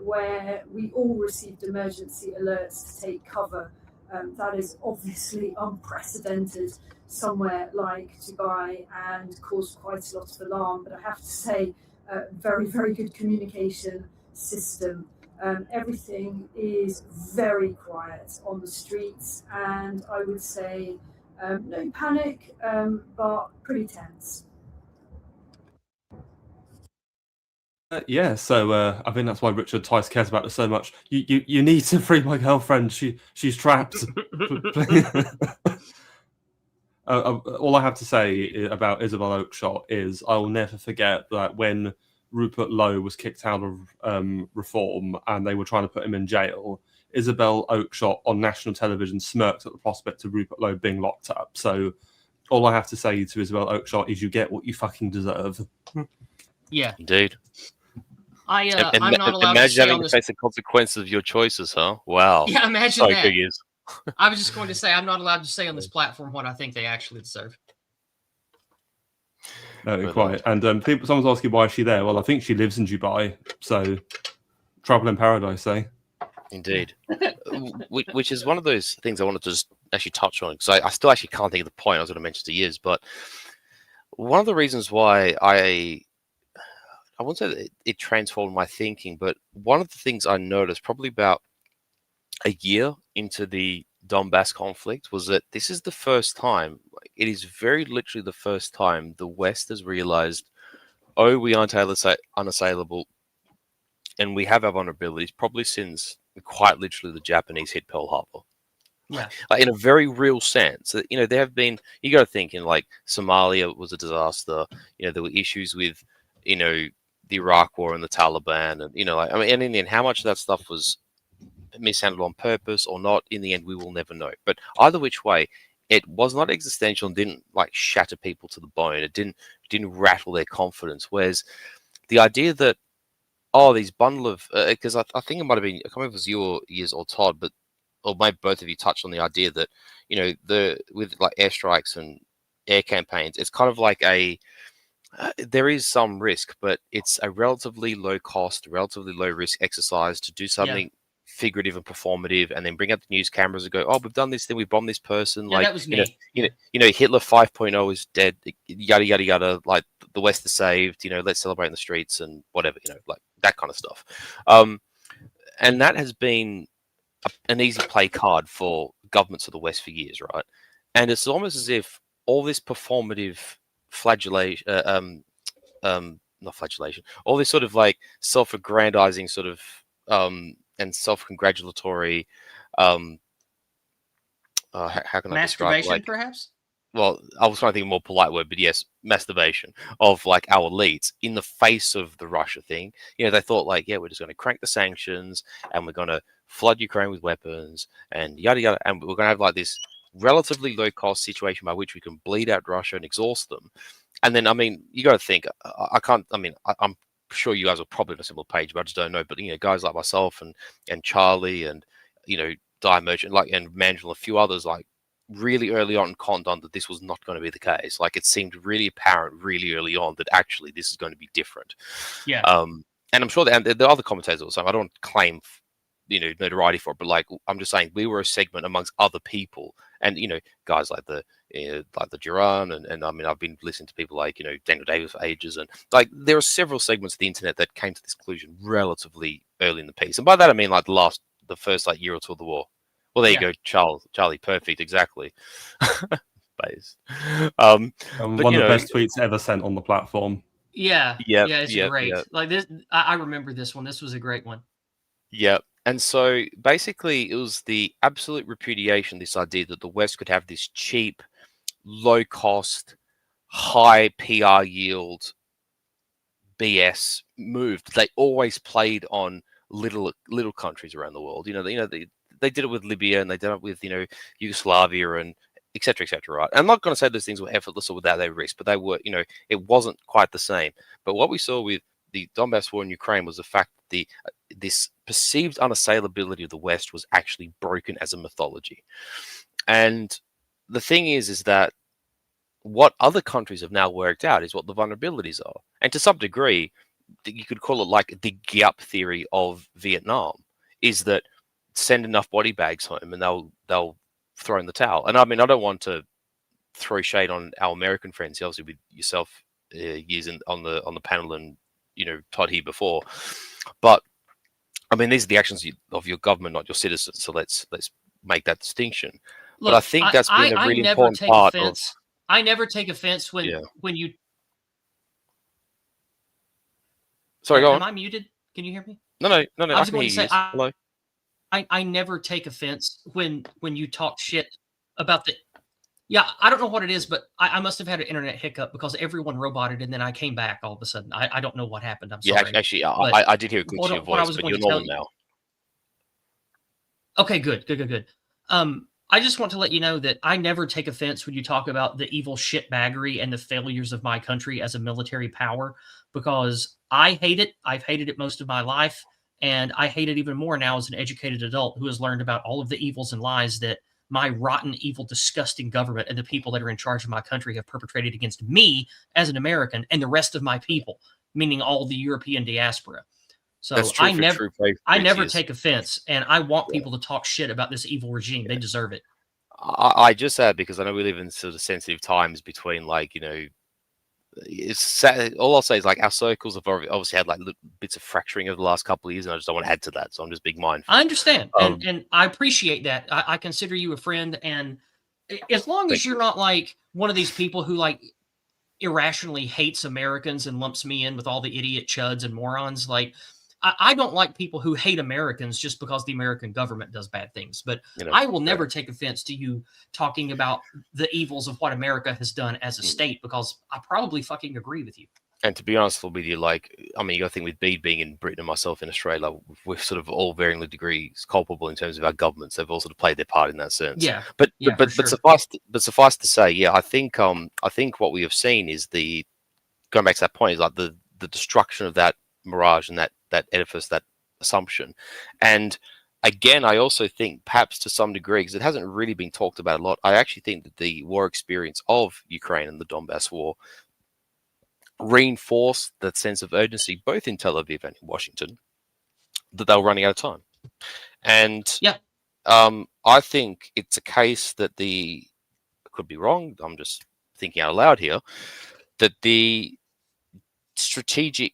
where we all received emergency alerts to take cover. That is obviously unprecedented somewhere like Dubai and caused quite a lot of alarm. But I have to say, very, very good communication system. Everything is very quiet on the streets, and I would say no panic, but pretty tense. So I think that's why Richard Tice cares about this so much. You need to free my girlfriend. She's trapped. All I have to say about Isabel Oakeshott is I will never forget that when Rupert Lowe was kicked out of Reform and they were trying to put him in jail, Isabel Oakeshott on national television smirked at the prospect of Rupert Lowe being locked up. So all I have to say to Isabel Oakeshott is you get what you fucking deserve. Yeah. Indeed. I'm not allowed to imagine say having on to this. face the consequences of your choices, huh? Wow. Yeah, imagine Sorry, that. Cookies. I was just going to say I'm not allowed to say on this platform what I think they actually deserve. No, quite. And someone's asking why is she there? Well, I think she lives in Dubai, so trouble in paradise, eh? Indeed. Which is one of those things I wanted to just actually touch on, because I still actually can't think of the point I was going to mention to Yizz, but one of the reasons why I won't say that it transformed my thinking, but one of the things I noticed probably about a year into the Donbass conflict was that this is the first time, it is very literally the first time the West has realized, oh, we aren't unassailable, and we have our vulnerabilities, probably since quite literally the Japanese hit Pearl Harbor. Yeah. Like, in a very real sense. There have been, you got to think, like Somalia was a disaster. There were issues with, the Iraq War and the Taliban, and and in the end, how much of that stuff was mishandled on purpose or not, in the end, we will never know. But either which way, it was not existential and didn't shatter people to the bone. It didn't rattle their confidence. Whereas the idea that these bundle of because I think it might have been, I can't remember if it was your Yizz or Todd, but or maybe both of you touched on the idea that with airstrikes and air campaigns, it's kind of like there is some risk, but it's a relatively low cost, relatively low risk exercise to do something figurative and performative, and then bring out the news cameras and go, "Oh, we've done this thing, we've bombed this person." Yeah, like that was me. Hitler 5.0 is dead. Yada yada yada. Like the West is saved. Let's celebrate in the streets and whatever. Like that kind of stuff. And that has been an easy play card for governments of the West for years, right? And it's almost as if all this performative flagellation, not flagellation, all this sort of like self-aggrandizing sort of and self-congratulatory, how can I describe it? Masturbation, perhaps? Well, I was trying to think of a more polite word, but yes, masturbation of like our elites in the face of the Russia thing. They thought like, yeah, we're just going to crank the sanctions and we're going to flood Ukraine with weapons and yada yada, and we're going to have like this relatively low cost situation by which we can bleed out Russia and exhaust them. And then, I mean, you got to think, I'm sure you guys are probably on a similar page, but I just don't know. But, guys like myself and Charlie and, Di Merchant, like, and Mandel, and a few others, like, really early on conned on that this was not going to be the case. Like, it seemed really apparent really early on that actually this is going to be different. Yeah. And I'm sure that, and there are other commentators also, I don't claim, notoriety for it, but like, I'm just saying we were a segment amongst other people. And, guys like the Duran, and I mean, I've been listening to people like, Daniel Davis for ages. And like, there are several segments of the internet that came to this conclusion relatively early in the piece. And by that, I mean, like the first like year or two of the war. Well, there you go, Charlie, perfect, exactly. Based. One of the best tweets ever sent on the platform. It's great. Like this, I remember this one. This was a great one. Yeah. And so basically it was the absolute repudiation, this idea that the West could have this cheap, low cost, high PR yield BS move. They always played on little countries around the world. They did it with Libya and they did it with, Yugoslavia and et cetera, right? And I'm not going to say those things were effortless or without their risk, but they were, it wasn't quite the same. But what we saw with the Donbass war in Ukraine was the fact that this perceived unassailability of the West was actually broken as a mythology. And the thing is that what other countries have now worked out is what the vulnerabilities are. And to some degree, you could call it like the Giap theory of Vietnam, is that send enough body bags home and they'll throw in the towel. And I mean, I don't want to throw shade on our American friends, obviously with yourself, Yizz, on the panel, and Todd here before. But I mean, these are the actions of your government, not your citizens. So let's make that distinction. Look, but I think that's been a really important part of. I never take offense when you. Sorry, go on. Am I muted? Can you hear me? No. I was can going hear to say, you. Hello. I never take offense when you talk shit about the. Yeah, I don't know what it is, but I must have had an internet hiccup because everyone roboted and then I came back all of a sudden. I don't know what happened. I'm sorry. Yeah, actually, I did hear a glitch in your voice, but you're normal now. Okay, good. I just want to let you know that I never take offense when you talk about the evil shitbaggery and the failures of my country as a military power, because I hate it. I've hated it most of my life, and I hate it even more now as an educated adult who has learned about all of the evils and lies that my rotten, evil, disgusting government and the people that are in charge of my country have perpetrated against me as an American and the rest of my people, meaning all the European diaspora. So I never take offense, and I want people to talk shit about this evil regime. They deserve it. I just said, because I know we live in sort of sensitive times between, like, it's sad. All I'll say is, like, our circles have obviously had like bits of fracturing over the last couple of years, and I just don't want to add to that. So I'm just being mindful. I understand, and I appreciate that. I consider you a friend, and as long as you're not like one of these people who like irrationally hates Americans and lumps me in with all the idiot chuds and morons, like. I don't like people who hate Americans just because the American government does bad things, but I will never take offense to you talking about the evils of what America has done as a state, because I probably fucking agree with you. And to be honest with you, like, I mean, you got to think with Bede being in Britain and myself in Australia, we're sort of all varying degrees culpable in terms of our governments. They've all sort of played their part in that sense. Yeah. But suffice to say, yeah, I think what we have seen is going back to that point, is like the destruction of that mirage and that edifice, that assumption. And again, I also think, perhaps to some degree, because it hasn't really been talked about a lot, I actually think that the war experience of Ukraine and the Donbass war reinforced that sense of urgency, both in Tel Aviv and in Washington, that they were running out of time. And Yeah. I think it's a case that I could be wrong, I'm just thinking out loud here, that the strategic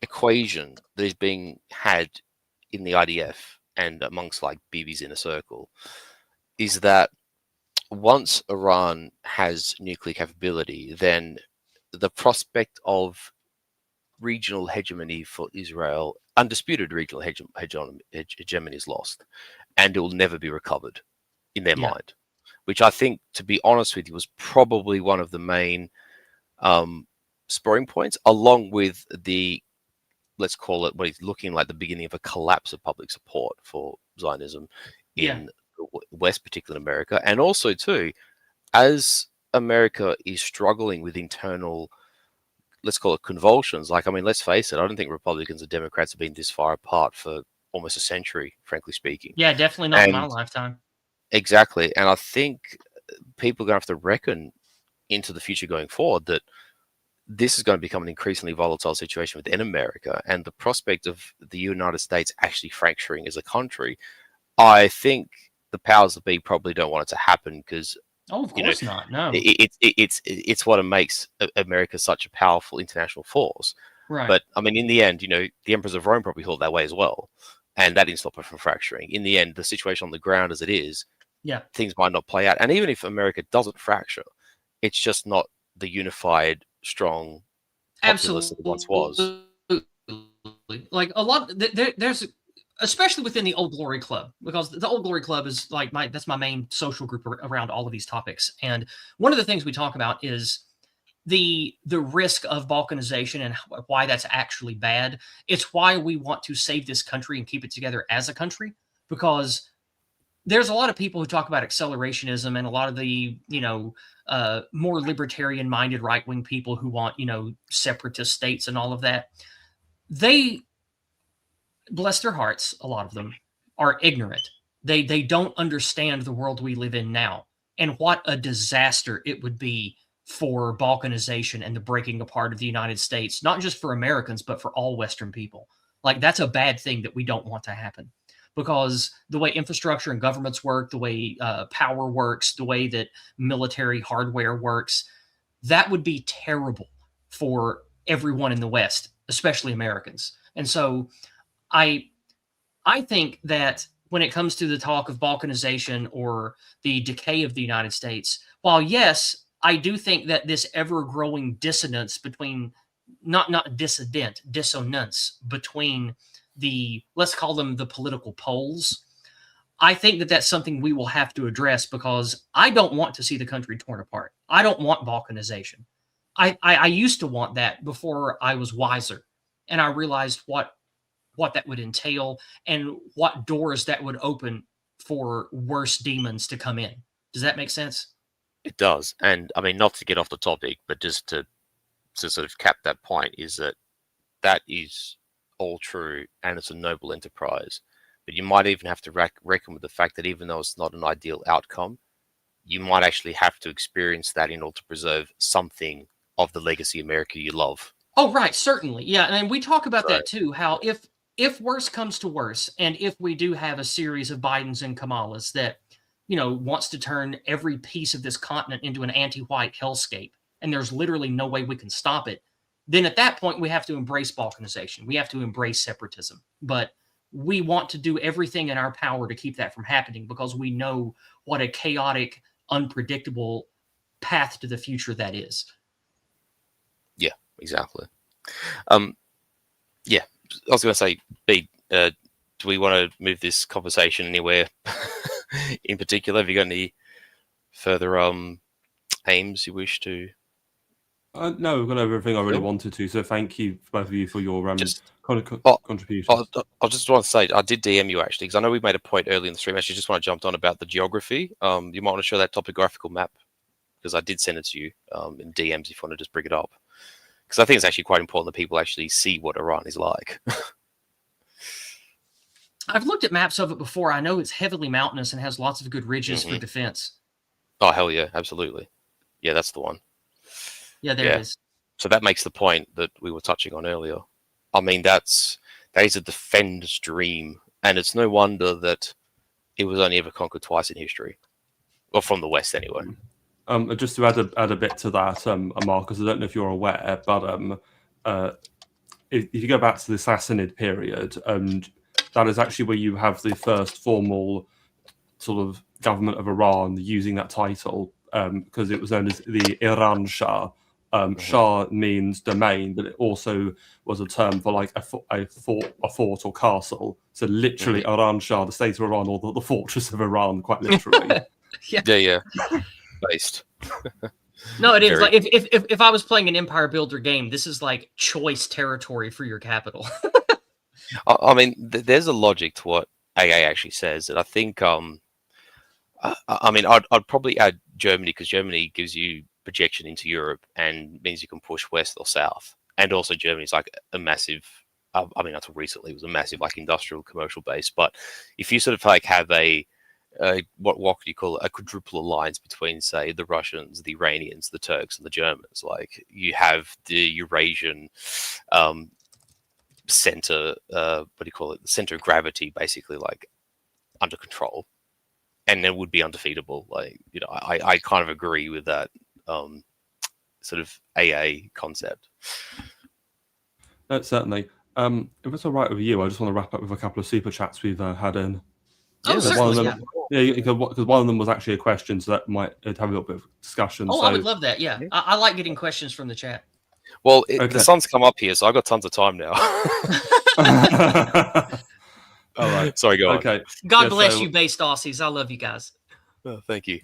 equation that is being had in the IDF and amongst like Bibi's inner circle is that once Iran has nuclear capability, then the prospect of regional hegemony for Israel, undisputed regional hegemony, is lost, and it will never be recovered in their Yeah. mind, which I think, to be honest with you, was probably one of the main spurring points, along with the, let's call it, what is looking like the beginning of a collapse of public support for Zionism in the West, particularly in America. And also, too, as America is struggling with internal, let's call it, convulsions, like, I mean, let's face it, I don't think Republicans and Democrats have been this far apart for almost a century, frankly speaking. Yeah, definitely not in my lifetime. Exactly. And I think people are going to have to reckon into the future going forward that this is going to become an increasingly volatile situation within America, and the prospect of the United States actually fracturing as a country, I think the powers that be probably don't want it to happen, because of course not. No, it's what makes America such a powerful international force. Right. But I mean, in the end, the emperors of Rome probably thought that way as well, and that didn't stop it from fracturing. In the end, the situation on the ground as it is, things might not play out. And even if America doesn't fracture, it's just not the unified, strong populace that it once was. Like a lot, there's, especially within the Old Glory Club, because the Old Glory Club is like that's my main social group around all of these topics. And one of the things we talk about is the risk of balkanization and why that's actually bad. It's why we want to save this country and keep it together as a country, because there's a lot of people who talk about accelerationism, and a lot of the, more libertarian-minded right-wing people who want, separatist states and all of that. They, bless their hearts, a lot of them are ignorant. They don't understand the world we live in now, and what a disaster it would be for balkanization and the breaking apart of the United States, not just for Americans, but for all Western people. Like, that's a bad thing that we don't want to happen. Because the way infrastructure and governments work, the way power works, the way that military hardware works, that would be terrible for everyone in the West, especially Americans. And so I think that when it comes to the talk of balkanization or the decay of the United States, while yes, I do think that this ever-growing dissonance between, dissonance between the, let's call them the political poles, I think that that's something we will have to address, because I don't want to see the country torn apart. I don't want balkanization. I used to want that before I was wiser, and I realized what that would entail and what doors that would open for worse demons to come in. Does that make sense? It does. And I mean, not to get off the topic, but just to sort of cap that point, is that is all true, and it's a noble enterprise. But you might even have to reckon with the fact that even though it's not an ideal outcome, you might actually have to experience that in order to preserve something of the legacy America you love. Oh, right, certainly. Yeah, and we talk about that too, how if worse comes to worse, and if we do have a series of Bidens and Kamalas that, wants to turn every piece of this continent into an anti-white hellscape, and there's literally no way we can stop it, then at that point we have to embrace balkanization. We have to embrace separatism. But we want to do everything in our power to keep that from happening, because we know what a chaotic, unpredictable path to the future that is. Yeah, exactly. Yeah, I was going to say, B, do we want to move this conversation anywhere in particular? Have you got any further aims you wish to? No, we've gone over everything I really wanted to. So thank you, both of you, for your contributions. I just want to say, I did DM you actually, because I know we made a point early in the stream. Actually, just want to jump on about the geography. You might want to show that topographical map, because I did send it to you in DMs if you want to just bring it up. Because I think it's actually quite important that people actually see what Iran is like. I've looked at maps of it before. I know it's heavily mountainous and has lots of good ridges for defense. Oh, hell yeah, absolutely. Yeah, that's the one. Yeah, there it is. So that makes the point that we were touching on earlier. I mean, that is a defender's dream and it's no wonder that it was only ever conquered twice in history, or from the West anyway. Just to add a bit to that, Marcus, I don't know if you're aware, but if you go back to the Sassanid period, and that is actually where you have the first formal sort of government of Iran using that title, because it was known as the Iran Shah. Shah means domain, but it also was a term for like a fort or castle. So literally, Iran Shah, the state of Iran, or the fortress of Iran, quite literally. Yeah. Based. No, it is Very- like if I was playing an Empire Builder game, this is like choice territory for your capital. I mean, there's a logic to what AA actually says, and I think I mean, I'd probably add Germany, because Germany gives you projection into Europe and means you can push west or south. And also Germany's like a massive, I mean, until recently, it was a massive like industrial commercial base. But if you sort of like have what could you call it, a quadruple alliance between, say, the Russians, the Iranians, the Turks, and the Germans, like you have the Eurasian center, what do you call it, the center of gravity, basically like under control, and it would be undefeatable. Like, you know, I kind of agree with that sort of AA concept. No, certainly. If it's all right with you, I just want to wrap up with a couple of super chats we've had in. Oh, So one of certainly, them, because one of them was actually a question, so that might have a little bit of discussion. Oh, so, I would love that. Yeah, I like getting questions from the chat. Well, Okay. the sun's come up here, so I've got tons of time now. All right. Sorry, go on. Okay. God Yeah, bless so- you, based Aussies. I love you guys. Oh, thank you.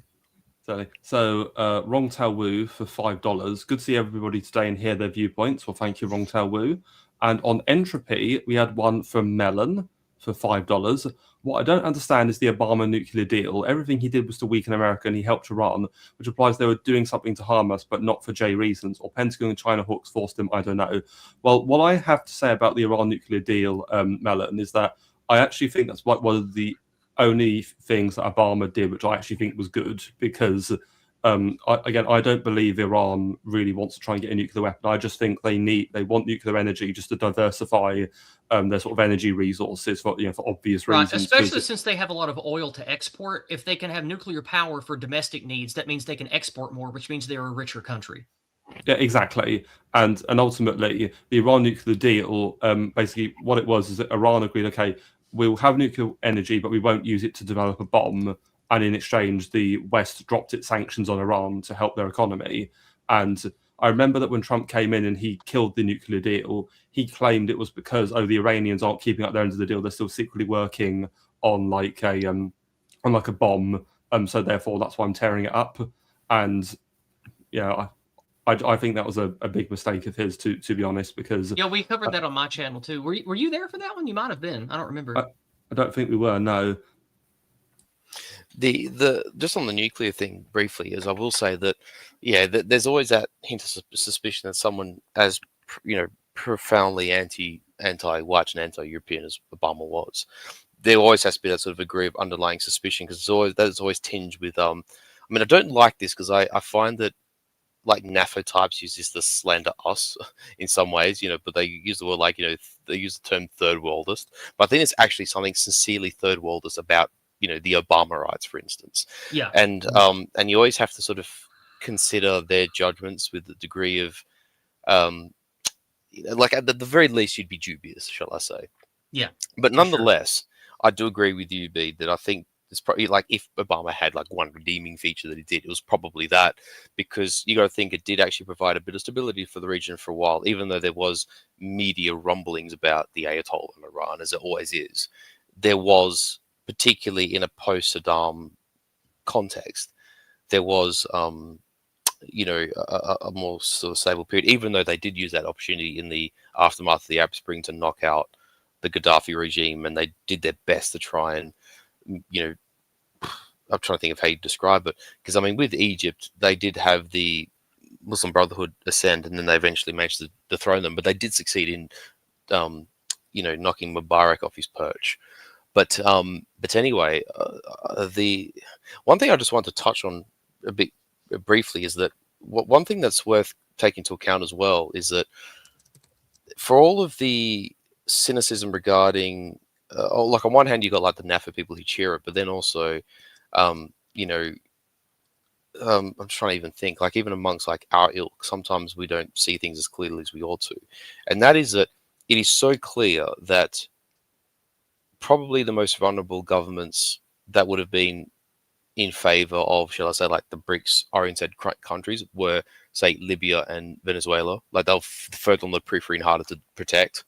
So, Wrong Tail Woo for $5. Good to see everybody today and hear their viewpoints. Well, thank you, Wrong Tail Woo. And on Entropy, we had one from Melon for $5. What I don't understand is the Obama nuclear deal. Everything he did was to weaken America, and he helped Iran, which implies they were doing something to harm us, but not for J reasons. Or Pentagon and China hawks forced him, I don't know. Well, what I have to say about the Iran nuclear deal, Melon, is that I actually think that's one of the only things that Obama did, which I actually think was good, because I don't believe Iran really wants to try and get a nuclear weapon. I just think they want nuclear energy just to diversify their sort of energy resources for obvious reasons. Right, especially since they have a lot of oil to export. If they can have nuclear power for domestic needs, that means they can export more, which means they're a richer country. Yeah, exactly. And ultimately, the Iran nuclear deal, basically what it was is that Iran agreed, okay, we'll have nuclear energy, but we won't use it to develop a bomb. And in exchange, the West dropped its sanctions on Iran to help their economy. And I remember that when Trump came in and he killed the nuclear deal, he claimed it was because, the Iranians aren't keeping up their end of the deal. They're still secretly working on like a bomb. So therefore, that's why I'm tearing it up. And yeah, I think that was a big mistake of his, to be honest, because Yeah, we covered that on my channel too. Were you there for that one? You might have been. I don't remember. I don't think we were. No. The just on the nuclear thing briefly, is I will say that there's always that hint of suspicion that someone as profoundly anti-white and anti-European as Obama was, there always has to be that sort of degree of underlying suspicion, because that's always tinged with I mean, I don't like this, because I find that like NAFO types use this to slander us in some ways, but they use the word they use the term third worldist, but I think it's actually something sincerely third worldist about the Obamaites, for instance. Yeah. And you always have to sort of consider their judgments with the degree of like at the very least you'd be dubious, shall I say. Yeah. But nonetheless, I do agree with you, B, that I think it's probably like if Obama had like one redeeming feature that he did, it was probably that, because you got to think it did actually provide a bit of stability for the region for a while, even though there was media rumblings about the Ayatollah in Iran, as it always is. There was, particularly in a post-Saddam context, there was a more sort of stable period, even though they did use that opportunity in the aftermath of the Arab Spring to knock out the Gaddafi regime, and they did their best to try and, I'm trying to think of how you describe it, because I mean, with Egypt, they did have the Muslim Brotherhood ascend, and then they eventually managed to dethrone them, but they did succeed in, knocking Mubarak off his perch. But anyway, the one thing I just want to touch on a bit briefly is that one thing that's worth taking into account as well is that for all of the cynicism regarding like on one hand, you got like the NAFA people who cheer it, but then also, you know, I'm trying to even think, like even amongst like our ilk, sometimes we don't see things as clearly as we ought to. And that is that it is so clear that probably the most vulnerable governments that would have been in favor of, shall I say, like the BRICS oriented countries were, say, Libya and Venezuela. Like they're further on the periphery and harder to protect.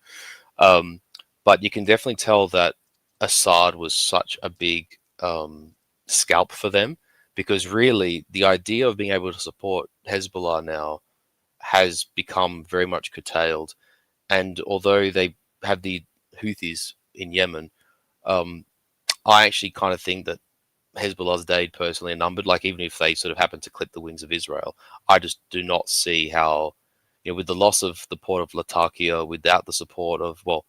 But you can definitely tell that Assad was such a big scalp for them, because really the idea of being able to support Hezbollah now has become very much curtailed. And although they have the Houthis in Yemen, I actually kind of think that Hezbollah's days personally are numbered. Like even if they sort of happen to clip the wings of Israel, I just do not see how, you know, with the loss of the port of Latakia, without the support of, well,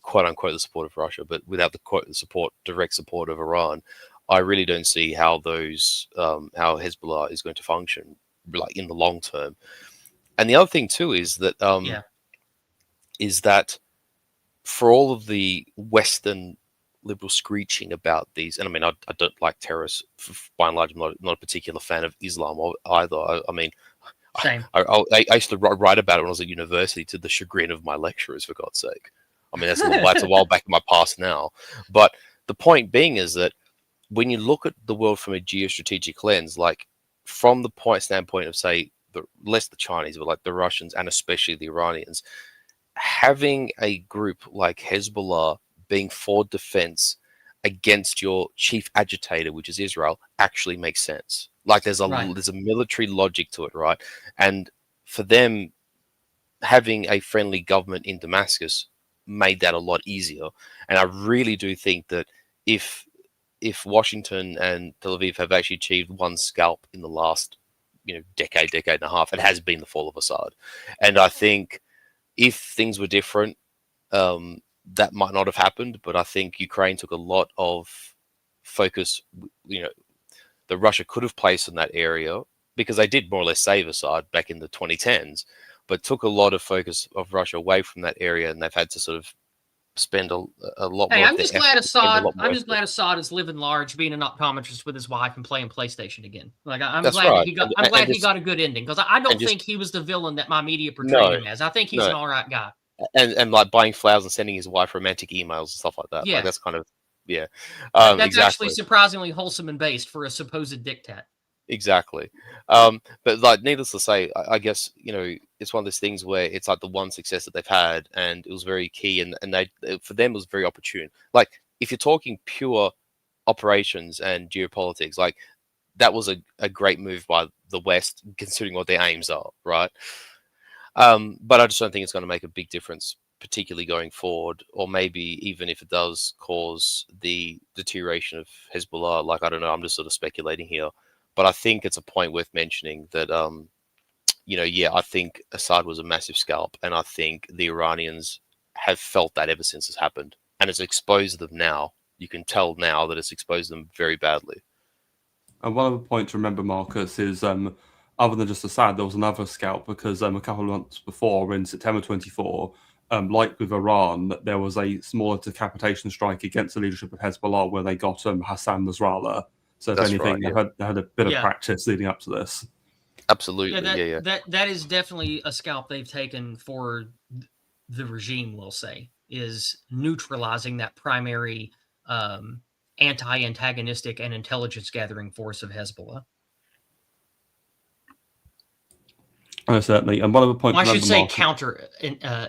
quote unquote, the support of Russia, but without the quote support, direct support of Iran, I really don't see how those, how Hezbollah is going to function like in the long term. And the other thing too is that, is that for all of the Western liberal screeching about these, and I mean, I don't like terrorists by and large. I'm not a particular fan of Islam either. I mean, Same. I used to write about it when I was at university, to the chagrin of my lecturers, for God's sake. I mean, that's a while back in my past now. But the point being is that when you look at the world from a geostrategic lens, like from the standpoint of, say, less the Chinese, but like the Russians and especially the Iranians, having a group like Hezbollah being for defense against your chief agitator, which is Israel, actually makes sense. Like there's a military logic to it, right? And for them, having a friendly government in Damascus made that a lot easier. And I really do think that if Washington and Tel Aviv have actually achieved one scalp in the last, decade and a half, it has been the fall of Assad. And I think if things were different, that might not have happened. But I think Ukraine took a lot of focus, that Russia could have placed in that area, because they did more or less save Assad back in the 2010s, but took a lot of focus of Russia away from that area, and they've had to sort of spend a lot more. I'm just glad Assad is living large, being an optometrist with his wife, and playing PlayStation again. Like I'm glad he got a good ending, because I don't think he was the villain that my media portrayed him as. I think he's an all right guy. And like buying flowers and sending his wife romantic emails and stuff like that. Yeah, like, that's kind of that's exactly. actually surprisingly wholesome and based for a supposed dictat. Exactly. But like, needless to say, I guess, it's one of those things where it's like the one success that they've had, and it was very key, and they, for them, it was very opportune. Like, if you're talking pure operations and geopolitics, like that was a great move by the West, considering what their aims are, right? But I just don't think it's going to make a big difference, particularly going forward, or maybe even if it does cause the deterioration of Hezbollah. Like, I don't know, I'm just sort of speculating here. But I think it's a point worth mentioning that, I think Assad was a massive scalp, and I think the Iranians have felt that ever since it's happened. And it's exposed them now. You can tell now that it's exposed them very badly. And one other point to remember, Marcus, is other than just Assad, there was another scalp, because a couple of months before, in September 24, like with Iran, there was a smaller decapitation strike against the leadership of Hezbollah, where they got Hassan Nasrallah. So if anything, they had a bit of practice leading up to this. Absolutely, That is definitely a scalp they've taken for the regime, we'll say, is neutralizing that primary anti-antagonistic and intelligence-gathering force of Hezbollah. Certainly. And one other point... I should say counter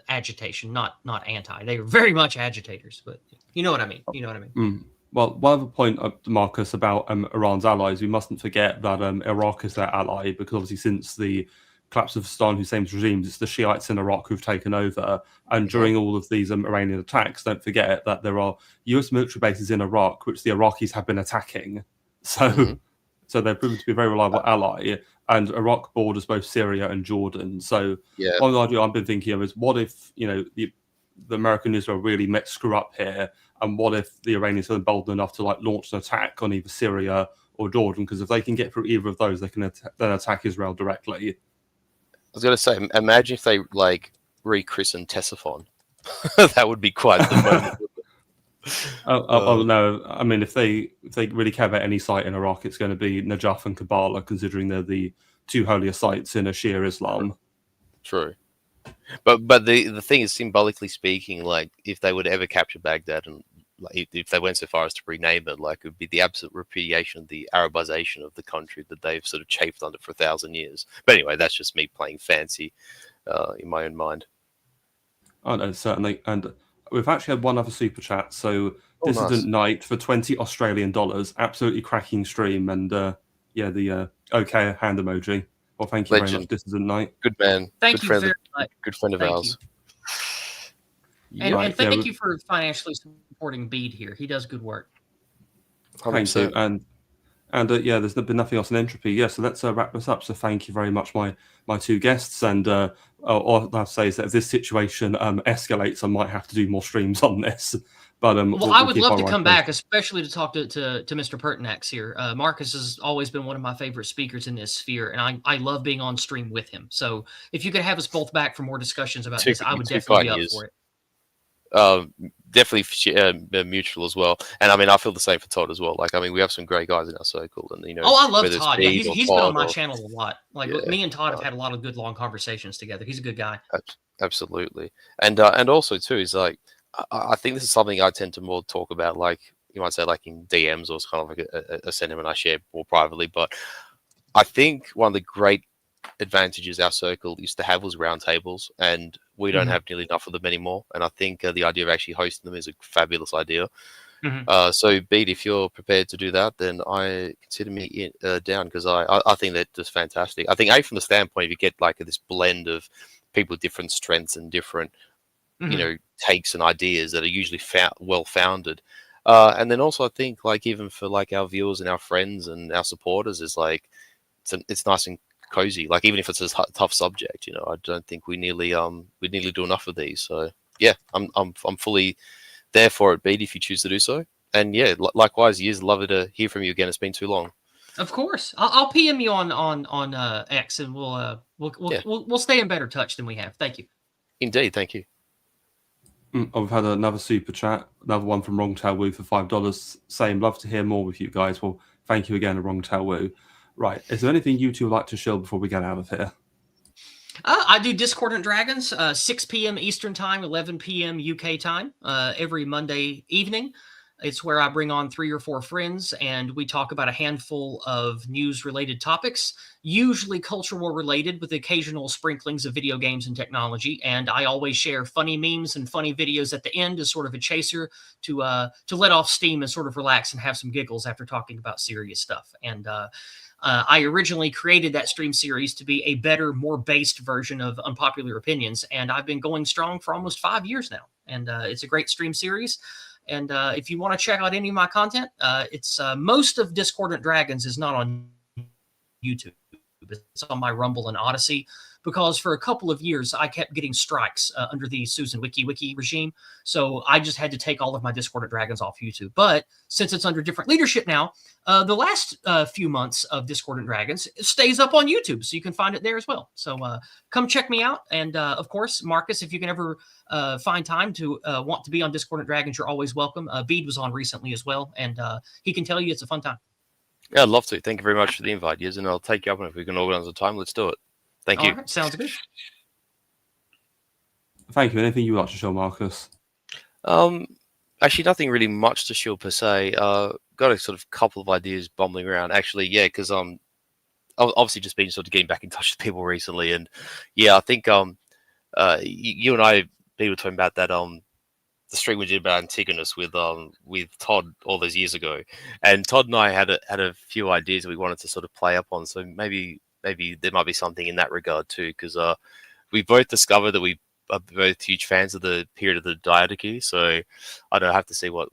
agitation, not anti. They were very much agitators, but you know what I mean. Well, one other point, Marcus, about Iran's allies, we mustn't forget that Iraq is their ally, because obviously since the collapse of Saddam Hussein's regimes, it's the Shiites in Iraq who've taken over. And during all of these Iranian attacks, don't forget that there are US military bases in Iraq, which the Iraqis have been attacking. So they've proven to be a very reliable ally. And Iraq borders both Syria and Jordan. So one idea I've been thinking of is, what if, the American Israel really screw up here, and what if the Iranians are bold enough to launch an attack on either Syria or Jordan? Because if they can get through either of those, they can then attack Israel directly. I was going to say, imagine if they rechristened Ctesiphon. That would be quite the moment. Oh no! I mean, if they really care about any site in Iraq, it's going to be Najaf and Kabbalah, considering they're the two holiest sites in a Shia Islam. True. But the thing is, symbolically speaking, like if they would ever capture Baghdad and like if they went so far as to rename it, like it would be the absolute repudiation of the Arabization of the country that they've sort of chafed under for 1,000 years. But anyway, that's just me playing fancy in my own mind. Oh no, certainly. And we've actually had one other super chat. So Oh, Dissident nice. Knight for $20 absolutely cracking stream, and yeah, the okay hand emoji. Well, thank you very Legend. much, Dissident Knight. Good man. Thank Good you friend very of, much. good friend of Thank ours. And, Right, and thank yeah, you for financially supporting Bede here. He does good work. Thank you. 100%. And yeah, there's been nothing else in entropy. Yeah, so let's wrap this up. So thank you very much, my two guests. And all I have to say is that if this situation escalates, I might have to do more streams on this. But Well, I would keep love our to eyes come closed. back, especially to talk to Mr. Pertinax here. Marcus has always been one of my favorite speakers in this sphere, and I love being on stream with him. So if you could have us both back for more discussions about this, I would definitely be up for it. Definitely mutual as well. And I mean, I feel the same for Todd as well. Like, I mean, we have some great guys in our circle, and Oh, I love whether it's Todd. Yeah, Bede or he's been on Todd my or- channel a lot. Like Yeah, me and Todd have had a lot of good long conversations together. He's a good guy. Absolutely. And also too is like I think this is something I tend to more talk about, like you might say, like in DMs, or it's kind of like a sentiment I share more privately. But I think one of the great advantages our circle used to have was roundtables, and we don't have nearly enough of them anymore. And I think the idea of actually hosting them is a fabulous idea. So, Bede, if you're prepared to do that, then I consider me down, because I think that's just fantastic. I think from the standpoint of you get like this blend of people with different strengths and different takes and ideas that are usually well founded. And then also I think like even for like our viewers and our friends and our supporters is like it's nice and cozy. Like even if it's a tough subject, I don't think we nearly do enough of these. So yeah, I'm fully there for it, Bede, if you choose to do so. And yeah, likewise, Yizz, love to hear from you again. It's been too long. Of course, I'll PM you on X, and we'll stay in better touch than we have. Thank you. Indeed, thank you. I've had another super chat, another one from Wrong Tail Woo for $5, saying love to hear more with you guys. Well, thank you again, Wrong Tail Woo. Right, is there anything you two would like to show before we get out of here? I do Discordant Dragons, 6 p.m. Eastern Time, 11 p.m. UK time, every Monday evening. It's where I bring on 3 or 4 friends, and we talk about a handful of news-related topics, usually cultural related, with occasional sprinklings of video games and technology. And I always share funny memes and funny videos at the end as sort of a chaser to let off steam and sort of relax and have some giggles after talking about serious stuff. And I originally created that stream series to be a better, more based version of Unpopular Opinions, and I've been going strong for almost 5 years now. And it's a great stream series. And if you want to check out any of my content, it's most of Discordant Dragons is not on YouTube. It's on my Rumble and Odyssey, because for a couple of years I kept getting strikes under the Susan Wiki regime. So I just had to take all of my Discordant Dragons off YouTube. But since it's under different leadership now, the last few months of Discordant Dragons stays up on YouTube, so you can find it there as well. So come check me out. And of course, Marcus, if you can ever find time to want to be on Discordant Dragons, you're always welcome. Bede was on recently as well, and he can tell you it's a fun time. Yeah, I'd love to. Thank you very much for the invite, Yizz, and I'll take you up, and if we can organise a time, let's do it. Thank you. All right, sounds good. Thank you. Anything you would like to show, Marcus? Actually, nothing really much to show per se. Got a sort of couple of ideas bumbling around. Actually, yeah, because I've obviously just been sort of getting back in touch with people recently, and yeah, I think you and I, were talking about that the stream we did about Antigonus with Todd all those years ago, and Todd and I had a few ideas that we wanted to sort of play up on. So maybe there might be something in that regard too, because we both discovered that we are both huge fans of the period of the Diadochi. So I don't have to see what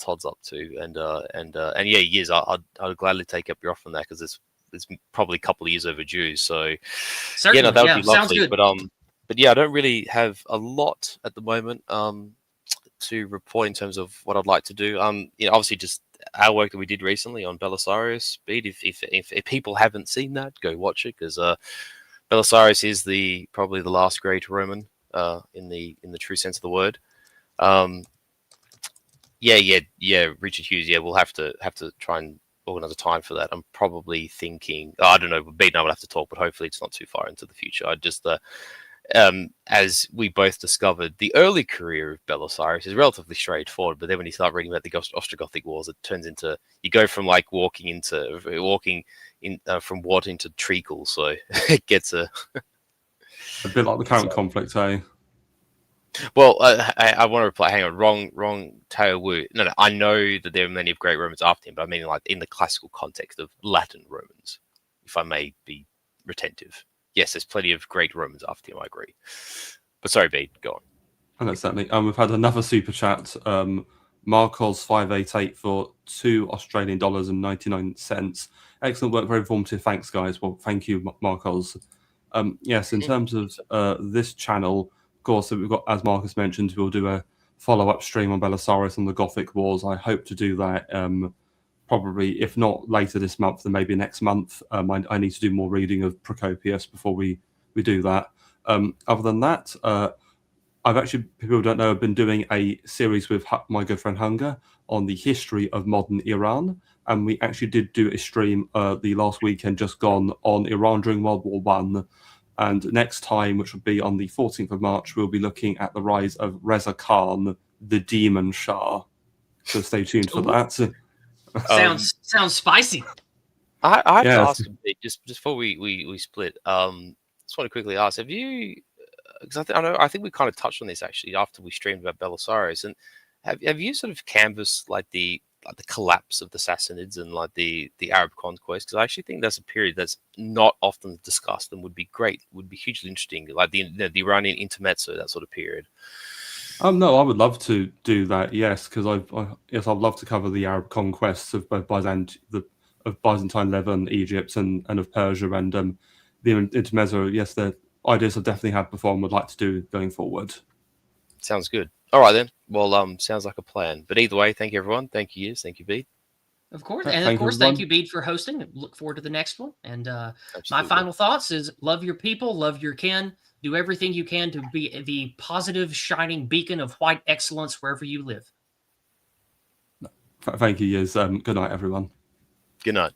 Todd's up to, and yeah, Yizz, I'd gladly take up your offer on that, because it's probably a couple of years overdue. So certainly, yeah, no, that would be sounds lovely. good. But yeah, I don't really have a lot at the moment to report in terms of what I'd like to do. Obviously just our work that we did recently on Belisarius. Bede, if people haven't seen that, go watch it, because Belisarius is probably the last great Roman in the true sense of the word. Yeah. Richard Hughes. Yeah, we'll have to try and organize a time for that. I'm probably thinking. I don't know. Beat and I will have to talk, but hopefully it's not too far into the future. I just as we both discovered, the early career of Belisarius is relatively straightforward, but then when you start reading about the Ostrogothic Wars, it turns into you go from like walking in from water into treacle, so it gets a bit like the current conflict, eh? Well, I want to reply. Hang on, wrong. Tao Wu. No, I know that there are many of great Romans after him, but I mean like in the classical context of Latin Romans, if I may be retentive. Yes, there's plenty of great Romans after him. I agree. But sorry, Bede, go on. And that's certainly. We've had another super chat. Marcos 588 for $2.99. Excellent work, very informative. Thanks, guys. Well, thank you, Marcos. Yes, in terms of this channel, of course, we've got, as Marcus mentioned, we'll do a follow-up stream on Belisarius and the Gothic Wars. I hope to do that probably, if not later this month, then maybe next month. I need to do more reading of Procopius before we do that. Other than that, I've actually, people don't know, I've been doing a series with my good friend Hunger on the history of modern Iran. And we actually did do a stream the last weekend just gone on Iran during World War I. And next time, which will be on the 14th of March, we'll be looking at the rise of Reza Khan, the Demon Shah. So stay tuned for that. Sounds spicy. I have to Yes. ask a bit, just before we split. Just want to quickly ask: have you? Because I think we kind of touched on this actually after we streamed about Belisarius, and have you sort of canvassed like the collapse of the Sassanids and like the Arab conquest? Because I actually think that's a period that's not often discussed and would be hugely interesting, like the Iranian intermezzo, that sort of period. No, I would love to do that. Yes, because I'd love to cover the Arab conquests of both Byzantine Levant, Egypt, and of Persia, and the intermezzo. Yes, the ideas I definitely had before and would like to do going forward. Sounds good. All right then. Well, sounds like a plan. But either way, thank you everyone. Thank you, Yizz. Thank you, Bede. Of course, Thank and of you, course, everyone. thank you, Bede, for hosting. Look forward to the next one. And my Absolutely. final thoughts is: love your people, love your kin, do everything you can to be the positive, shining beacon of white excellence wherever you live. Thank you, Yizz. Good night, everyone. Good night.